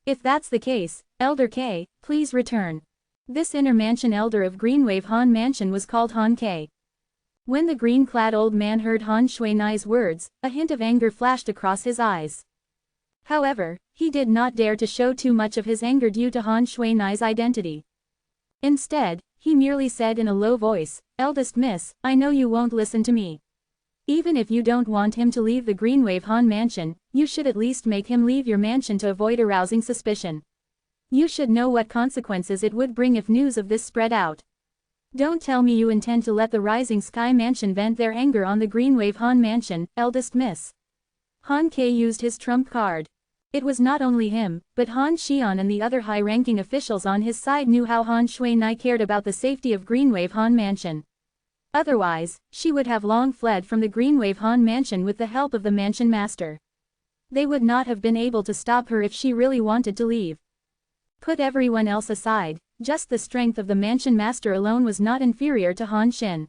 If that's the case, Elder K, please return. This inner mansion elder of Greenwave Han Mansion was called Han K. When the green-clad old man heard Han Shuinai's words, a hint of anger flashed across his eyes. However, he did not dare to show too much of his anger due to Han Shuinai's identity. Instead, he merely said in a low voice, Eldest Miss, I know you won't listen to me. Even if you don't want him to leave the Greenwave Han Mansion, you should at least make him leave your mansion to avoid arousing suspicion. You should know what consequences it would bring if news of this spread out. Don't tell me you intend to let the Rising Sky Mansion vent their anger on the Greenwave Han Mansion, Eldest Miss. Han K used his trump card. It was not only him, but Han Xian and the other high-ranking officials on his side knew how Han Shuinai cared about the safety of Greenwave Han Mansion. Otherwise, she would have long fled from the Greenwave Han Mansion with the help of the mansion master. They would not have been able to stop her if she really wanted to leave. Put everyone else aside, just the strength of the mansion master alone was not inferior to Han Shin.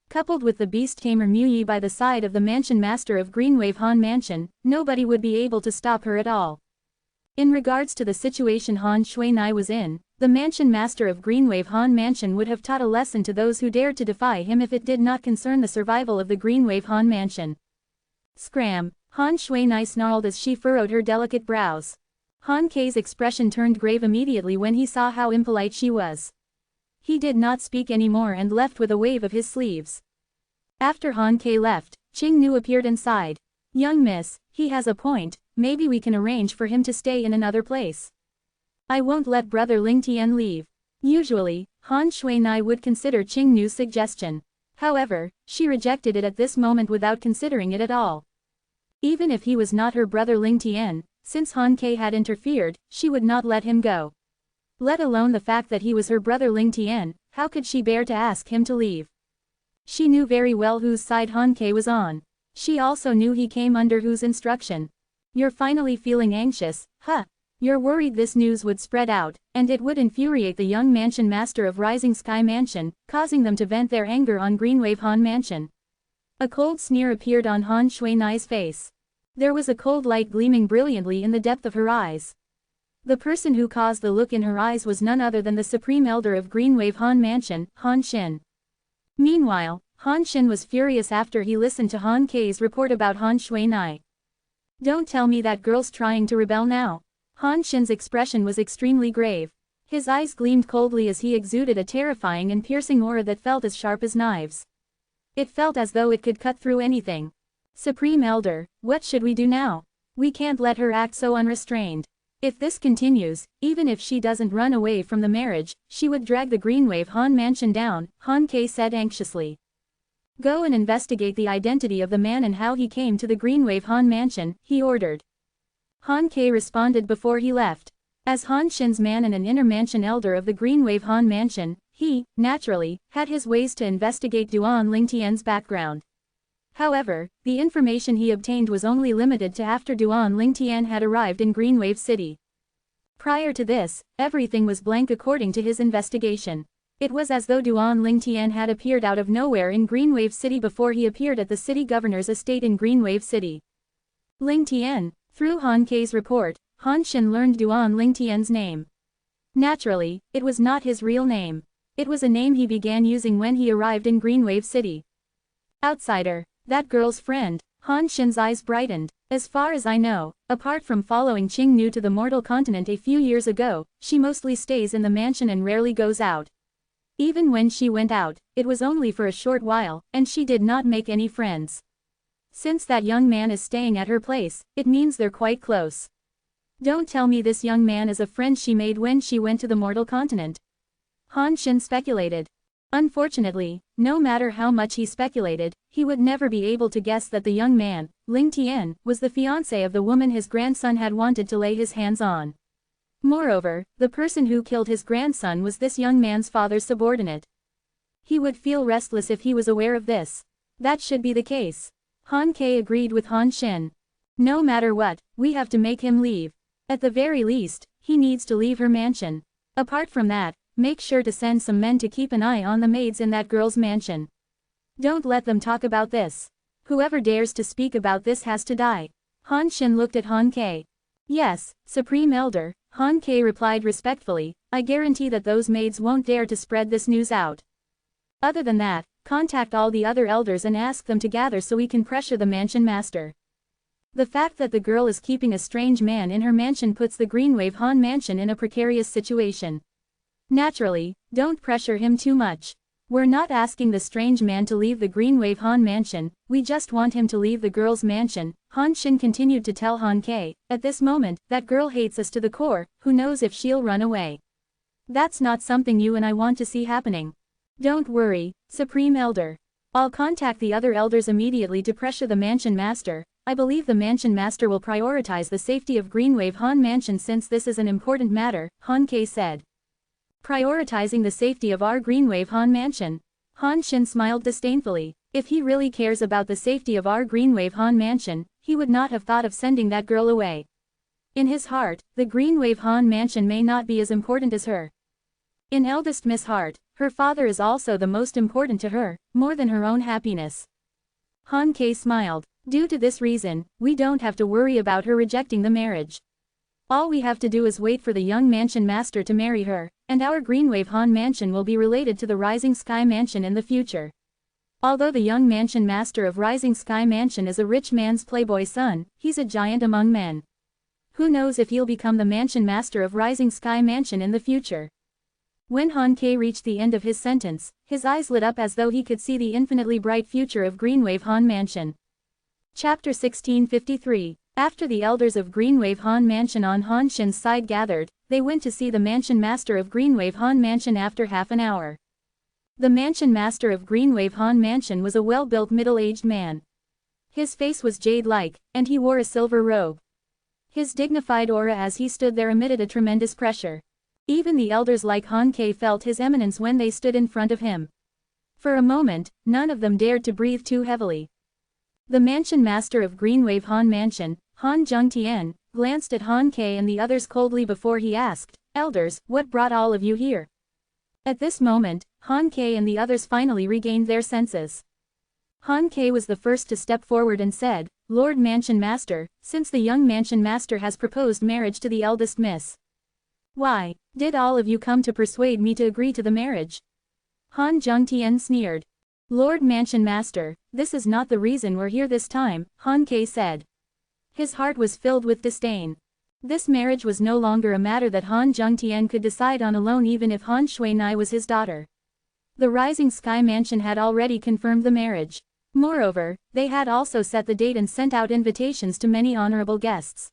Coupled with the beast tamer Mu Yi by the side of the mansion master of Greenwave Han Mansion, nobody would be able to stop her at all. In regards to the situation Han Shuinai was in, the mansion master of Greenwave Han Mansion would have taught a lesson to those who dared to defy him if it did not concern the survival of the Greenwave Han Mansion. Scram! Han Shuinai snarled as she furrowed her delicate brows. Han K's expression turned grave immediately when he saw how impolite she was. He did not speak anymore and left with a wave of his sleeves. After Han K left, Qing Nu appeared and sighed. Young miss, he has a point, maybe we can arrange for him to stay in another place. I won't let brother Ling Tian leave. Usually, Han Shuinai would consider Qing Nu's suggestion. However, she rejected it at this moment without considering it at all. Even if he was not her brother Ling Tian, since Han K had interfered, she would not let him go. Let alone the fact that he was her brother Ling Tian, how could she bear to ask him to leave? She knew very well whose side Han K was on. She also knew he came under whose instruction. You're finally feeling anxious, huh? You're worried this news would spread out, and it would infuriate the young mansion master of Rising Sky Mansion, causing them to vent their anger on Greenwave Han Mansion. A cold sneer appeared on Han Shuinai's face. There was a cold light gleaming brilliantly in the depth of her eyes. The person who caused the look in her eyes was none other than the Supreme Elder of Greenwave Han Mansion, Han Shin. Meanwhile, Han Shin was furious after he listened to Han K's report about Han Shuinai. Don't tell me that girl's trying to rebel now. Han Shin's expression was extremely grave. His eyes gleamed coldly as he exuded a terrifying and piercing aura that felt as sharp as knives. It felt as though it could cut through anything. Supreme Elder, what should we do now? We can't let her act so unrestrained. If this continues, even if she doesn't run away from the marriage, she would drag the Greenwave Han Mansion down, Han K said anxiously. Go and investigate the identity of the man and how he came to the Greenwave Han Mansion, he ordered. Han K responded before he left. As Han Shin's man and an inner mansion elder of the Greenwave Han Mansion, he, naturally, had his ways to investigate Duan Lingtian's background. However, the information he obtained was only limited to after Duan Lingtian had arrived in Greenwave City. Prior to this, everything was blank according to his investigation. It was as though Duan Lingtian had appeared out of nowhere in Greenwave City before he appeared at the city governor's estate in Greenwave City. Lingtian. Through Han K's report, Han Shin learned Duan Lingtian's name. Naturally, it was not his real name. It was a name he began using when he arrived in Greenwave City. Outsider. That girl's friend. Han Shin's eyes brightened. As far as I know, apart from following Qingnu to the mortal continent a few years ago, she mostly stays in the mansion and rarely goes out. Even when she went out, it was only for a short while, and she did not make any friends. Since that young man is staying at her place, it means they're quite close. Don't tell me this young man is a friend she made when she went to the mortal continent. Han Xin speculated. Unfortunately, no matter how much he speculated, he would never be able to guess that the young man, Ling Tian, was the fiancé of the woman his grandson had wanted to lay his hands on. Moreover, the person who killed his grandson was this young man's father's subordinate. He would feel restless if he was aware of this. That should be the case. Han Ke agreed with Han Xin. No matter what, we have to make him leave. At the very least, he needs to leave her mansion. Apart from that, make sure to send some men to keep an eye on the maids in that girl's mansion. Don't let them talk about this. Whoever dares to speak about this has to die. Han Xin looked at Han Ke. Yes, Supreme Elder, Han Ke replied respectfully, I guarantee that those maids won't dare to spread this news out. Other than that, contact all the other elders and ask them to gather so we can pressure the mansion master. The fact that the girl is keeping a strange man in her mansion puts the Greenwave Han mansion in a precarious situation. Naturally, don't pressure him too much. We're not asking the strange man to leave the Greenwave Han mansion, we just want him to leave the girl's mansion, Han Xin continued to tell Han Ke. At this moment, that girl hates us to the core, who knows if she'll run away. That's not something you and I want to see happening. Don't worry, Supreme Elder. I'll contact the other elders immediately to pressure the mansion master. I believe the mansion master will prioritize the safety of Greenwave Han mansion since this is an important matter, Han Ke said. Prioritizing the safety of our Greenwave Han mansion. Han Xin smiled disdainfully. If he really cares about the safety of our Greenwave Han mansion, he would not have thought of sending that girl away. In his heart, the Greenwave Han mansion may not be as important as her. In eldest Miss heart, her father is also the most important to her, more than her own happiness. Han Ke smiled. Due to this reason, we don't have to worry about her rejecting the marriage. All we have to do is wait for the young mansion master to marry her, and our Greenwave Han mansion will be related to the Rising Sky mansion in the future. Although the young mansion master of Rising Sky mansion is a rich man's playboy son, he's a giant among men. Who knows if he'll become the mansion master of Rising Sky mansion in the future. When Han Ke reached the end of his sentence, his eyes lit up as though he could see the infinitely bright future of Greenwave Han mansion. Chapter 1653. After the elders of Greenwave Han mansion on Han Xin's side gathered, they went to see the mansion master of Greenwave Han mansion after half an hour. The mansion master of Greenwave Han mansion was a well-built middle-aged man. His face was jade-like, and he wore a silver robe. His dignified aura as he stood there emitted a tremendous pressure. Even the elders like Han Ke felt his eminence when they stood in front of him. For a moment, none of them dared to breathe too heavily. The mansion master of Greenwave Han mansion, Han Zhengtian, glanced at Han Ke and the others coldly before he asked, Elders, what brought all of you here? At this moment, Han Ke and the others finally regained their senses. Han Ke was the first to step forward and said, Lord Mansion Master, since the young Mansion Master has proposed marriage to the eldest miss. Why, did all of you come to persuade me to agree to the marriage? Han Zhengtian sneered. Lord Mansion Master, this is not the reason we're here this time, Han Ke said. His heart was filled with disdain. This marriage was no longer a matter that Han Zhengtian could decide on alone even if Han Shuinai was his daughter. The Rising Sky Mansion had already confirmed the marriage. Moreover, they had also set the date and sent out invitations to many honorable guests.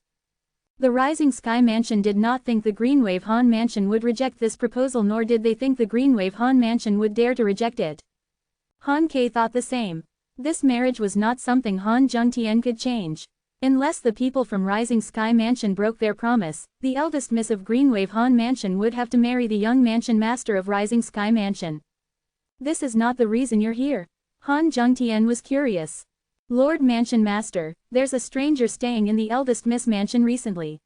The Rising Sky Mansion did not think the Greenwave Han Mansion would reject this proposal, nor did they think the Greenwave Han Mansion would dare to reject it. Han Ke thought the same. This marriage was not something Han Zhengtian could change. Unless the people from Rising Sky Mansion broke their promise, the eldest miss of Greenwave Han Mansion would have to marry the young mansion master of Rising Sky Mansion. This is not the reason you're here. Han Zhengtian was curious. Lord Mansion Master, there's a stranger staying in the eldest miss mansion recently.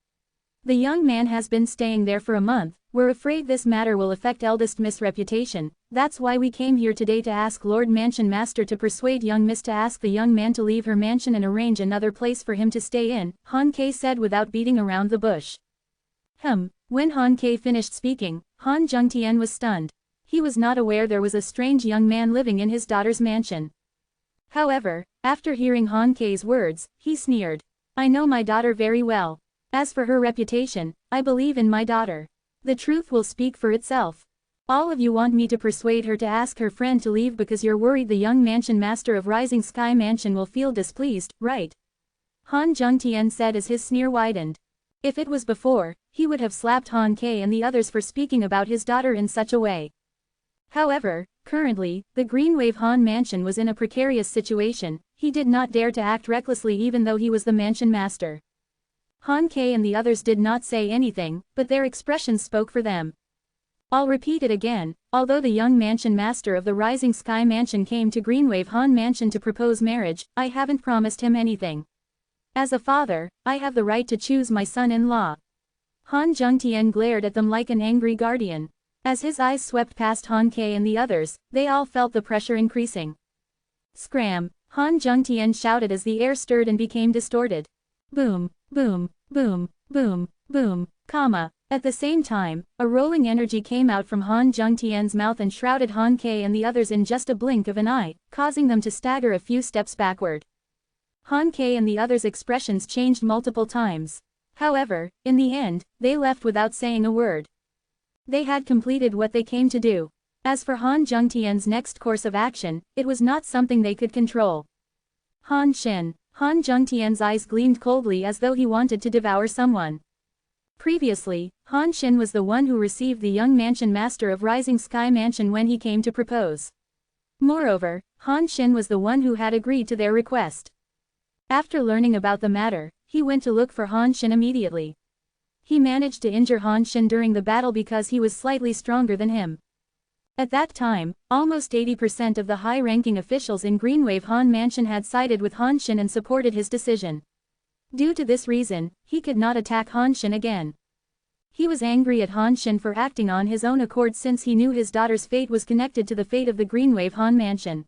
The young man has been staying there for a month. We're afraid this matter will affect eldest miss reputation. That's why we came here today to ask Lord Mansion Master to persuade young miss to ask the young man to leave her mansion and arrange another place for him to stay in, Han Ke said without beating around the bush. When Han Ke finished speaking, Han Zhengtian was stunned. He was not aware there was a strange young man living in his daughter's mansion. However, after hearing Han Ke's words, he sneered. I know my daughter very well. As for her reputation, I believe in my daughter. The truth will speak for itself. All of you want me to persuade her to ask her friend to leave because you're worried the young mansion master of Rising Sky Mansion will feel displeased, right? Han Jungtian said as his sneer widened. If it was before, he would have slapped Han Ke and the others for speaking about his daughter in such a way. However, currently, the Greenwave Han Mansion was in a precarious situation. He did not dare to act recklessly even though he was the mansion master. Han Ke and the others did not say anything, but their expressions spoke for them. I'll repeat it again, although the young mansion master of the Rising Sky Mansion came to Greenwave Han Mansion to propose marriage, I haven't promised him anything. As a father, I have the right to choose my son-in-law. Han Jungtian glared at them like an angry guardian. As his eyes swept past Han Ke and the others, they all felt the pressure increasing. Scram! Han Jungtian shouted as the air stirred and became distorted. Boom, boom, boom, boom, boom, comma. At the same time, a rolling energy came out from Han Jungtian's mouth and shrouded Han Ke and the others in just a blink of an eye, causing them to stagger a few steps backward. Han Ke and the others' expressions changed multiple times. However, in the end, they left without saying a word. They had completed what they came to do. As for Han Jungtian's next course of action, it was not something they could control. Han Xin. Han Jungtian's eyes gleamed coldly as though he wanted to devour someone. Previously, Han Xin was the one who received the young mansion master of Rising Sky Mansion when he came to propose. Moreover, Han Xin was the one who had agreed to their request. After learning about the matter, he went to look for Han Xin immediately. He managed to injure Han Xin during the battle because he was slightly stronger than him. At that time, almost 80% of the high-ranking officials in Greenwave Han Mansion had sided with Han Xin and supported his decision. Due to this reason, he could not attack Han Xin again. He was angry at Han Xin for acting on his own accord since he knew his daughter's fate was connected to the fate of the Greenwave Han Mansion.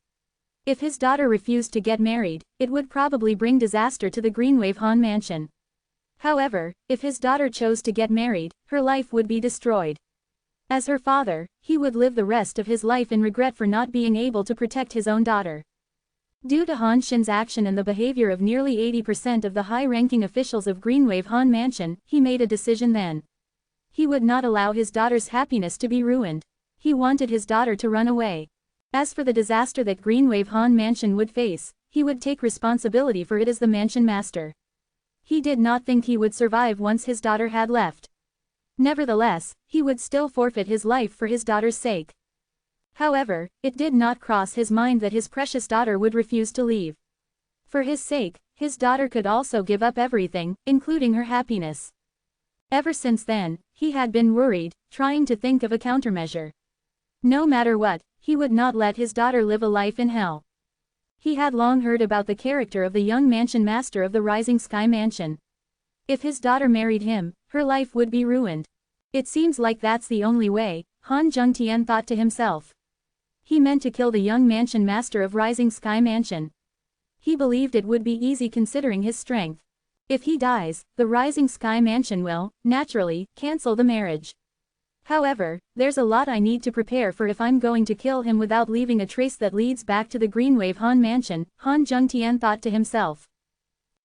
If his daughter refused to get married, it would probably bring disaster to the Greenwave Han Mansion. However, if his daughter chose to get married, her life would be destroyed. As her father, he would live the rest of his life in regret for not being able to protect his own daughter. Due to Han Xin's action and the behavior of nearly 80% of the high-ranking officials of Greenwave Han Mansion, he made a decision then. He would not allow his daughter's happiness to be ruined. He wanted his daughter to run away. As for the disaster that Greenwave Han Mansion would face, he would take responsibility for it as the mansion master. He did not think he would survive once his daughter had left. Nevertheless, he would still forfeit his life for his daughter's sake. However, it did not cross his mind that his precious daughter would refuse to leave. For his sake, his daughter could also give up everything, including her happiness. Ever since then, he had been worried, trying to think of a countermeasure. No matter what, he would not let his daughter live a life in hell. He had long heard about the character of the young mansion master of the Rising Sky Mansion. If his daughter married him, her life would be ruined. It seems like that's the only way, Han Jungtian thought to himself. He meant to kill the young mansion master of Rising Sky Mansion. He believed it would be easy considering his strength. If he dies, the Rising Sky Mansion will, naturally, cancel the marriage. However, there's a lot I need to prepare for if I'm going to kill him without leaving a trace that leads back to the Greenwave Han Mansion, Han Jungtian thought to himself.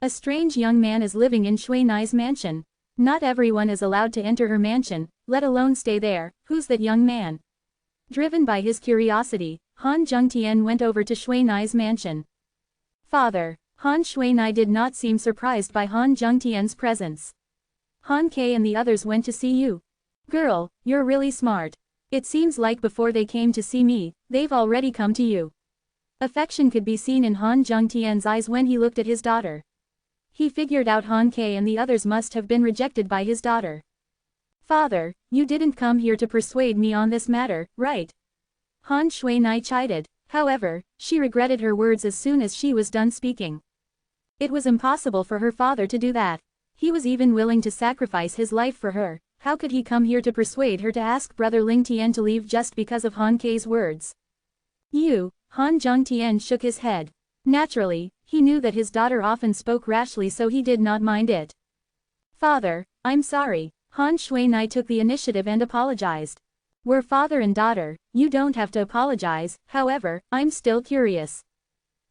A strange young man is living in Shui Nai's mansion. Not everyone is allowed to enter her mansion, let alone stay there. Who's that young man? Driven by his curiosity, Han Jungtian went over to Shui Nai's mansion. Father. Han Shui Nai did not seem surprised by Han Jungtian's presence. Han Ke and the others went to see you. Girl, you're really smart. It seems like before they came to see me, they've already come to you. Affection could be seen in Han Jungtian's eyes when he looked at his daughter. He figured out Han Ke and the others must have been rejected by his daughter. Father, you didn't come here to persuade me on this matter, right? Han Shui Nai chided. However, she regretted her words as soon as she was done speaking. It was impossible for her father to do that. He was even willing to sacrifice his life for her. How could he come here to persuade her to ask Brother Ling Tian to leave just because of Han Ke's words? You, Han Jungtian shook his head. Naturally, he knew that his daughter often spoke rashly so he did not mind it. Father, I'm sorry. Han Shui Nai took the initiative and apologized. We're father and daughter, you don't have to apologize, however, I'm still curious.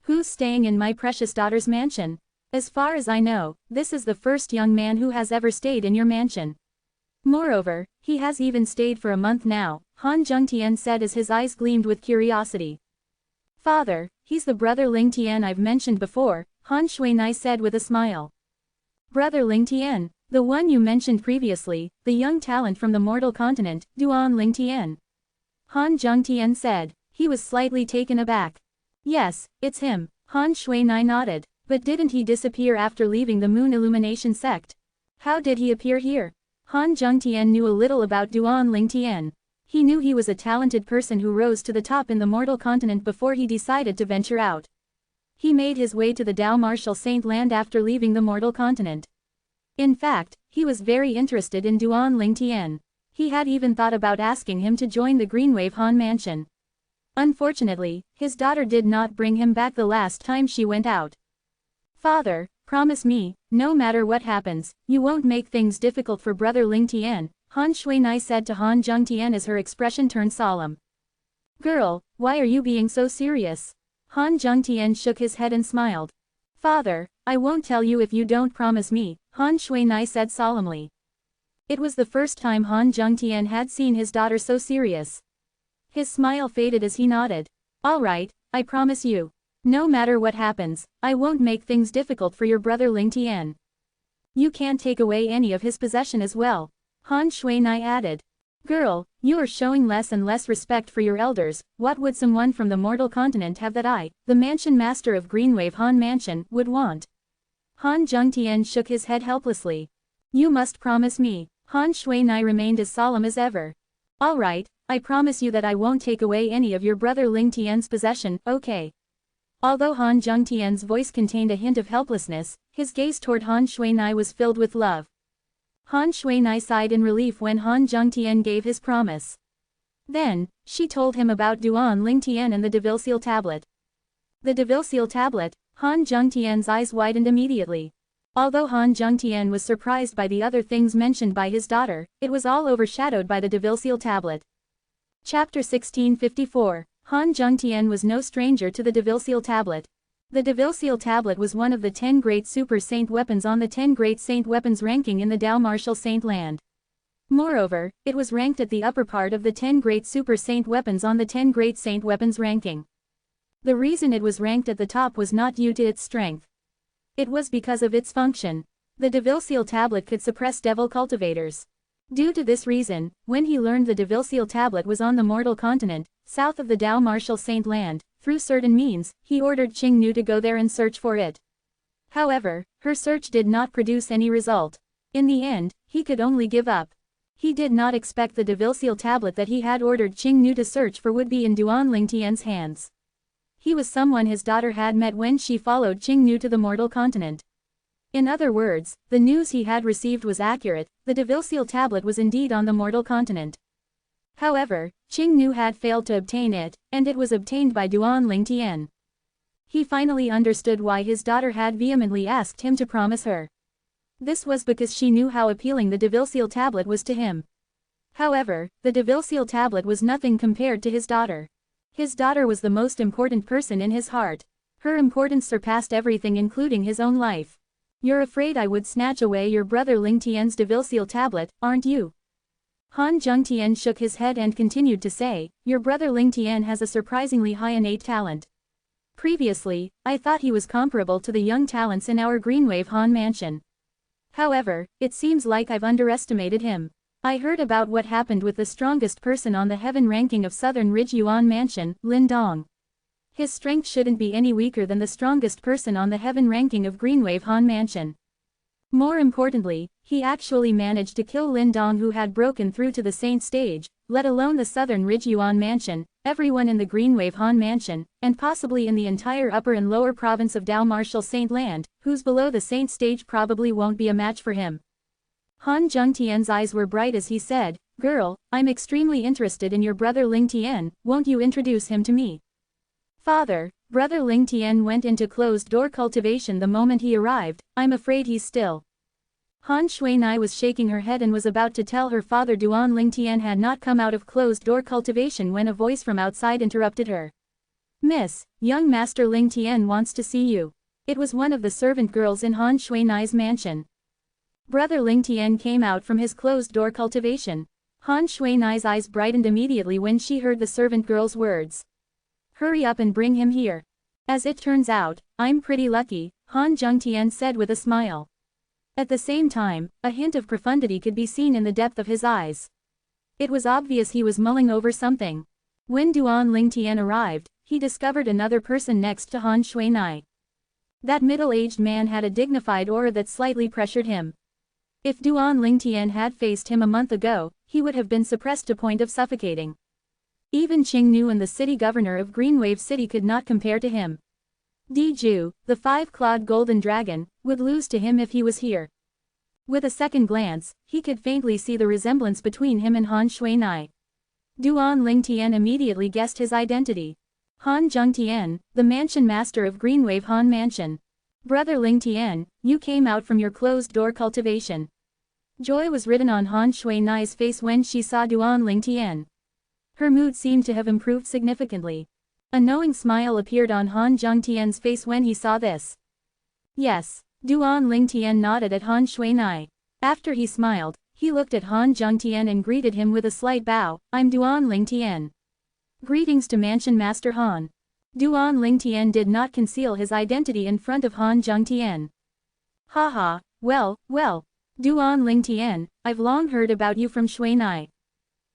Who's staying in my precious daughter's mansion? As far as I know, this is the first young man who has ever stayed in your mansion. Moreover, he has even stayed for a month now, Han Jungtian said as his eyes gleamed with curiosity. Father, he's the brother Ling Tian I've mentioned before, Han Shuinai said with a smile. Brother Ling Tian, the one you mentioned previously, the young talent from the mortal continent, Duan Ling Tian. Han Jungtian said. He was slightly taken aback. Yes, it's him, Han Shuinai nodded. But didn't he disappear after leaving the Moon Illumination sect? How did he appear here? Han Jungtian knew a little about Duan Ling Tian. He knew he was a talented person who rose to the top in the mortal continent before he decided to venture out. He made his way to the Dao Martial Saint Land after leaving the mortal continent. In fact, he was very interested in Duan Ling Tian. He had even thought about asking him to join the Greenwave Han Mansion. Unfortunately, his daughter did not bring him back the last time she went out. Father, promise me, no matter what happens, you won't make things difficult for brother Ling Tian, Han Shuinai said to Han Jungtian as her expression turned solemn. Girl, why are you being so serious? Han Jungtian shook his head and smiled. Father, I won't tell you if you don't promise me, Han Shuinai said solemnly. It was the first time Han Jungtian had seen his daughter so serious. His smile faded as he nodded. All right, I promise you. No matter what happens, I won't make things difficult for your brother Ling Tian. You can't take away any of his possession as well, Han Shuinai added. Girl, you are showing less and less respect for your elders. What would someone from the mortal continent have that I, the mansion master of Greenwave Han Mansion, would want? Han Jungtian shook his head helplessly. You must promise me. Han Shuinai remained as solemn as ever. All right, I promise you that I won't take away any of your brother Ling Tian's possession, okay? Although Han Jungtian's voice contained a hint of helplessness, his gaze toward Han Shuinai was filled with love. Han Shuinai sighed in relief when Han Jungtian gave his promise. Then, she told him about Duan Ling Tian and the Devil Seal tablet. The Devil Seal tablet, Han Jungtian's eyes widened immediately. Although Han Jungtian was surprised by the other things mentioned by his daughter, it was all overshadowed by the Devil Seal tablet. Chapter 1654. Han Jungtian was no stranger to the Devil Seal tablet. The Devil Seal tablet was one of the 10 great super saint weapons on the 10 great saint weapons ranking in the Dao Martial Saint Land. Moreover, it was ranked at the upper part of the 10 great super saint weapons on the 10 great saint weapons ranking. The reason it was ranked at the top was not due to its strength. It was because of its function. The Devil Seal tablet could suppress devil cultivators. Due to this reason, when he learned the Devil Seal tablet was on the mortal continent, south of the Dao Martial Saint Land, through certain means, he ordered Qing Nu to go there and search for it. However, her search did not produce any result. In the end, he could only give up. He did not expect the Devil Seal tablet that he had ordered Qing Nu to search for would be in Duan Ling Tian's hands. He was someone his daughter had met when she followed Qing Nu to the mortal continent. In other words, the news he had received was accurate, the Devil Seal tablet was indeed on the mortal continent. However, Qing Nu had failed to obtain it, and it was obtained by Duan Ling Tian. He finally understood why his daughter had vehemently asked him to promise her. This was because she knew how appealing the Devil Seal tablet was to him. However, the Devil Seal tablet was nothing compared to his daughter. His daughter was the most important person in his heart. Her importance surpassed everything including his own life. You're afraid I would snatch away your brother Ling Tian's Devil Seal tablet, aren't you? Han Jungtian shook his head and continued to say, your brother Ling Tian has a surprisingly high innate talent. Previously, I thought he was comparable to the young talents in our Greenwave Han Mansion. However, it seems like I've underestimated him. I heard about what happened with the strongest person on the heaven ranking of Southern Ridge Yuan Mansion, Lin Dong. His strength shouldn't be any weaker than the strongest person on the heaven ranking of Greenwave Han Mansion. More importantly, he actually managed to kill Lin Dong who had broken through to the Saint stage, let alone the Southern Ridge Yuan Mansion, everyone in the Greenwave Han Mansion, and possibly in the entire upper and lower province of Dao Martial Saint Land, who's below the Saint stage probably won't be a match for him. Han Jungtian's eyes were bright as he said, girl, I'm extremely interested in your brother Ling Tian, won't you introduce him to me? Father, brother Ling Tian went into closed-door cultivation the moment he arrived, I'm afraid he's still. Han Shuinai was shaking her head and was about to tell her father Duan Ling Tian had not come out of closed-door cultivation when a voice from outside interrupted her. Miss, young Master Ling Tian wants to see you. It was one of the servant girls in Han Shuinai's mansion. Brother Ling Tian came out from his closed-door cultivation. Han Shuinai's eyes brightened immediately when she heard the servant girl's words. Hurry up and bring him here. As it turns out, I'm pretty lucky, Han Zhengtian said with a smile. At the same time, a hint of profundity could be seen in the depth of his eyes. It was obvious he was mulling over something. When Duan Lingtian arrived, he discovered another person next to Han Shuinai. That middle-aged man had a dignified aura that slightly pressured him. If Duan Lingtian had faced him a month ago, he would have been suppressed to point of suffocating. Even Qingnu and the city governor of Greenwave City could not compare to him. Diju, the five-clawed golden dragon, would lose to him if he was here. With a second glance, he could faintly see the resemblance between him and Han Shuinai. Duan Lingtian immediately guessed his identity. Han Zhengtian, the mansion master of Greenwave Han Mansion. Brother Lingtian, you came out from your closed-door cultivation. Joy was written on Han Shuinai's face when she saw Duan Lingtian. Her mood seemed to have improved significantly. A knowing smile appeared on Han Zhengtian's face when he saw this. Yes, Duan Lingtian nodded at Han Shuinai. After he smiled, he looked at Han Zhengtian and greeted him with a slight bow. I'm Duan Lingtian. Greetings to Mansion Master Han. Duan Lingtian did not conceal his identity in front of Han Zhengtian. Haha, well, Duan Lingtian, I've long heard about you from Shuinai.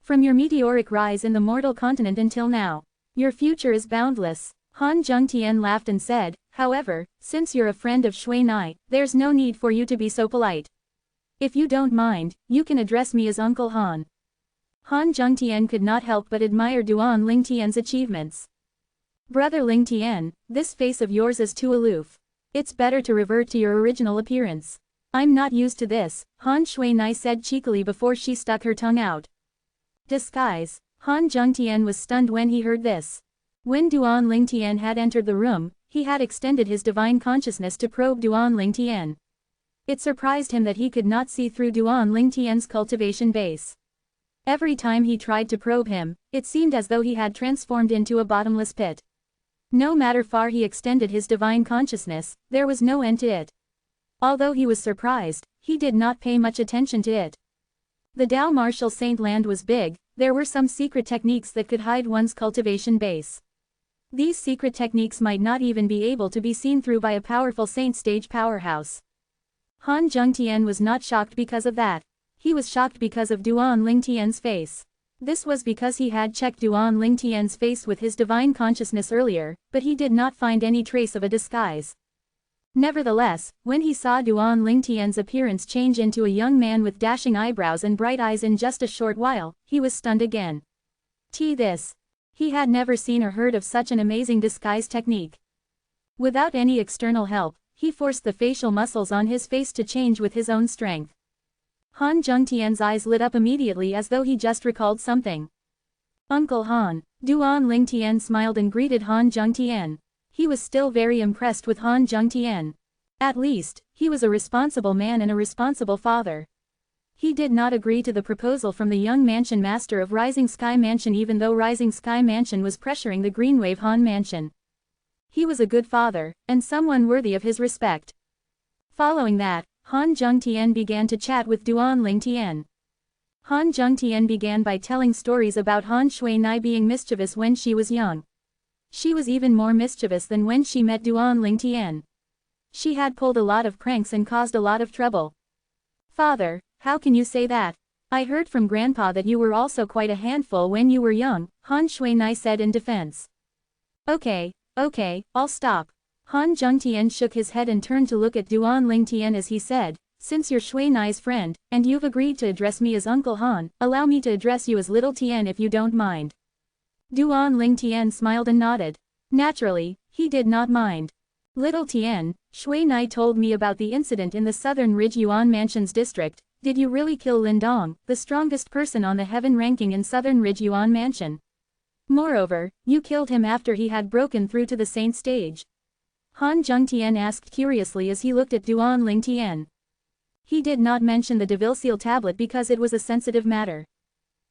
From your meteoric rise in the mortal continent until now, your future is boundless. Han Zhengtian laughed and said, however, since you're a friend of Shuinai, there's no need for you to be so polite. If you don't mind, you can address me as Uncle Han. Han Zhengtian could not help but admire Duan Lingtian's achievements. Brother Lingtian, this face of yours is too aloof. It's better to revert to your original appearance. I'm not used to this, Han Shuinai said cheekily before she stuck her tongue out. Disguise. Han Zhengtian was stunned when he heard this. When Duan Lingtian had entered the room, he had extended his divine consciousness to probe Duan Lingtian. It surprised him that he could not see through Duan Lingtian's cultivation base. Every time he tried to probe him, it seemed as though he had transformed into a bottomless pit. No matter far he extended his divine consciousness, there was no end to it. Although he was surprised, he did not pay much attention to it. The Dao Martial Saint Land was big, there were some secret techniques that could hide one's cultivation base. These secret techniques might not even be able to be seen through by a powerful saint stage powerhouse. Han Zhengtian was not shocked because of that. He was shocked because of Duan Lingtian's face. This was because he had checked Duan Lingtian's face with his divine consciousness earlier, but he did not find any trace of a disguise. Nevertheless, when he saw Duan Lingtian's appearance change into a young man with dashing eyebrows and bright eyes in just a short while, he was stunned again. This. He had never seen or heard of such an amazing disguise technique. Without any external help, he forced the facial muscles on his face to change with his own strength. Han Zhengtian's eyes lit up immediately as though he just recalled something. Uncle Han. Duan Lingtian smiled and greeted Han Zhengtian. He was still very impressed with Han Zhengtian. At least, he was a responsible man and a responsible father. He did not agree to the proposal from the young mansion master of Rising Sky Mansion even though Rising Sky Mansion was pressuring the Greenwave Han Mansion. He was a good father, and someone worthy of his respect. Following that, Han Zhengtian began to chat with Duan Lingtian. Han Zhengtian began by telling stories about Han Shuinai being mischievous when she was young. She was even more mischievous than when she met Duan Lingtian. She had pulled a lot of pranks and caused a lot of trouble. Father, how can you say that? I heard from Grandpa that you were also quite a handful when you were young, Han Shuinai said in defense. Okay, I'll stop. Han Zhengtian shook his head and turned to look at Duan Lingtian as he said, since you're Shuinai's friend, and you've agreed to address me as Uncle Han, allow me to address you as Little Tian if you don't mind. Duan Lingtian smiled and nodded. Naturally, he did not mind. Little Tian, Shuinai told me about the incident in the Southern Ridge Yuan Mansion's district. Did you really kill Lindong, the strongest person on the heaven ranking in Southern Ridge Yuan Mansion? Moreover, you killed him after he had broken through to the saint stage. Han Zhengtian asked curiously as he looked at Duan Lingtian. He did not mention the Devilseal tablet because it was a sensitive matter.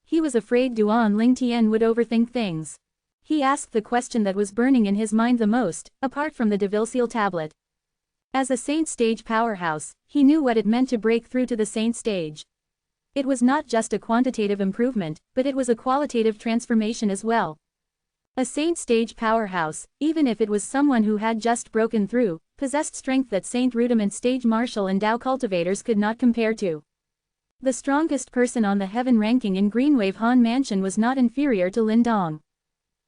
He was afraid Duan Lingtian would overthink things. He asked the question that was burning in his mind the most, apart from the Devilseal tablet. As a saint stage powerhouse, he knew what it meant to break through to the saint stage. It was not just a quantitative improvement, but it was a qualitative transformation as well. A saint stage powerhouse, even if it was someone who had just broken through, possessed strength that saint rudiment stage martial and Tao cultivators could not compare to. The strongest person on the heaven ranking in Greenwave Han Mansion was not inferior to Lin Dong.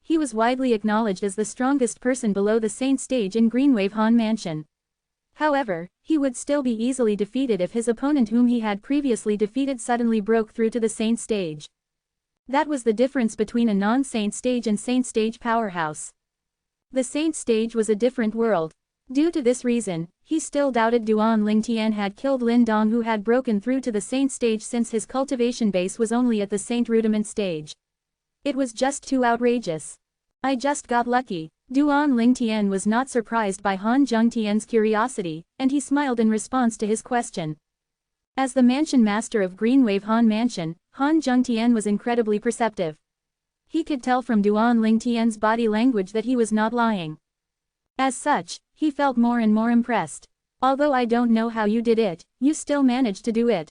He was widely acknowledged as the strongest person below the saint stage in Greenwave Han Mansion. However, he would still be easily defeated if his opponent whom he had previously defeated suddenly broke through to the saint stage. That was the difference between a non-saint stage and saint stage powerhouse. The saint stage was a different world. Due to this reason, he still doubted Duan Lingtian had killed Lin Dong, who had broken through to the saint stage since his cultivation base was only at the saint rudiment stage. It was just too outrageous. I just got lucky. Duan Lingtian was not surprised by Han Zhengtian's curiosity, and he smiled in response to his question. As the mansion master of Greenwave Han Mansion, Han Zhengtian was incredibly perceptive. He could tell from Duan Lingtian's body language that he was not lying. As such, he felt more and more impressed. Although I don't know how you did it, you still managed to do it.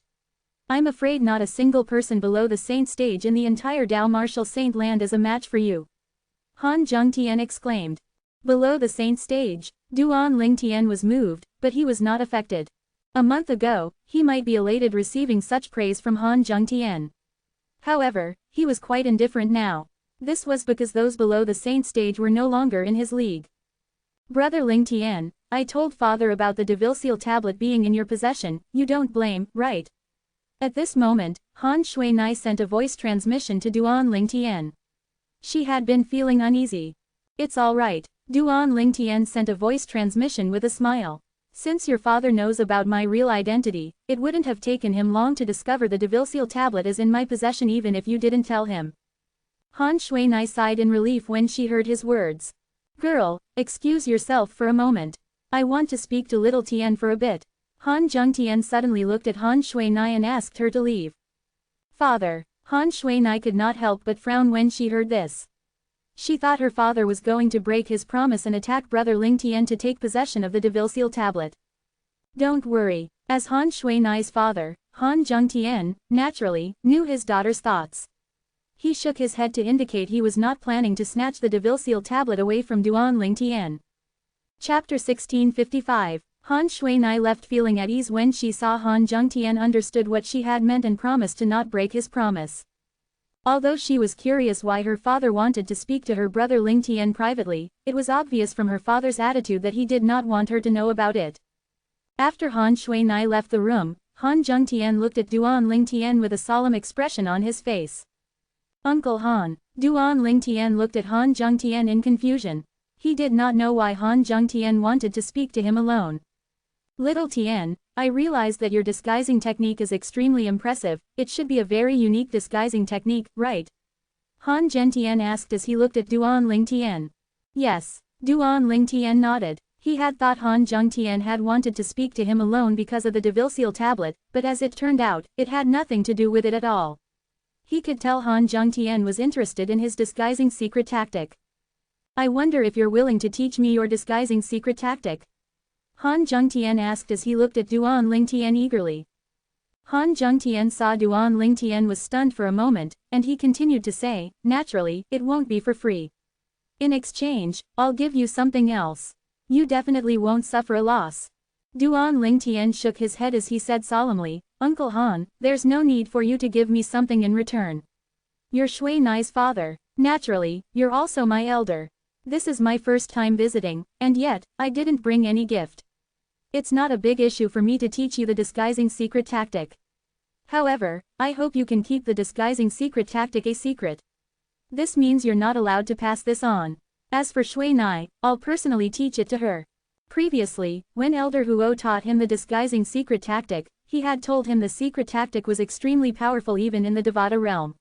I'm afraid not a single person below the saint stage in the entire Tao martial saint land is a match for you. Han Zhengtian exclaimed. Below the saint stage, Duan Lingtian was moved, but he was not affected. A month ago, he might be elated receiving such praise from Han Zhengtian. However, he was quite indifferent now. This was because those below the saint stage were no longer in his league. Brother Lingtian, I told father about the Devilseal tablet being in your possession. You don't blame, right? At this moment, Han Shuinai sent a voice transmission to Duan Lingtian. She had been feeling uneasy. It's all right. Duan Lingtian sent a voice transmission with a smile. Since your father knows about my real identity, it wouldn't have taken him long to discover the Devilseal tablet is in my possession even if you didn't tell him. Han Shuinai sighed in relief when she heard his words. Girl, excuse yourself for a moment. I want to speak to little Tian for a bit. Han Zhengtian suddenly looked at Han Shuinai and asked her to leave. Father. Han Shuinai could not help but frown when she heard this. She thought her father was going to break his promise and attack brother Lingtian to take possession of the Devilseal tablet. Don't worry. As Han Shuinai's father, Han Zhengtian, naturally, knew his daughter's thoughts. He shook his head to indicate he was not planning to snatch the Devilseal tablet away from Duan Lingtian. Chapter 1655. Han Shuinai left feeling at ease when she saw Han Zhengtian understood what she had meant and promised to not break his promise. Although she was curious why her father wanted to speak to her brother Lingtian privately, it was obvious from her father's attitude that he did not want her to know about it. After Han Shuinai left the room, Han Zhengtian looked at Duan Lingtian with a solemn expression on his face. Uncle Han. Duan Lingtian looked at Han Zhengtian in confusion. He did not know why Han Zhengtian wanted to speak to him alone. Little Tian, I realize that your disguising technique is extremely impressive. It should be a very unique disguising technique, right? Han Zhengtian asked as he looked at Duan Lingtian. Yes. Duan Lingtian nodded. He had thought Han Zhengtian had wanted to speak to him alone because of the Devilseal tablet, but as it turned out, it had nothing to do with it at all. He could tell Han Zhengtian was interested in his disguising secret tactic. I wonder if you're willing to teach me your disguising secret tactic? Han Zhengtian asked as he looked at Duan Lingtian eagerly. Han Zhengtian saw Duan Lingtian was stunned for a moment, and he continued to say, naturally, it won't be for free. In exchange, I'll give you something else. You definitely won't suffer a loss. Duan Lingtian shook his head as he said solemnly, Uncle Han, there's no need for you to give me something in return. You're Shuinai's father. Naturally, you're also my elder. This is my first time visiting, and yet, I didn't bring any gift. It's not a big issue for me to teach you the disguising secret tactic. However, I hope you can keep the disguising secret tactic a secret. This means you're not allowed to pass this on. As for Shuinai, I'll personally teach it to her. Previously, when Elder Huo taught him the disguising secret tactic, he had told him the secret tactic was extremely powerful even in the Devata realm.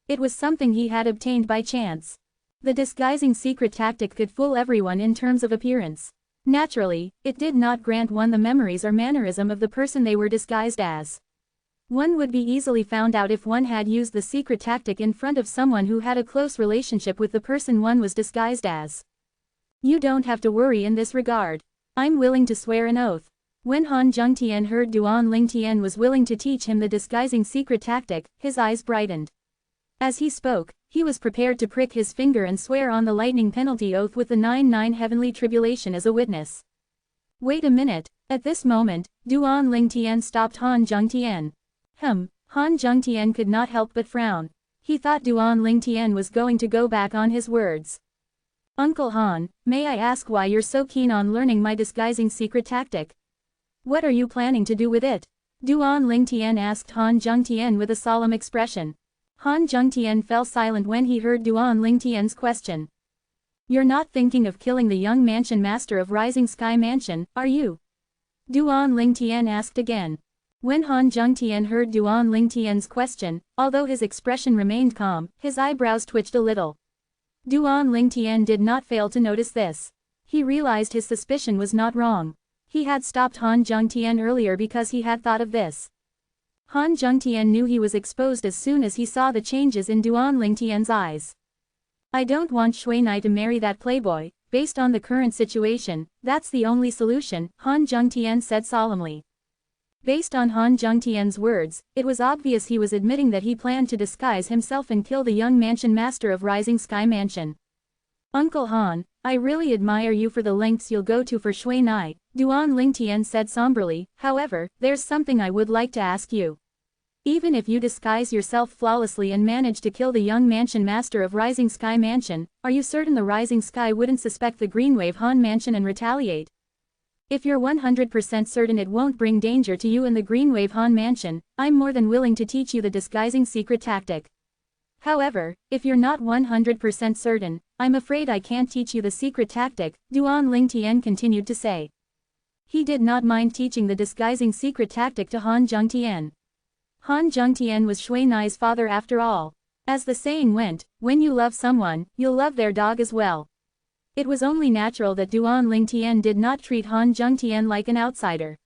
It was something he had obtained by chance. The disguising secret tactic could fool everyone in terms of appearance. Naturally, it did not grant one the memories or mannerism of the person they were disguised as. One would be easily found out if one had used the secret tactic in front of someone who had a close relationship with the person one was disguised as. You don't have to worry in this regard. I'm willing to swear an oath. When Han Jungtian heard Duan Lingtian was willing to teach him the disguising secret tactic, his eyes brightened. As he spoke, he was prepared to prick his finger and swear on the lightning penalty oath with the 99 heavenly tribulation as a witness. Wait a minute. At this moment, Duan Lingtian stopped Han Jungtian. Han Jungtian could not help but frown. He thought Duan Lingtian was going to go back on his words. Uncle Han, may I ask why you're so keen on learning my disguising secret tactic? What are you planning to do with it? Duan Lingtian asked Han Jungtian with a solemn expression. Han Jungtian fell silent when he heard Duan Lingtian's question. You're not thinking of killing the young mansion master of Rising Sky Mansion, are you? Duan Lingtian asked again. When Han Jungtian heard Duan Lingtian's question, although his expression remained calm, his eyebrows twitched a little. Duan Lingtian did not fail to notice this. He realized his suspicion was not wrong. He had stopped Han Jungtian earlier because he had thought of this. Han Jungtian knew he was exposed as soon as he saw the changes in Duan Lingtian's eyes. I don't want Shui Nai to marry that playboy. Based on the current situation, that's the only solution, Han Jungtian said solemnly. Based on Han Jungtian's words, it was obvious he was admitting that he planned to disguise himself and kill the young mansion master of Rising Sky Mansion. Uncle Han, I really admire you for the lengths you'll go to for Shui Nai, Duan Lingtian said somberly. However, there's something I would like to ask you. Even if you disguise yourself flawlessly and manage to kill the young mansion master of Rising Sky Mansion, are you certain the Rising Sky wouldn't suspect the Greenwave Han Mansion and retaliate? If you're 100% certain it won't bring danger to you and the Greenwave Han Mansion, I'm more than willing to teach you the disguising secret tactic. However, if you're not 100% certain, I'm afraid I can't teach you the secret tactic, Duan Lingtian continued to say. He did not mind teaching the disguising secret tactic to Han Jungtian. Han Jungtian was Shui Nai's father after all. As the saying went, when you love someone, you'll love their dog as well. It was only natural that Duan Lingtian did not treat Han Jungtian like an outsider.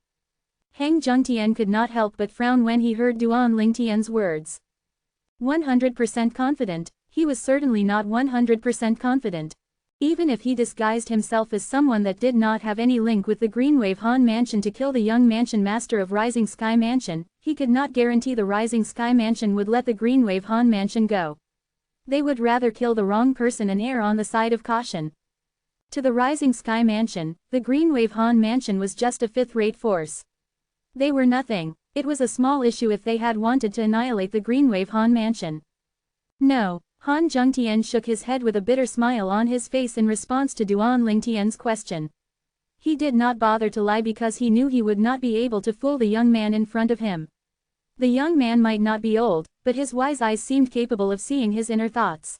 Han Jungtian could not help but frown when he heard Duan Lingtian's words. 100% confident, he was certainly not 100% confident. Even if he disguised himself as someone that did not have any link with the Greenwave Han Mansion to kill the young mansion master of Rising Sky Mansion, he could not guarantee the Rising Sky Mansion would let the Greenwave Han Mansion go. They would rather kill the wrong person and err on the side of caution. To the Rising Sky Mansion, the Greenwave Han Mansion was just a fifth-rate force. They were nothing. It was a small issue if they had wanted to annihilate the Greenwave Han Mansion. No. Han Jungtian shook his head with a bitter smile on his face in response to Duan Lingtian's question. He did not bother to lie because he knew he would not be able to fool the young man in front of him. The young man might not be old, but his wise eyes seemed capable of seeing his inner thoughts.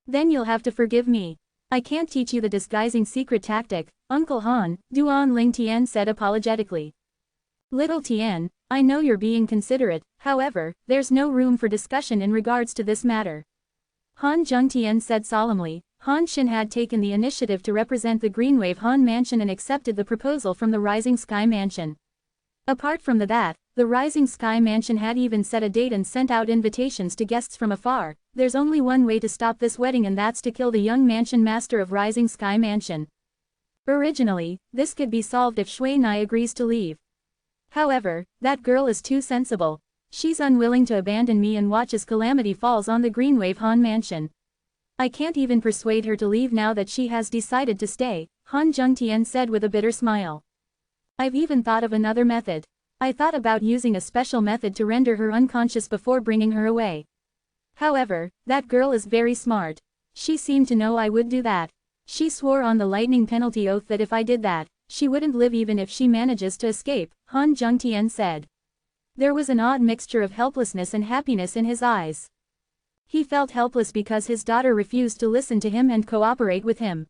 Then you'll have to forgive me. I can't teach you the disguising secret tactic, Uncle Han, Duan Lingtian said apologetically. Little Tian, I know you're being considerate, however, there's no room for discussion in regards to this matter. Han Jungtian said solemnly. Han Xin had taken the initiative to represent the Greenwave Han Mansion and accepted the proposal from the Rising Sky Mansion. Apart from that, the Rising Sky Mansion had even set a date and sent out invitations to guests from afar. There's only one way to stop this wedding, and that's to kill the young mansion master of Rising Sky Mansion. Originally, this could be solved if Shui Nai agrees to leave. However, that girl is too sensible. She's unwilling to abandon me and watch as calamity falls on the Greenwave Han Mansion. I can't even persuade her to leave now that she has decided to stay, Han Jungtian said with a bitter smile. I've even thought of another method. I thought about using a special method to render her unconscious before bringing her away. However, that girl is very smart. She seemed to know I would do that. She swore on the lightning penalty oath that if I did that, she wouldn't live even if she manages to escape, Han Jungtian said. There was an odd mixture of helplessness and happiness in his eyes. He felt helpless because his daughter refused to listen to him and cooperate with him.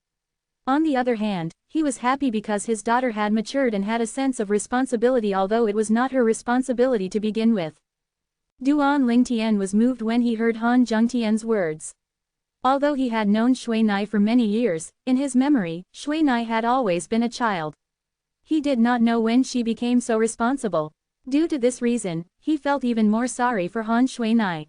On the other hand, he was happy because his daughter had matured and had a sense of responsibility, although it was not her responsibility to begin with. Duan Lingtian was moved when he heard Han Jungtian's words. Although he had known Shui Nai for many years, in his memory, Shui Nai had always been a child. He did not know when she became so responsible. Due to this reason, he felt even more sorry for Han Shui Nai.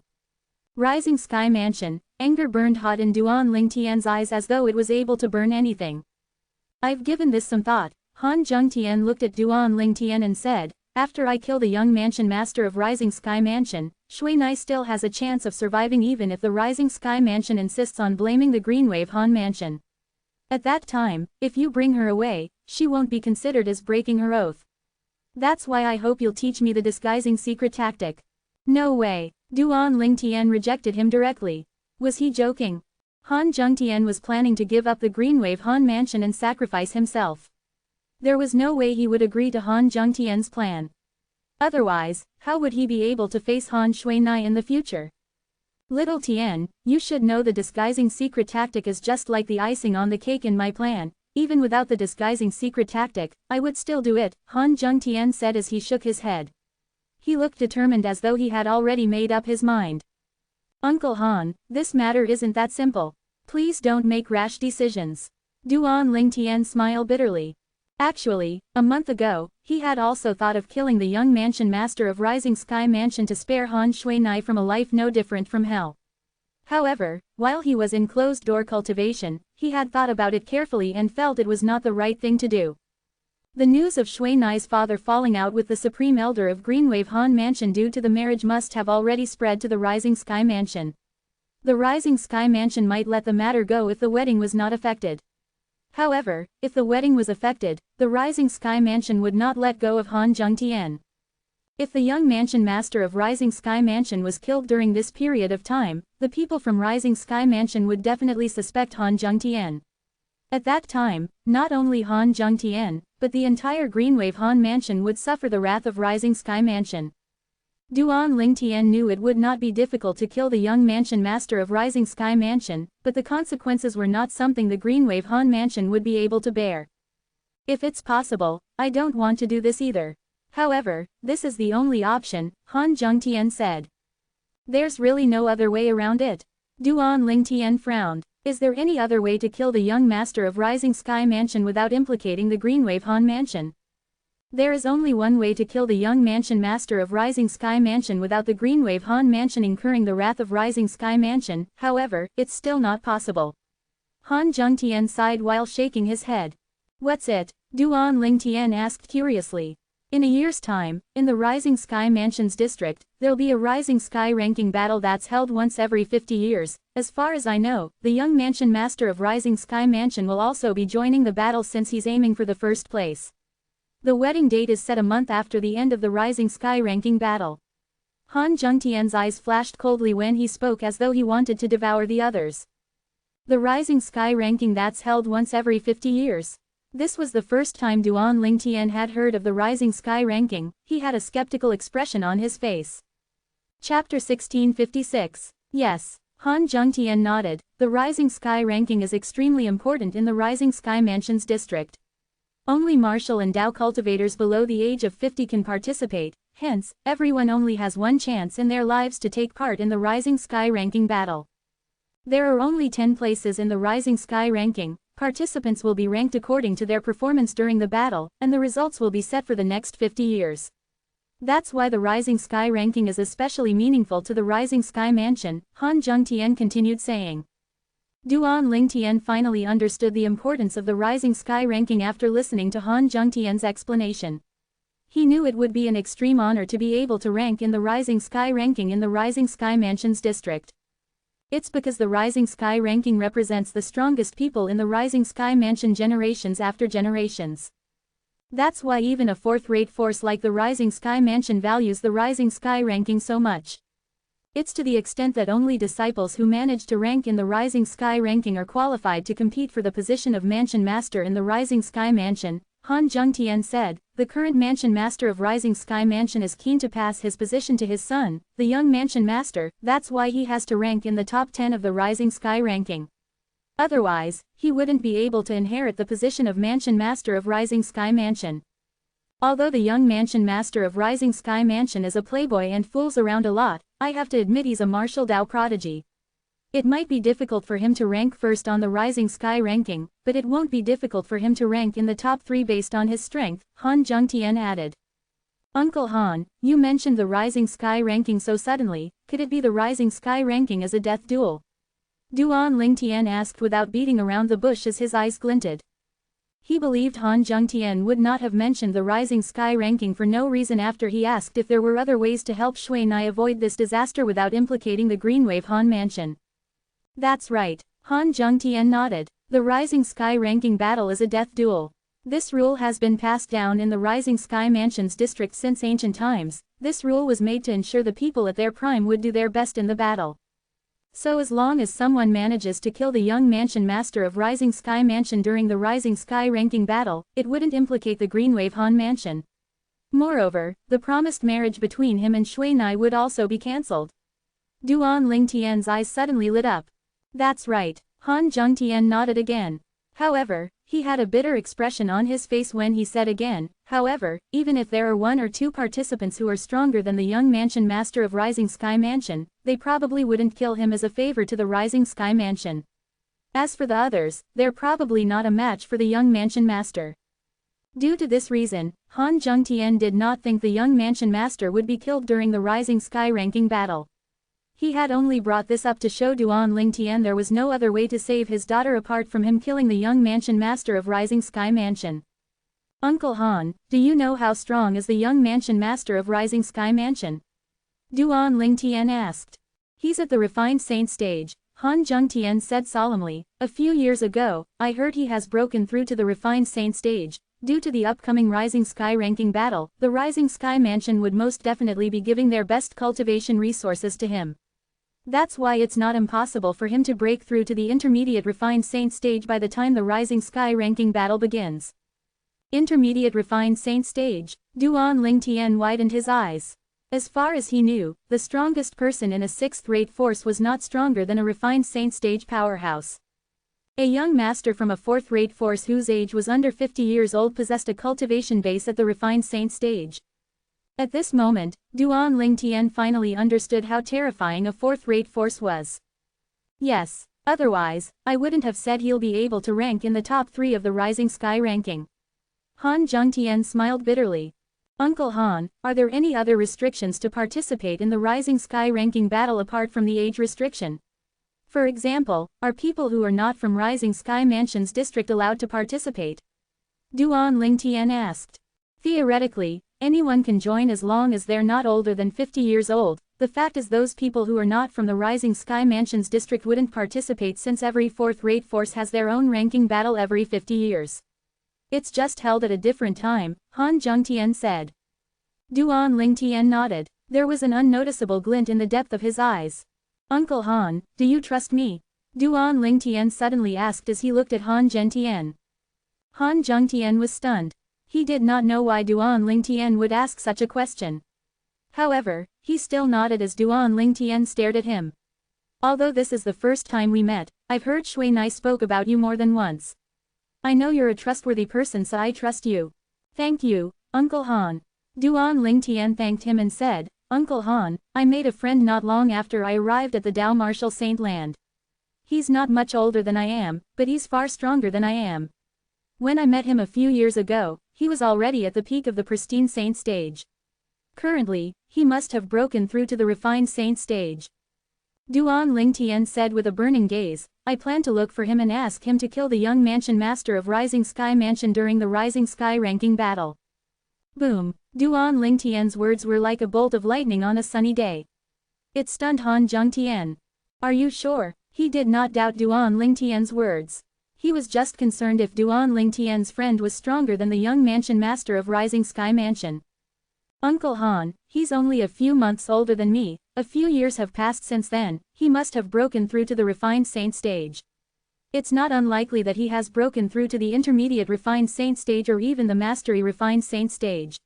Rising Sky Mansion, anger burned hot in Duan Lingtian's eyes as though it was able to burn anything. I've given this some thought, Han Jungtian looked at Duan Lingtian and said, after I kill the young mansion master of Rising Sky Mansion, Shui Nai still has a chance of surviving even if the Rising Sky Mansion insists on blaming the Greenwave Han Mansion. At that time, if you bring her away, she won't be considered as breaking her oath. That's why I hope you'll teach me the disguising secret tactic. No way. Duan Lingtian rejected him directly. Was he joking? Han Jungtian was planning to give up the Greenwave Han Mansion and sacrifice himself. There was no way he would agree to Han Jungtian's plan. Otherwise, how would he be able to face Han Shuinai in the future? Little Tian, you should know the disguising secret tactic is just like the icing on the cake in my plan. Even without the disguising secret tactic, I would still do it, Han Jungtian said as he shook his head. He looked determined as though he had already made up his mind. Uncle Han, this matter isn't that simple. Please don't make rash decisions. Duan Lingtian smiled bitterly. Actually, a month ago, he had also thought of killing the young mansion master of Rising Sky Mansion to spare Han Shuinai from a life no different from hell. However, while he was in closed-door cultivation, he had thought about it carefully and felt it was not the right thing to do. The news of Shuinai's father falling out with the Supreme Elder of Greenwave Han Mansion due to the marriage must have already spread to the Rising Sky Mansion. The Rising Sky Mansion might let the matter go if the wedding was not affected. However, if the wedding was affected, the Rising Sky Mansion would not let go of Han Jungtian. If the young mansion master of Rising Sky Mansion was killed during this period of time, the people from Rising Sky Mansion would definitely suspect Han Jungtian. At that time, not only Han Jungtian, but the entire Greenwave Han Mansion would suffer the wrath of Rising Sky Mansion. Duan Lingtian knew it would not be difficult to kill the young mansion master of Rising Sky Mansion, but the consequences were not something the Greenwave Han Mansion would be able to bear. If it's possible, I don't want to do this either. However, this is the only option, Han Jungtian said. There's really no other way around it. Duan Lingtian frowned. Is there any other way to kill the young master of Rising Sky Mansion without implicating the Greenwave Han Mansion? There is only one way to kill the young mansion master of Rising Sky Mansion without the Greenwave Han Mansion incurring the wrath of Rising Sky Mansion, however, it's still not possible. Han Jungtian sighed while shaking his head. What's it? Duan Lingtian asked curiously. In a year's time, in the Rising Sky Mansion's district, there'll be a Rising Sky ranking battle that's held once every 50 years. As far as I know, the young mansion master of Rising Sky Mansion will also be joining the battle since he's aiming for the first place. The wedding date is set a month after the end of the Rising Sky ranking battle. Han Jungtian's eyes flashed coldly when he spoke as though he wanted to devour the others. The Rising Sky ranking that's held once every 50 years. This was the first time Duan Lingtian had heard of the Rising Sky ranking. He had a skeptical expression on his face. Chapter 1656. Yes. Han Jungtian nodded. The Rising Sky ranking is extremely important in the Rising Sky Mansion's district. Only martial and Dao cultivators below the age of 50 can participate, hence, everyone only has one chance in their lives to take part in the Rising Sky ranking battle. There are only 10 places in the Rising Sky ranking. Participants will be ranked according to their performance during the battle, and the results will be set for the next 50 years. That's why the Rising Sky ranking is especially meaningful to the Rising Sky Mansion, Han Jungtian continued saying. Duan Lingtian finally understood the importance of the Rising Sky ranking after listening to Han Jungtian's explanation. He knew it would be an extreme honor to be able to rank in the Rising Sky ranking in the Rising Sky Mansion's district. It's because the Rising Sky ranking represents the strongest people in the Rising Sky Mansion generations after generations. That's why even a fourth-rate force like the Rising Sky Mansion values the Rising Sky ranking so much. It's to the extent that only disciples who manage to rank in the Rising Sky ranking are qualified to compete for the position of Mansion Master in the Rising Sky Mansion, Han Jungtian said. The current Mansion Master of Rising Sky Mansion is keen to pass his position to his son, the young Mansion Master. That's why he has to rank in the top 10 of the Rising Sky ranking. Otherwise, he wouldn't be able to inherit the position of Mansion Master of Rising Sky Mansion. Although the young Mansion Master of Rising Sky Mansion is a playboy and fools around a lot, I have to admit he's a martial Dao prodigy. It might be difficult for him to rank first on the Rising Sky ranking, but it won't be difficult for him to rank in the top 3 based on his strength, Han Jungtian added. Uncle Han, you mentioned the Rising Sky ranking so suddenly, could it be the Rising Sky ranking as a death duel? Duan Lingtian asked without beating around the bush as his eyes glinted. He believed Han Zhengtian would not have mentioned the rising sky ranking for no reason after he asked if there were other ways to help Shui Nai avoid this disaster without implicating the Greenwave Han Mansion. That's right, Han Zhengtian nodded. The rising sky ranking battle is a death duel. This rule has been passed down in the Rising Sky Mansion's district since ancient times. This rule was made to ensure the people at their prime would do their best in the battle. So as long as someone manages to kill the young mansion master of Rising Sky Mansion during the Rising Sky ranking battle, it wouldn't implicate the Greenwave Han Mansion. Moreover, the promised marriage between him and Shui Nai would also be cancelled. Duan Lingtian's eyes suddenly lit up. That's right, Han Zhengtian nodded again. However, he had a bitter expression on his face when he said again, however, even if there are one or two participants who are stronger than the young mansion master of Rising Sky Mansion, they probably wouldn't kill him as a favor to the Rising Sky Mansion. As for the others, they're probably not a match for the young mansion master. Due to this reason, Han Zhengtian did not think the young mansion master would be killed during the Rising Sky ranking battle. He had only brought this up to show Duan Lingtian there was no other way to save his daughter apart from him killing the young mansion master of Rising Sky Mansion. Uncle Han, do you know how strong is the young mansion master of Rising Sky Mansion? Duan Lingtian asked. He's at the refined saint stage, Han Zhengtian said solemnly. A few years ago, I heard he has broken through to the refined saint stage. Due to the upcoming Rising Sky ranking battle, the Rising Sky Mansion would most definitely be giving their best cultivation resources to him. That's why it's not impossible for him to break through to the intermediate refined saint stage by the time the Rising Sky ranking battle begins. Intermediate refined saint stage, Duan Lingtian widened his eyes. As far as he knew, the strongest person in a sixth-rate force was not stronger than a refined saint stage powerhouse. A young master from a fourth-rate force whose age was under 50 years old possessed a cultivation base at the refined saint stage. At this moment, Duan Lingtian finally understood how terrifying a fourth-rate force was. Yes, otherwise, I wouldn't have said he'll be able to rank in the top 3 of the Rising Sky ranking. Han Zhengtian smiled bitterly. Uncle Han, are there any other restrictions to participate in the Rising Sky ranking battle apart from the age restriction? For example, are people who are not from Rising Sky Mansion's district allowed to participate? Duan Lingtian asked. Theoretically, anyone can join as long as they're not older than 50 years old. The fact is those people who are not from the Rising Sky Mansion's district wouldn't participate since every fourth-rate force has their own ranking battle every 50 years. It's just held at a different time, Han Zhengtian said. Duan Lingtian nodded. There was an unnoticeable glint in the depth of his eyes. Uncle Han, do you trust me? Duan Lingtian suddenly asked as he looked at Han Zhengtian. Han Zhengtian was stunned. He did not know why Duan Lingtian would ask such a question. However, he still nodded as Duan Lingtian stared at him. Although this is the first time we met, I've heard Shui Nai spoke about you more than once. I know you're a trustworthy person, so I trust you. Thank you, Uncle Han. Duan Lingtian thanked him and said, Uncle Han, I made a friend not long after I arrived at the Dao Martial Saint Land. He's not much older than I am, but he's far stronger than I am. When I met him a few years ago, he was already at the peak of the pristine saint stage. Currently, he must have broken through to the refined saint stage. Duan Lingtian said with a burning gaze, I plan to look for him and ask him to kill the young mansion master of Rising Sky Mansion during the Rising Sky ranking battle. Boom! Duan Lingtian's words were like a bolt of lightning on a sunny day. It stunned Han Zhengtian. Are you sure? He did not doubt Duan Lingtian's words. He was just concerned if Duan Lingtian's friend was stronger than the young mansion master of Rising Sky Mansion. Uncle Han, he's only a few months older than me, a few years have passed since then, he must have broken through to the refined saint stage. It's not unlikely that he has broken through to the intermediate refined saint stage or even the mastery refined saint stage.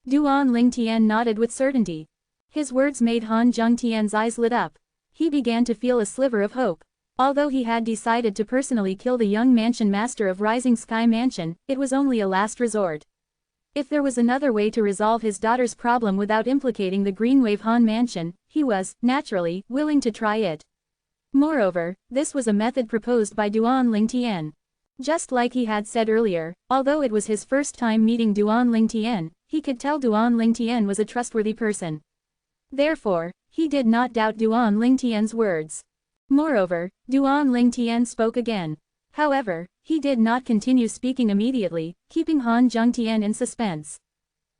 Duan Lingtian nodded with certainty. His words made Han Zhengtian's eyes lit up. He began to feel a sliver of hope. Although he had decided to personally kill the young mansion master of Rising Sky Mansion, it was only a last resort. If there was another way to resolve his daughter's problem without implicating the Greenwave Han Mansion, he was, naturally, willing to try it. Moreover, this was a method proposed by Duan Lingtian. Just like he had said earlier, although it was his first time meeting Duan Lingtian, he could tell Duan Lingtian was a trustworthy person. Therefore, he did not doubt Duan Lingtian's words. Moreover, Duan Lingtian spoke again. However, he did not continue speaking immediately, keeping Han Jungtian in suspense.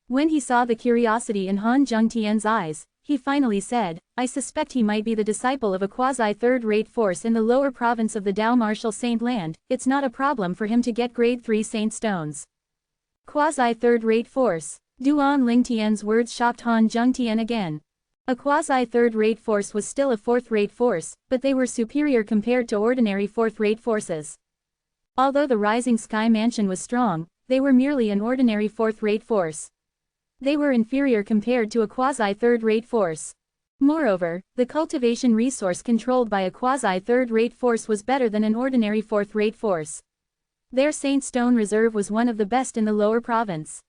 When he saw the curiosity in Han Jungtian's eyes, he finally said, I suspect he might be the disciple of a quasi-third-rate force in the lower province of the Dao Martial Saint Land. It's not a problem for him to get grade 3 Saint Stones. Quasi-third-rate force. Duan Lingtian's words shocked Han Jungtian again. A quasi-third-rate force was still a fourth-rate force, but they were superior compared to ordinary fourth-rate forces. Although the Rising Sky Mansion was strong, they were merely an ordinary fourth-rate force. They were inferior compared to a quasi-third-rate force. Moreover, the cultivation resource controlled by a quasi-third-rate force was better than an ordinary fourth-rate force. Their Saint Stone reserve was one of the best in the lower province.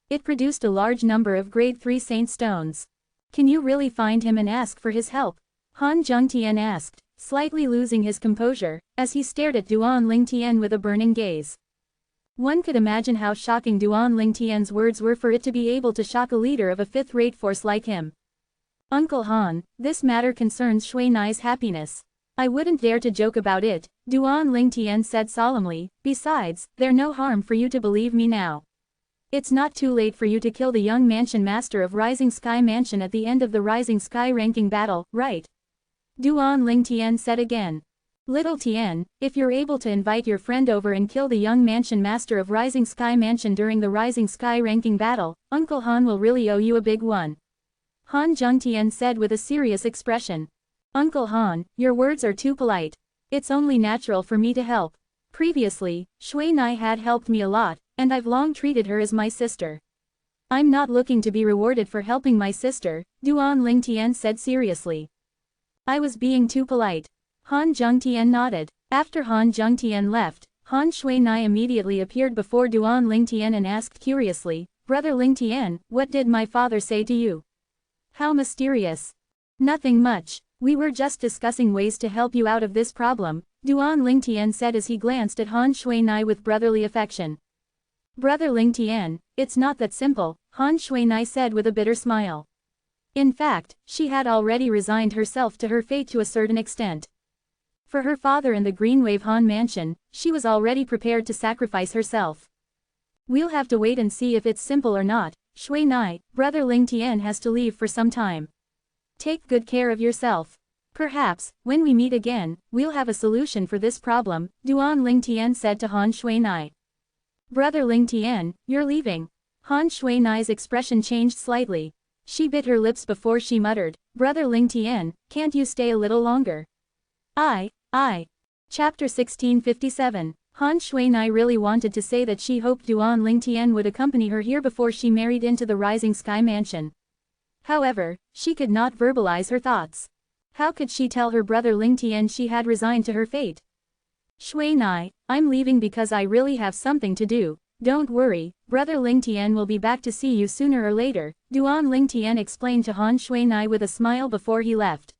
It produced a large number of grade 3 Saint Stones. Can you really find him and ask for his help? Han Jungtian asked, slightly losing his composure, as he stared at Duan Lingtian with a burning gaze. One could imagine how shocking Duan Lingtian's words were for it to be able to shock a leader of a fifth-rate force like him. Uncle Han, this matter concerns Shui Nai's happiness. I wouldn't dare to joke about it, Duan Lingtian said solemnly. Besides, there's no harm for you to believe me now. It's not too late for you to kill the young mansion master of Rising Sky Mansion at the end of the Rising Sky ranking battle, right? Duan Lingtian said again. Little Tian, if you're able to invite your friend over and kill the young mansion master of Rising Sky Mansion during the Rising Sky ranking battle, Uncle Han will really owe you a big one. Han Jungtian said with a serious expression. Uncle Han, your words are too polite. It's only natural for me to help. Previously, Shui Nai had helped me a lot, and I've long treated her as my sister. I'm not looking to be rewarded for helping my sister, Duan Lingtian said seriously. I was being too polite. Han Jungtian nodded. After Han Jungtian left, Han Shui Nai immediately appeared before Duan Lingtian and asked curiously, Brother Lingtian, what did my father say to you? How mysterious. Nothing much. We were just discussing ways to help you out of this problem, Duan Lingtian said as he glanced at Han Shui Nai with brotherly affection. Brother Lingtian, it's not that simple, Han Shui Nai said with a bitter smile. In fact, she had already resigned herself to her fate to a certain extent. For her father and the Greenwave Han Mansion, she was already prepared to sacrifice herself. We'll have to wait and see if it's simple or not. Shui Nai, Brother Lingtian has to leave for some time. Take good care of yourself. Perhaps, when we meet again, we'll have a solution for this problem, Duan Lingtian said to Han Shui Nai. Brother Lingtian, you're leaving. Han Shui Nai's expression changed slightly. She bit her lips before she muttered, Brother Lingtian, can't you stay a little longer? I. Chapter 1657. Han Shui Nai really wanted to say that she hoped Duan Lingtian would accompany her here before she married into the Rising Sky Mansion. However, she could not verbalize her thoughts. How could she tell her brother Lingtian she had resigned to her fate? Shui Nai, I'm leaving because I really have something to do. Don't worry, Brother Lingtian will be back to see you sooner or later, Duan Lingtian explained to Han Shui Nai with a smile before he left.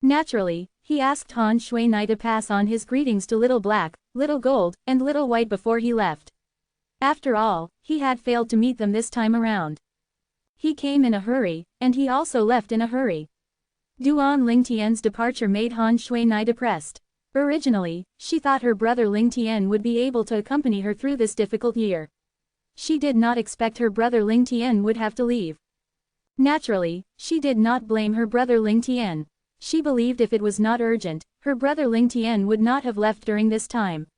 Naturally, he asked Han Shui Nai to pass on his greetings to Little Black, Little Gold, and Little White before he left. After all, he had failed to meet them this time around. He came in a hurry, and he also left in a hurry. Duan Lingtian's departure made Han Shui Nai depressed. Originally, she thought her brother Lingtian would be able to accompany her through this difficult year. She did not expect her brother Lingtian would have to leave. Naturally, she did not blame her brother Lingtian. She believed if it was not urgent, her brother Lingtian would not have left during this time.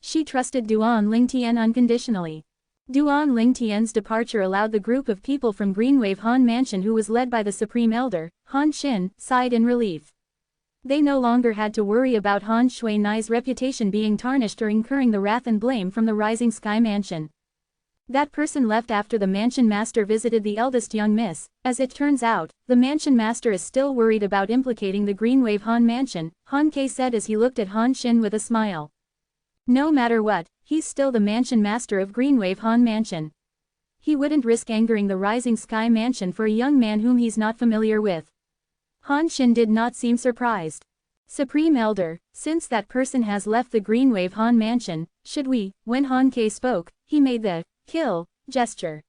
She trusted Duan Lingtian unconditionally. Duan Lingtian's departure allowed the group of people from Greenwave Han Mansion who was led by the Supreme Elder, Han Xin, sighed in relief. They no longer had to worry about Han Shui Nai's reputation being tarnished or incurring the wrath and blame from the Rising Sky Mansion. That person left after the mansion master visited the eldest young miss. As it turns out, the mansion master is still worried about implicating the Greenwave Han Mansion, Han Kei said as he looked at Han Xin with a smile. No matter what, he's still the mansion master of Greenwave Han Mansion. He wouldn't risk angering the Rising Sky Mansion for a young man whom he's not familiar with. Han Xin did not seem surprised. Supreme Elder, since that person has left the Greenwave Han Mansion, should we, when Han Kei spoke, he made the kill gesture.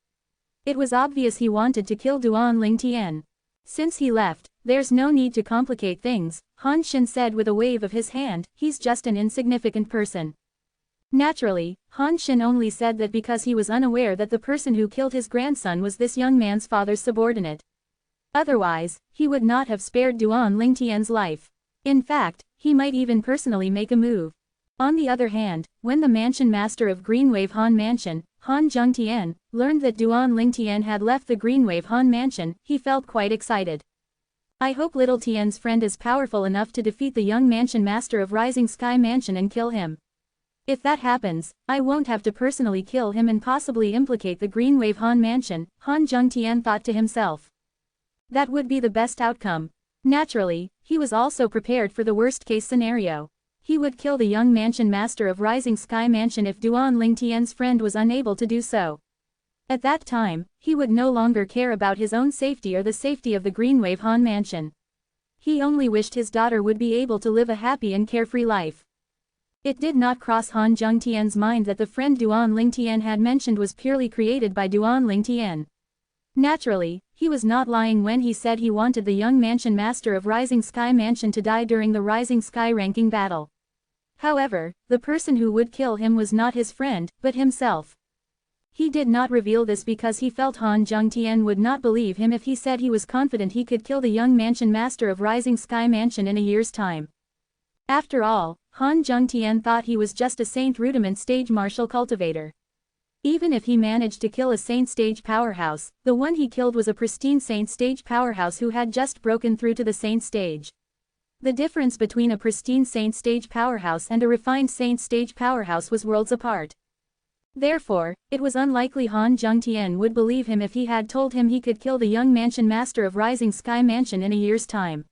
It was obvious he wanted to kill Duan Lingtian. Since he left, there's no need to complicate things, Han Xin said with a wave of his hand, he's just an insignificant person. Naturally, Han Xin only said that because he was unaware that the person who killed his grandson was this young man's father's subordinate. Otherwise, he would not have spared Duan Lingtian's life. In fact, he might even personally make a move. On the other hand, when the mansion master of Greenwave Han Mansion, Han Zhengtian, learned that Duan Lingtian had left the Greenwave Han Mansion, he felt quite excited. I hope little Tian's friend is powerful enough to defeat the young mansion master of Rising Sky Mansion and kill him. If that happens, I won't have to personally kill him and possibly implicate the Greenwave Han Mansion, Han Zhengtian thought to himself. That would be the best outcome. Naturally, he was also prepared for the worst-case scenario. He would kill the young mansion master of Rising Sky Mansion if Duan Lingtian's friend was unable to do so. At that time, he would no longer care about his own safety or the safety of the Greenwave Han Mansion. He only wished his daughter would be able to live a happy and carefree life. It did not cross Han Zhengtian's mind that the friend Duan Lingtian had mentioned was purely created by Duan Lingtian. Naturally, he was not lying when he said he wanted the young mansion master of Rising Sky Mansion to die during the Rising Sky ranking battle. However, the person who would kill him was not his friend, but himself. He did not reveal this because he felt Han Zhengtian would not believe him if he said he was confident he could kill the young mansion master of Rising Sky Mansion in a year's time. After all, Han Zhengtian thought he was just a Saint Rudiment stage martial cultivator. Even if he managed to kill a Saint stage powerhouse, the one he killed was a pristine Saint stage powerhouse who had just broken through to the Saint stage. The difference between a pristine Saint stage powerhouse and a refined Saint stage powerhouse was worlds apart. Therefore, it was unlikely Han Zhengtian would believe him if he had told him he could kill the young mansion master of Rising Sky Mansion in a year's time.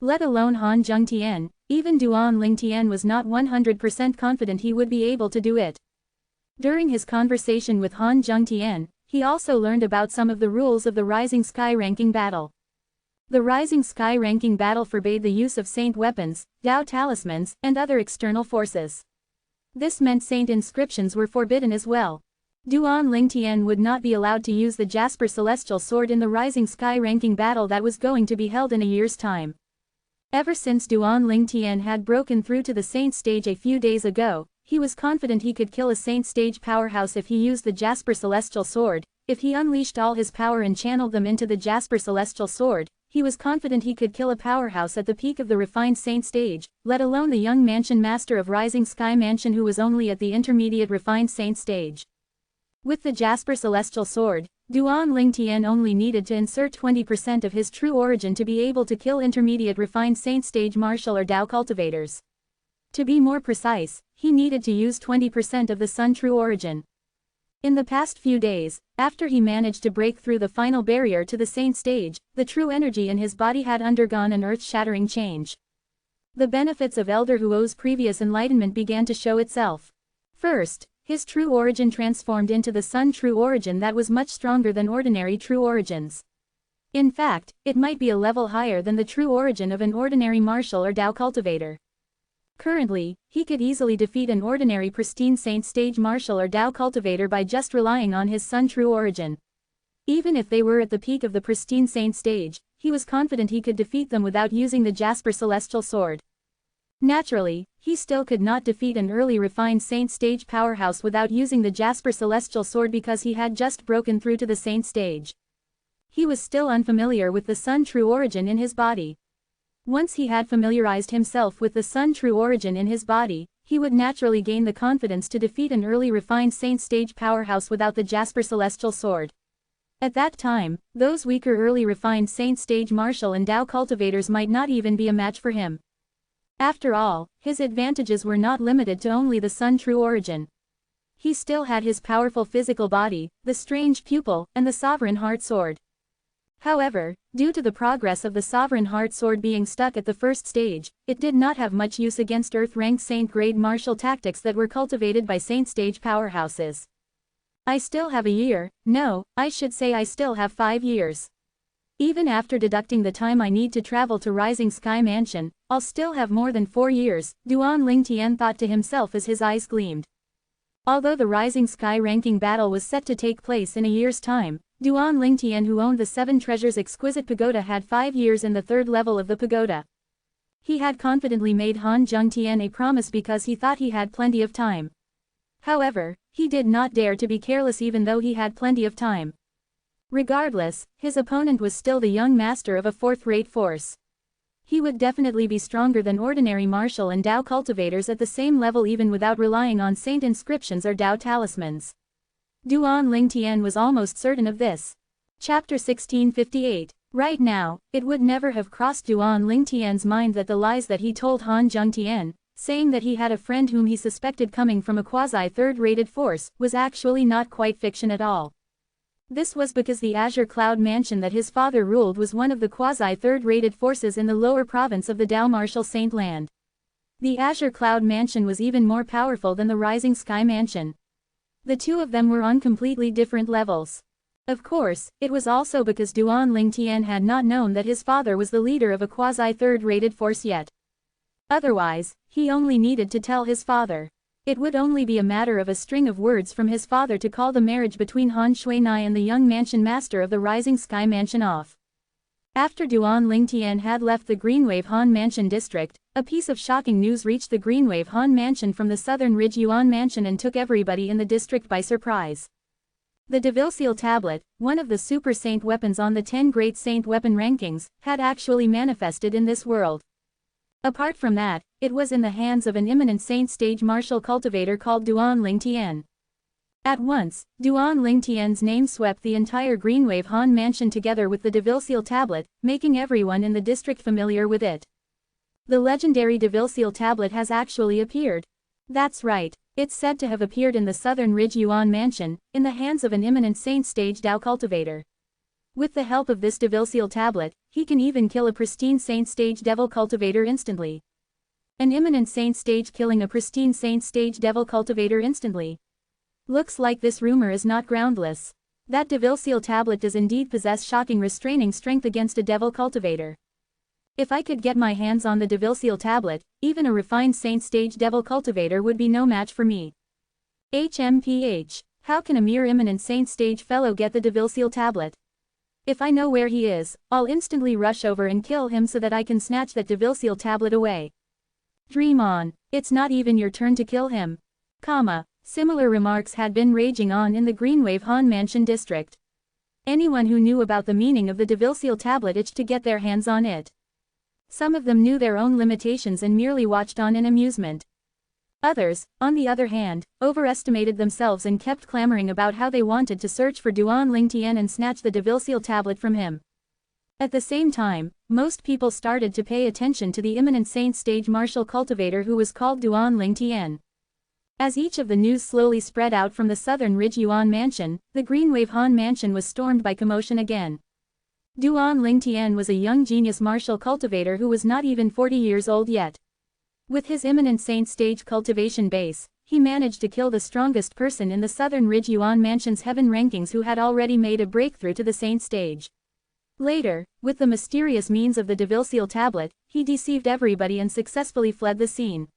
Let alone Han Zhengtian, even Duan Lingtian was not 100% confident he would be able to do it. During his conversation with Han Zhengtian, he also learned about some of the rules of the Rising Sky ranking battle. The Rising Sky ranking battle forbade the use of saint weapons, Dao talismans, and other external forces. This meant saint inscriptions were forbidden as well. Duan Lingtian would not be allowed to use the Jasper Celestial Sword in the Rising Sky ranking battle that was going to be held in a year's time. Ever since Duan Lingtian had broken through to the Saint stage a few days ago, he was confident he could kill a Saint stage powerhouse if he used the Jasper Celestial Sword. If he unleashed all his power and channeled them into the Jasper Celestial Sword, he was confident he could kill a powerhouse at the peak of the refined Saint stage, let alone the young mansion master of Rising Sky Mansion who was only at the intermediate refined Saint stage. With the Jasper Celestial Sword, Duan Lingtian only needed to insert 20% of his true origin to be able to kill intermediate refined Saint stage martial or Dao cultivators. To be more precise, he needed to use 20% of the Sun true origin. In the past few days, after he managed to break through the final barrier to the Saint stage, the true energy in his body had undergone an earth-shattering change. The benefits of Elder Huo's previous enlightenment began to show itself. First, his true origin transformed into the Sun true origin that was much stronger than ordinary true origins. In fact, it might be a level higher than the true origin of an ordinary martial or Dao cultivator. Currently, he could easily defeat an ordinary pristine Saint stage martial or Dao cultivator by just relying on his Sun true origin. Even if they were at the peak of the pristine Saint stage, he was confident he could defeat them without using the Jasper Celestial Sword. Naturally, he still could not defeat an early refined Saint stage powerhouse without using the Jasper Celestial Sword because he had just broken through to the Saint stage. He was still unfamiliar with the Sun true origin in his body. Once he had familiarized himself with the Sun true origin in his body, he would naturally gain the confidence to defeat an early refined Saint stage powerhouse without the Jasper Celestial Sword. At that time, those weaker early refined Saint stage martial and Dao cultivators might not even be a match for him. After all, his advantages were not limited to only the Sun true origin. He still had his powerful physical body, the strange pupil, and the Sovereign Heart Sword. However, due to the progress of the Sovereign Heart Sword being stuck at the first stage, it did not have much use against Earth-ranked Saint-grade martial tactics that were cultivated by Saint-stage powerhouses. I still have a year, no, I should say I still have 5 years. Even after deducting the time I need to travel to Rising Sky Mansion, I'll still have more than 4 years, Duan Lingtian thought to himself as his eyes gleamed. Although the Rising Sky ranking battle was set to take place in a year's time, Duan Lingtian, who owned the 7 treasures exquisite pagoda, had 5 years in the 3rd level of the pagoda. He had confidently made Han Zhengtian a promise because he thought he had plenty of time. However, he did not dare to be careless even though he had plenty of time. Regardless, his opponent was still the young master of a 4th-rate force. He would definitely be stronger than ordinary martial and Dao cultivators at the same level even without relying on saint inscriptions or Dao talismans. Duan Lingtian was almost certain of this. Chapter 1658. Right now, it would never have crossed Duan Lingtian's mind that the lies that he told Han Zhengtian, saying that he had a friend whom he suspected coming from a quasi-3rd-rated force, was actually not quite fiction at all. This was because the Azure Cloud Mansion that his father ruled was one of the quasi-3rd-rated forces in the lower province of the Dao Martial Saint Land. The Azure Cloud Mansion was even more powerful than the Rising Sky Mansion. The two of them were on completely different levels. Of course, it was also because Duan Lingtian had not known that his father was the leader of a quasi-3rd-rated force yet. Otherwise, he only needed to tell his father. It would only be a matter of a string of words from his father to call the marriage between Han Shuinai and the young mansion master of the Rising Sky Mansion off. After Duan Lingtian had left the Greenwave Han Mansion district, a piece of shocking news reached the Greenwave Han Mansion from the Southern Ridge Yuan Mansion and took everybody in the district by surprise. The Devil Seal Tablet, one of the Super Saint weapons on the 10 Great Saint Weapon rankings, had actually manifested in this world. Apart from that, it was in the hands of an eminent saint stage martial cultivator called Duan Lingtian. At once, Duan Lingtian's name swept the entire Greenwave Han Mansion together with the Devil Seal Tablet, making everyone in the district familiar with it. The legendary Devil Seal Tablet has actually appeared. That's right, it's said to have appeared in the Southern Ridge Yuan Mansion, in the hands of an eminent saint stage Dao cultivator. With the help of this Devil Seal Tablet, he can even kill a pristine saint stage devil cultivator instantly. An eminent saint stage killing a pristine saint stage devil cultivator instantly. Looks like this rumor is not groundless. That Devil Seal Tablet does indeed possess shocking restraining strength against a devil cultivator. If I could get my hands on the Devil Seal Tablet, even a refined saint stage devil cultivator would be no match for me. HMPH. How can a mere eminent saint stage fellow get the Devil Seal Tablet? If I know where he is, I'll instantly rush over and kill him so that I can snatch that Devil Seal Tablet away. Dream on, it's not even your turn to kill him. Similar remarks had been raging on in the Greenwave Han Mansion district. Anyone who knew about the meaning of the Devil Seal Tablet itched to get their hands on it. Some of them knew their own limitations and merely watched on in amusement. Others, on the other hand, overestimated themselves and kept clamoring about how they wanted to search for Duan Lingtian and snatch the Devil Seal Tablet from him. At the same time, most people started to pay attention to the eminent saint stage martial cultivator who was called Duan Lingtian. As each of the news slowly spread out from the Southern Ridge Yuan Mansion, the Greenwave Han Mansion was stormed by commotion again. Duan Lingtian was a young genius martial cultivator who was not even 40 years old yet. With his eminent saint stage cultivation base, he managed to kill the strongest person in the Southern Ridge Yuan Mansion's heaven rankings who had already made a breakthrough to the saint stage. Later, with the mysterious means of the Devil Seal Tablet, he deceived everybody and successfully fled the scene.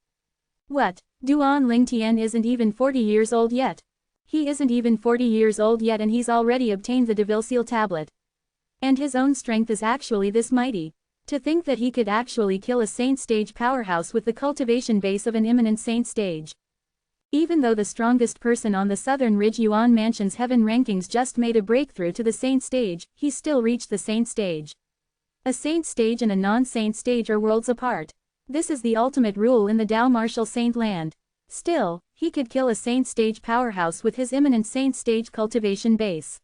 What? Duan Lingtian isn't even 40 years old yet. He isn't even 40 years old yet and he's already obtained the Devil Seal Tablet. And his own strength is actually this mighty. To think that he could actually kill a saint stage powerhouse with the cultivation base of an eminent saint stage. Even though the strongest person on the Southern Ridge Yuan Mansion's heaven rankings just made a breakthrough to the saint stage, he still reached the saint stage. A saint stage and a non-saint stage are worlds apart. This is the ultimate rule in the Dao Martial Saint Land. Still, he could kill a saint stage powerhouse with his eminent saint stage cultivation base.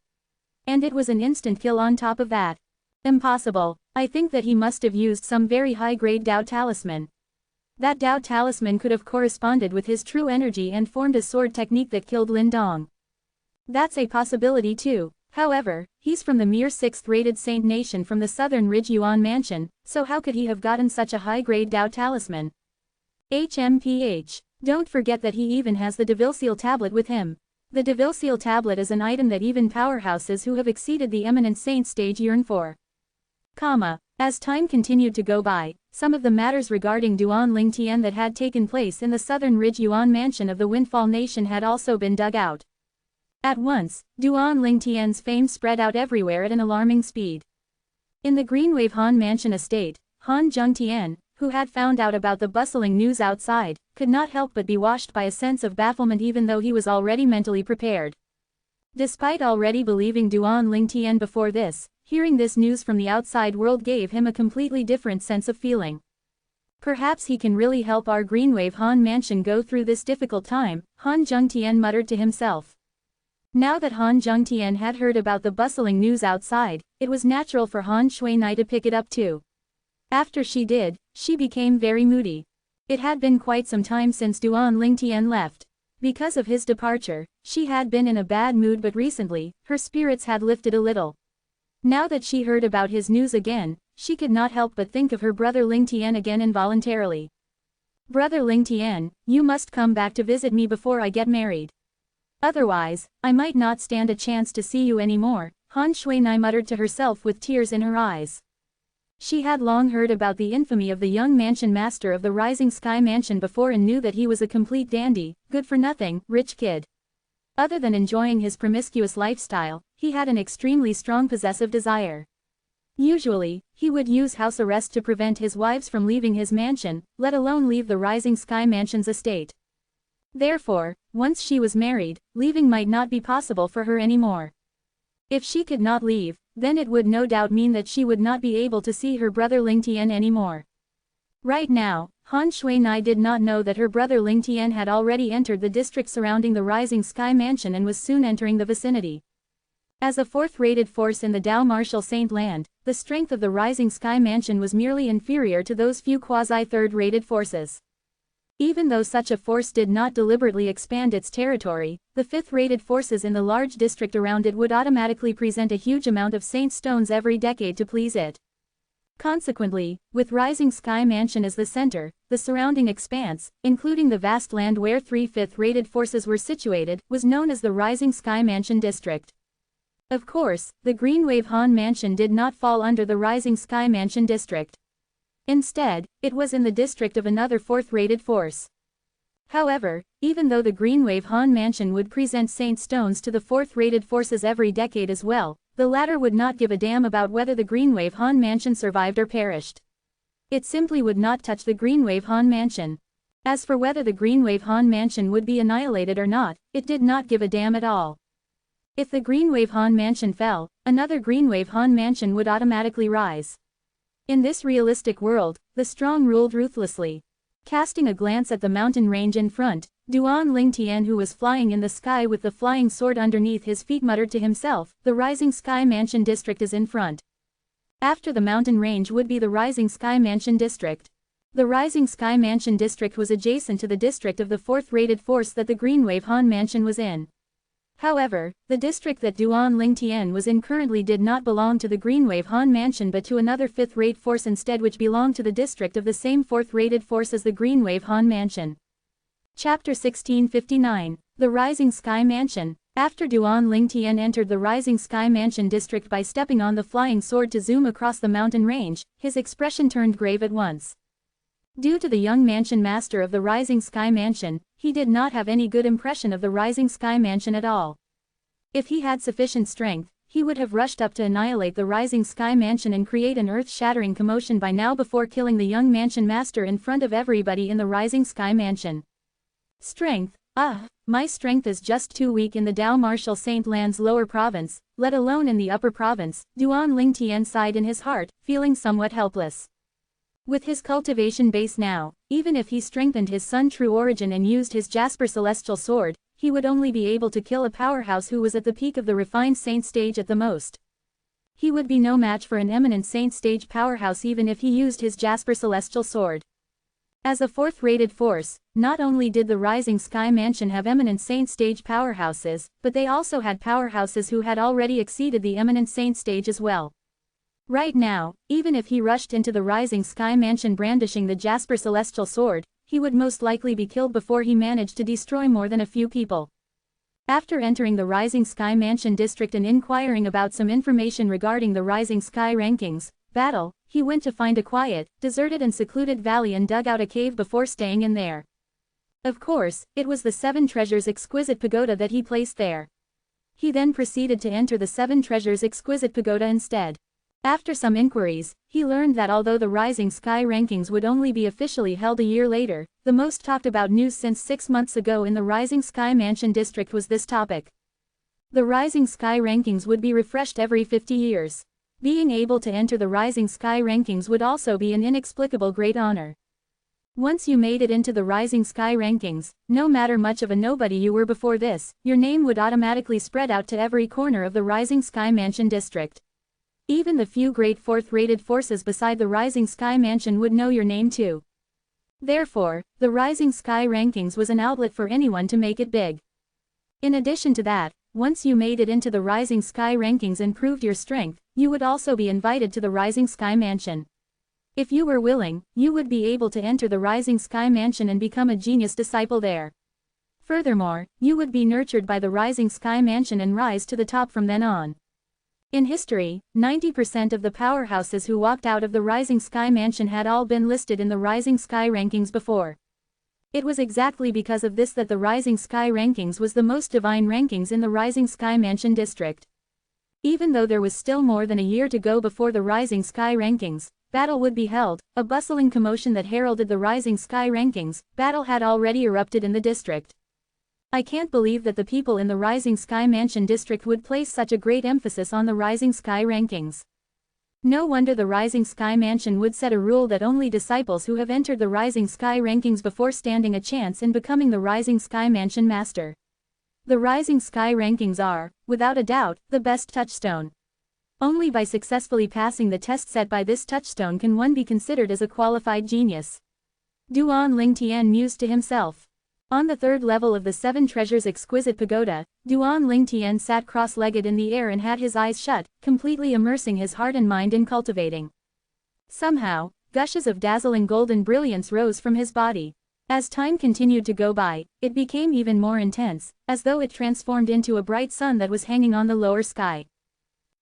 And it was an instant kill on top of that. Impossible. I think that he must have used some very high-grade Dao talisman. That Dao talisman could have corresponded with his true energy and formed a sword technique that killed Lin Dong. That's a possibility too. However, he's from the mere 6th-rated saint nation from the Southern Ridge Yuan Mansion, so how could he have gotten such a high-grade Dao talisman? HMPH. Don't forget that he even has the Devil Seal Tablet with him. The Devil Seal Tablet is an item that even powerhouses who have exceeded the eminent saint stage yearn for. As time continued to go by, some of the matters regarding Duan Lingtian that had taken place in the Southern Ridge Yuan Mansion of the Windfall Nation had also been dug out. At once, Duan Lingtian's fame spread out everywhere at an alarming speed. In the Greenwave Han Mansion estate, Han Zhengtian, who had found out about the bustling news outside, could not help but be washed by a sense of bafflement even though he was already mentally prepared. Despite already believing Duan Lingtian before this, hearing this news from the outside world gave him a completely different sense of feeling. Perhaps he can really help our Greenwave Han Mansion go through this difficult time, Han Zhengtian muttered to himself. Now that Han Zhengtian had heard about the bustling news outside, it was natural for Han Shuinai to pick it up too. After she did, she became very moody. It had been quite some time since Duan Lingtian left. Because of his departure, she had been in a bad mood, but recently, her spirits had lifted a little. Now that she heard about his news again, she could not help but think of her brother Lingtian again involuntarily. Brother Lingtian, you must come back to visit me before I get married. Otherwise, I might not stand a chance to see you anymore, Han Shuinai muttered to herself with tears in her eyes. She had long heard about the infamy of the young mansion master of the Rising Sky Mansion before and knew that he was a complete dandy, good-for-nothing, rich kid. Other than enjoying his promiscuous lifestyle, he had an extremely strong possessive desire. Usually, he would use house arrest to prevent his wives from leaving his mansion, let alone leave the Rising Sky Mansion's estate. Therefore, once she was married, leaving might not be possible for her anymore. If she could not leave, then it would no doubt mean that she would not be able to see her brother Lingtian anymore. Right now, Han Shuinai did not know that her brother Lingtian had already entered the district surrounding the Rising Sky Mansion and was soon entering the vicinity. As a fourth-rated force in the Dao Martial Saint Land, the strength of the Rising Sky Mansion was merely inferior to those few quasi-third-rated forces. Even though such a force did not deliberately expand its territory, the fifth-rated forces in the large district around it would automatically present a huge amount of saint stones every decade to please it. Consequently, with Rising Sky Mansion as the center, the surrounding expanse, including the vast land where three fifth-rated forces were situated, was known as the Rising Sky Mansion District. Of course, the Greenwave Han Mansion did not fall under the Rising Sky Mansion District. Instead, it was in the district of another fourth-rated force. However, even though the Greenwave Han Mansion would present saint stones to the fourth-rated forces every decade as well, the latter would not give a damn about whether the Greenwave Han Mansion survived or perished. It simply would not touch the Greenwave Han Mansion. As for whether the Greenwave Han Mansion would be annihilated or not, it did not give a damn at all. If the Greenwave Han Mansion fell, another Greenwave Han Mansion would automatically rise. In this realistic world, the strong ruled ruthlessly. Casting a glance at the mountain range in front, Duan Lingtian, who was flying in the sky with the flying sword underneath his feet, muttered to himself, the Rising Sky Mansion District is in front. After the mountain range would be the Rising Sky Mansion District. The Rising Sky Mansion District was adjacent to the district of the fourth-rated force that the Greenwave Han Mansion was in. However, the district that Duan Lingtian was in currently did not belong to the Greenwave Han Mansion but to another fifth-rate force instead, which belonged to the district of the same fourth-rated force as the Greenwave Han Mansion. Chapter 1659, The Rising Sky Mansion. After Duan Lingtian entered the Rising Sky Mansion district by stepping on the flying sword to zoom across the mountain range, his expression turned grave at once. Due to the young mansion master of the Rising Sky Mansion, he did not have any good impression of the Rising Sky Mansion at all. If he had sufficient strength, he would have rushed up to annihilate the Rising Sky Mansion and create an earth-shattering commotion by now before killing the young mansion master in front of everybody in the Rising Sky Mansion. Strength? My strength is just too weak in the Dao Martial Saint Land's lower province, let alone in the upper province, Duan Lingtian sighed in his heart, feeling somewhat helpless. With his cultivation base now, even if he strengthened his Sun True Origin and used his Jasper Celestial Sword, he would only be able to kill a powerhouse who was at the peak of the refined saint stage at the most. He would be no match for an eminent saint stage powerhouse even if he used his Jasper Celestial Sword. As a fourth-rated force, not only did the Rising Sky Mansion have eminent saint stage powerhouses, but they also had powerhouses who had already exceeded the eminent saint stage as well. Right now, even if he rushed into the Rising Sky Mansion brandishing the Jasper Celestial Sword, he would most likely be killed before he managed to destroy more than a few people. After entering the Rising Sky Mansion district and inquiring about some information regarding the Rising Sky rankings battle, he went to find a quiet, deserted and secluded valley and dug out a cave before staying in there. Of course, it was the 7 Treasures exquisite pagoda that he placed there. He then proceeded to enter the Seven Treasures exquisite pagoda instead. After some inquiries, he learned that although the Rising Sky rankings would only be officially held a year later, the most talked about news since 6 months ago in the Rising Sky Mansion district was this topic. The Rising Sky rankings would be refreshed every 50 years. Being able to enter the Rising Sky rankings would also be an inexplicable great honor. Once you made it into the Rising Sky rankings, no matter much of a nobody you were before this, your name would automatically spread out to every corner of the Rising Sky Mansion district. Even the few great fourth-rated forces beside the Rising Sky Mansion would know your name too. Therefore, the Rising Sky rankings was an outlet for anyone to make it big. In addition to that, once you made it into the Rising Sky rankings and proved your strength, you would also be invited to the Rising Sky Mansion. If you were willing, you would be able to enter the Rising Sky Mansion and become a genius disciple there. Furthermore, you would be nurtured by the Rising Sky Mansion and rise to the top from then on. In history, 90% of the powerhouses who walked out of the Rising Sky Mansion had all been listed in the Rising Sky rankings before. It was exactly because of this that the Rising Sky rankings was the most divine rankings in the Rising Sky Mansion district. Even though there was still more than a year to go before the Rising Sky rankings, battle would be held, a bustling commotion that heralded the Rising Sky rankings, battle had already erupted in the district. I can't believe that the people in the Rising Sky Mansion district would place such a great emphasis on the Rising Sky rankings. No wonder the Rising Sky Mansion would set a rule that only disciples who have entered the Rising Sky rankings before standing a chance in becoming the Rising Sky Mansion master. The Rising Sky rankings are, without a doubt, the best touchstone. Only by successfully passing the test set by this touchstone can one be considered as a qualified genius. Duan Lingtian mused to himself. On the third level of the Seven Treasures exquisite pagoda, Duan Lingtian sat cross-legged in the air and had his eyes shut, completely immersing his heart and mind in cultivating. Somehow, gushes of dazzling golden brilliance rose from his body. As time continued to go by, it became even more intense, as though it transformed into a bright sun that was hanging on the lower sky.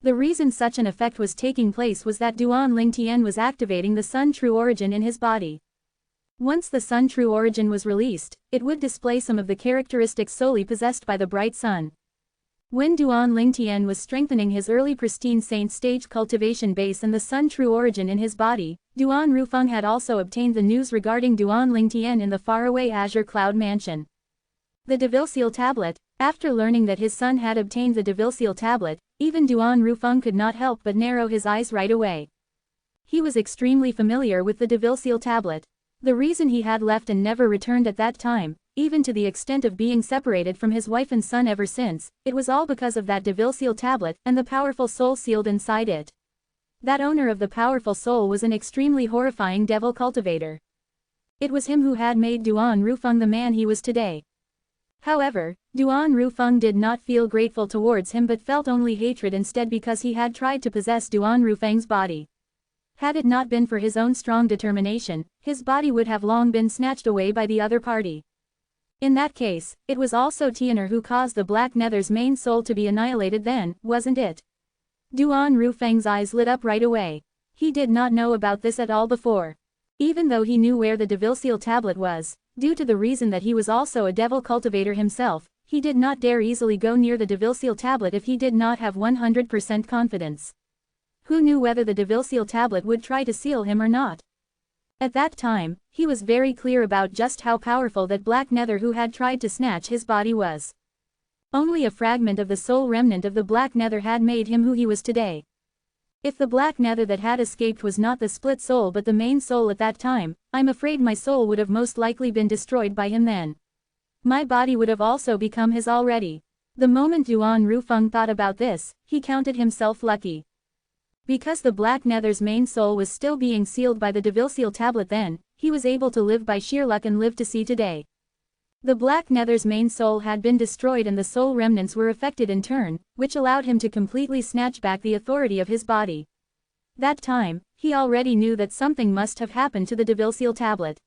The reason such an effect was taking place was that Duan Lingtian was activating the Sun True Origin in his body. Once the Sun True Origin was released, it would display some of the characteristics solely possessed by the bright sun. When Duan Lingtian was strengthening his early pristine saint stage cultivation base and the Sun True Origin in his body, Duan Rufeng had also obtained the news regarding Duan Lingtian in the faraway Azure Cloud Mansion. The Devil Seal Tablet. After learning that his son had obtained the Devil Seal Tablet, even Duan Rufeng could not help but narrow his eyes right away. He was extremely familiar with the Devil Seal Tablet. The reason he had left and never returned at that time, even to the extent of being separated from his wife and son ever since, it was all because of that Devil Seal Tablet and the powerful soul sealed inside it. That owner of the powerful soul was an extremely horrifying devil cultivator. It was him who had made Duan Rufeng the man he was today. However, Duan Rufeng did not feel grateful towards him but felt only hatred instead because he had tried to possess Duan Rufeng's body. Had it not been for his own strong determination, his body would have long been snatched away by the other party. In that case, it was also Tian'er who caused the Black Nether's main soul to be annihilated then, wasn't it? Duan Rufeng's eyes lit up right away. He did not know about this at all before. Even though he knew where the Devil Seal Tablet was, due to the reason that he was also a devil cultivator himself, he did not dare easily go near the Devil Seal Tablet if he did not have 100% confidence. Who knew whether the Devil Seal Tablet would try to seal him or not? At that time, he was very clear about just how powerful that Black Nether who had tried to snatch his body was. Only a fragment of the soul remnant of the Black Nether had made him who he was today. If the Black Nether that had escaped was not the split soul but the main soul at that time, I'm afraid my soul would have most likely been destroyed by him then. My body would have also become his already. The moment Duan Rufeng thought about this, he counted himself lucky. Because the Black Nether's main soul was still being sealed by the Devil Seal Tablet then, he was able to live by sheer luck and live to see today. The Black Nether's main soul had been destroyed and the soul remnants were affected in turn, which allowed him to completely snatch back the authority of his body. That time, he already knew that something must have happened to the Devil Seal Tablet.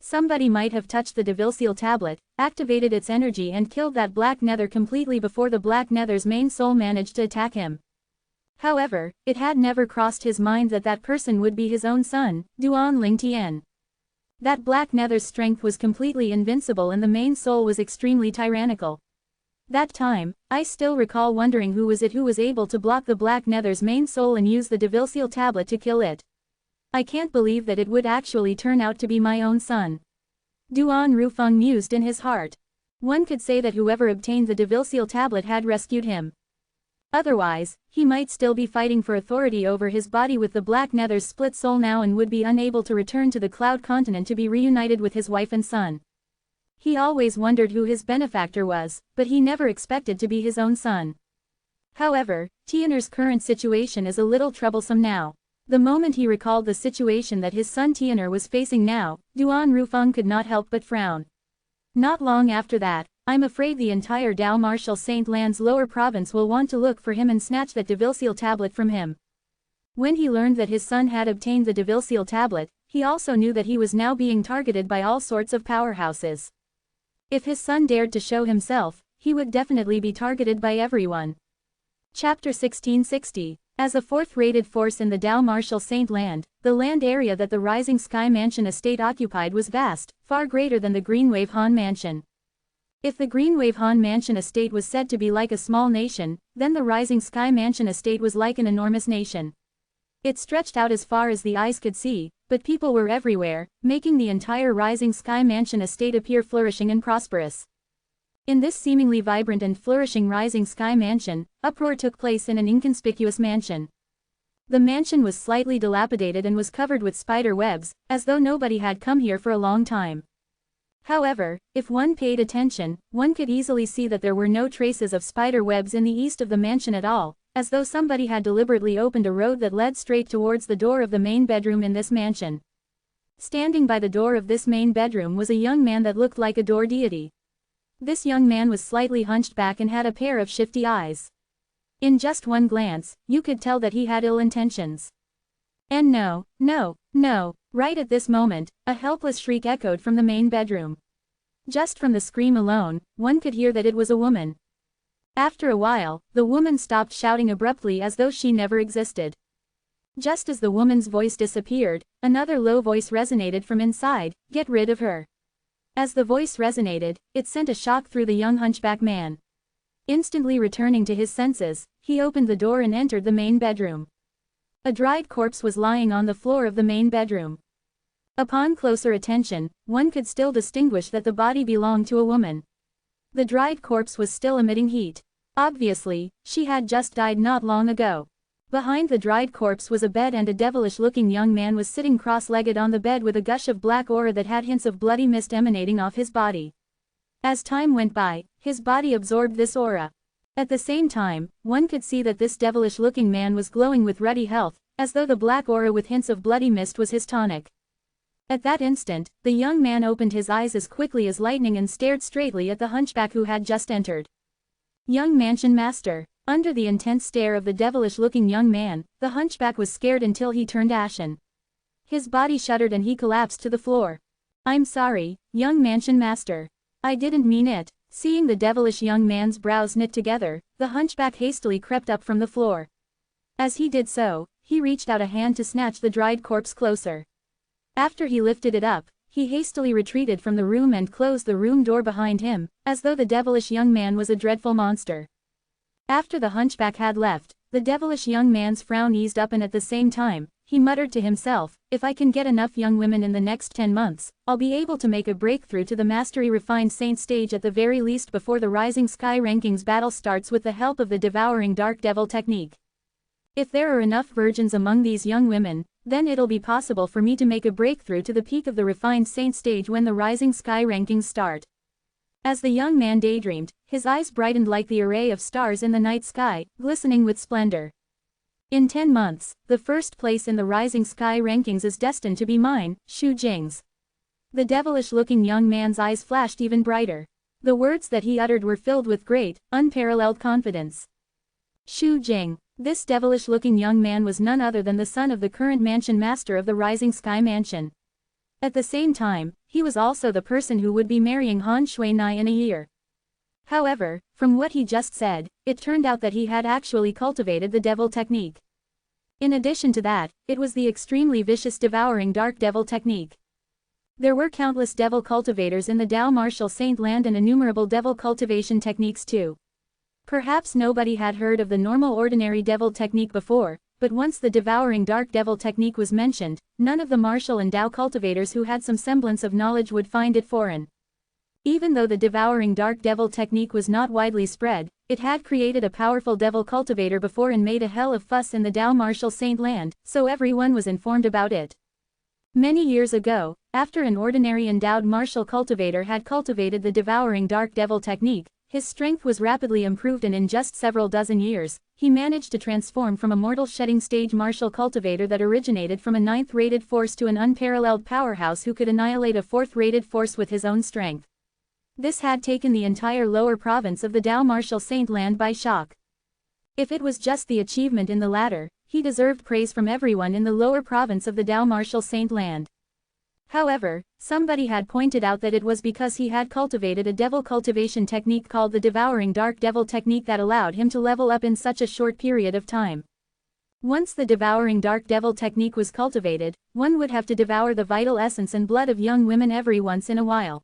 Somebody might have touched the Devil Seal Tablet, activated its energy and killed that Black Nether completely before the Black Nether's main soul managed to attack him. However, it had never crossed his mind that that person would be his own son, Duan Lingtian. That Black Nether's strength was completely invincible and the main soul was extremely tyrannical. That time, I still recall wondering who was able to block the Black Nether's main soul and use the Devilseal tablet to kill it. I can't believe that it would actually turn out to be my own son. Duan Rufeng mused in his heart. One could say that whoever obtained the Devilseal tablet had rescued him. Otherwise, he might still be fighting for authority over his body with the Black Nether's split soul now and would be unable to return to the Cloud Continent to be reunited with his wife and son. He always wondered who his benefactor was, but he never expected to be his own son. However, Tianer's current situation is a little troublesome now. The moment he recalled the situation that his son Tianer was facing now, Duan Rufeng could not help but frown. Not long after that, I'm afraid the entire Dao Martial Saint Land's lower province will want to look for him and snatch that Devilseal tablet from him. When he learned that his son had obtained the Devilseal tablet, he also knew that he was now being targeted by all sorts of powerhouses. If his son dared to show himself, he would definitely be targeted by everyone. Chapter 1660. As a fourth-rated force in the Dao Martial Saint Land, the land area that the Rising Sky Mansion estate occupied was vast, far greater than the Greenwave Han Mansion. If the Greenwave Han Mansion estate was said to be like a small nation, then the Rising Sky Mansion estate was like an enormous nation. It stretched out as far as the eyes could see, but people were everywhere, making the entire Rising Sky Mansion estate appear flourishing and prosperous. In this seemingly vibrant and flourishing Rising Sky Mansion, uproar took place in an inconspicuous mansion. The mansion was slightly dilapidated and was covered with spider webs, as though nobody had come here for a long time. However, if one paid attention, one could easily see that there were no traces of spider webs in the east of the mansion at all, as though somebody had deliberately opened a road that led straight towards the door of the main bedroom in this mansion. Standing by the door of this main bedroom was a young man that looked like a door deity. This young man was slightly hunched back and had a pair of shifty eyes. In just one glance, you could tell that he had ill intentions. And no, right at this moment, a helpless shriek echoed from the main bedroom. Just from the scream alone, one could hear that it was a woman. After a while, the woman stopped shouting abruptly as though she never existed. Just as the woman's voice disappeared, another low voice resonated from inside, "Get rid of her." As the voice resonated, it sent a shock through the young hunchback man. Instantly returning to his senses, he opened the door and entered the main bedroom. A dried corpse was lying on the floor of the main bedroom. Upon closer attention, one could still distinguish that the body belonged to a woman. The dried corpse was still emitting heat. Obviously, she had just died not long ago. Behind the dried corpse was a bed and a devilish-looking young man was sitting cross-legged on the bed with a gush of black aura that had hints of bloody mist emanating off his body. As time went by, his body absorbed this aura. At the same time, one could see that this devilish-looking man was glowing with ruddy health, as though the black aura with hints of bloody mist was his tonic. At that instant, the young man opened his eyes as quickly as lightning and stared straightly at the hunchback who had just entered. Young Mansion Master. Under the intense stare of the devilish-looking young man, the hunchback was scared until he turned ashen. His body shuddered and he collapsed to the floor. "I'm sorry, young Mansion Master. I didn't mean it." Seeing the devilish young man's brows knit together, the hunchback hastily crept up from the floor. As he did so, he reached out a hand to snatch the dried corpse closer. After he lifted it up, he hastily retreated from the room and closed the room door behind him, as though the devilish young man was a dreadful monster. After the hunchback had left, the devilish young man's frown eased up and at the same time, he muttered to himself, "If I can get enough young women in the next 10 months, I'll be able to make a breakthrough to the Mastery Refined Saint stage at the very least before the Rising Sky Rankings battle starts with the help of the Devouring Dark Devil technique. If there are enough virgins among these young women, then it'll be possible for me to make a breakthrough to the peak of the Refined Saint stage when the Rising Sky Rankings start." As the young man daydreamed, his eyes brightened like the array of stars in the night sky, glistening with splendor. In 10 months, the first place in the Rising Sky Rankings is destined to be mine, Xu Jing's. The devilish-looking young man's eyes flashed even brighter. The words that he uttered were filled with great, unparalleled confidence. Xu Jing. This devilish-looking young man was none other than the son of the current mansion master of the Rising Sky Mansion. At the same time, he was also the person who would be marrying Han Shuinai in a year. However, from what he just said, it turned out that he had actually cultivated the devil technique. In addition to that, it was the extremely vicious devouring dark devil technique. There were countless devil cultivators in the Dao martial saint land and innumerable devil cultivation techniques too. Perhaps nobody had heard of the normal ordinary devil technique before, but once the devouring dark devil technique was mentioned, none of the martial and Dao cultivators who had some semblance of knowledge would find it foreign. Even though the devouring dark devil technique was not widely spread, it had created a powerful devil cultivator before and made a hell of fuss in the Dao martial saint land, so everyone was informed about it. Many years ago, after an ordinary endowed martial cultivator had cultivated the devouring dark devil technique, his strength was rapidly improved and in just several dozen years, he managed to transform from a mortal shedding stage martial cultivator that originated from a 9th-rated force to an unparalleled powerhouse who could annihilate a 4th-rated force with his own strength. This had taken the entire lower province of the Dao martial saint land by shock. If it was just the achievement in the latter, he deserved praise from everyone in the lower province of the Dao martial saint land. However, somebody had pointed out that it was because he had cultivated a devil cultivation technique called the devouring dark devil technique that allowed him to level up in such a short period of time. Once the devouring dark devil technique was cultivated, one would have to devour the vital essence and blood of young women every once in a while.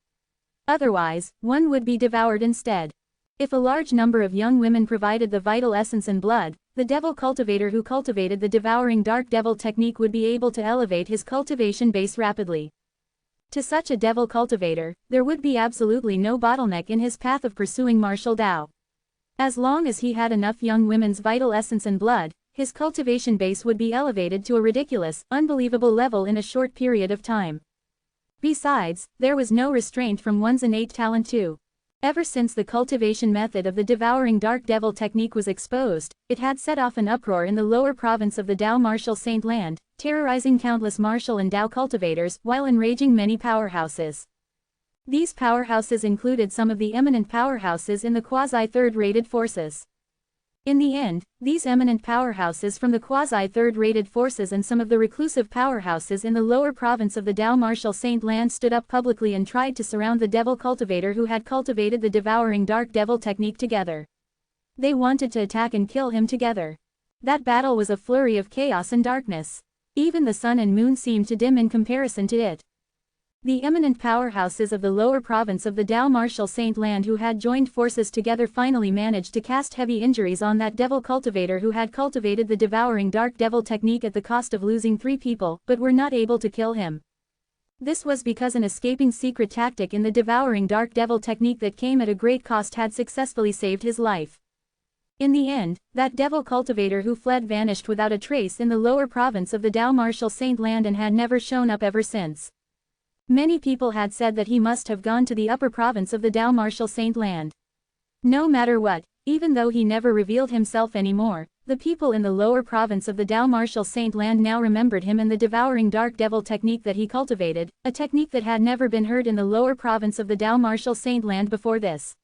Otherwise, one would be devoured instead. If a large number of young women provided the vital essence and blood, the devil cultivator who cultivated the devouring dark devil technique would be able to elevate his cultivation base rapidly. To such a devil cultivator, there would be absolutely no bottleneck in his path of pursuing martial Dao. As long as he had enough young women's vital essence and blood, his cultivation base would be elevated to a ridiculous, unbelievable level in a short period of time. Besides, there was no restraint from one's innate talent too. Ever since the cultivation method of the devouring dark devil technique was exposed, it had set off an uproar in the lower province of the Dao martial saint land, terrorizing countless martial and Dao cultivators while enraging many powerhouses. These powerhouses included some of the eminent powerhouses in the quasi-third-rated forces. In the end, these eminent powerhouses from the quasi-third-rated forces and some of the reclusive powerhouses in the lower province of the Dao martial saint land stood up publicly and tried to surround the devil cultivator who had cultivated the devouring dark devil technique together. They wanted to attack and kill him together. That battle was a flurry of chaos and darkness. Even the sun and moon seemed to dim in comparison to it. The eminent powerhouses of the lower province of the Dao martial saint land who had joined forces together finally managed to cast heavy injuries on that devil cultivator who had cultivated the devouring dark devil technique at the cost of losing 3 people, but were not able to kill him. This was because an escaping secret tactic in the devouring dark devil technique that came at a great cost had successfully saved his life. In the end, that devil cultivator who fled vanished without a trace in the lower province of the Dao martial saint land and had never shown up ever since. Many people had said that he must have gone to the upper province of the Dao martial saint land. No matter what, even though he never revealed himself anymore, the people in the lower province of the Dao martial saint land now remembered him and the devouring dark devil technique that he cultivated, a technique that had never been heard in the lower province of the Dao martial saint land before this.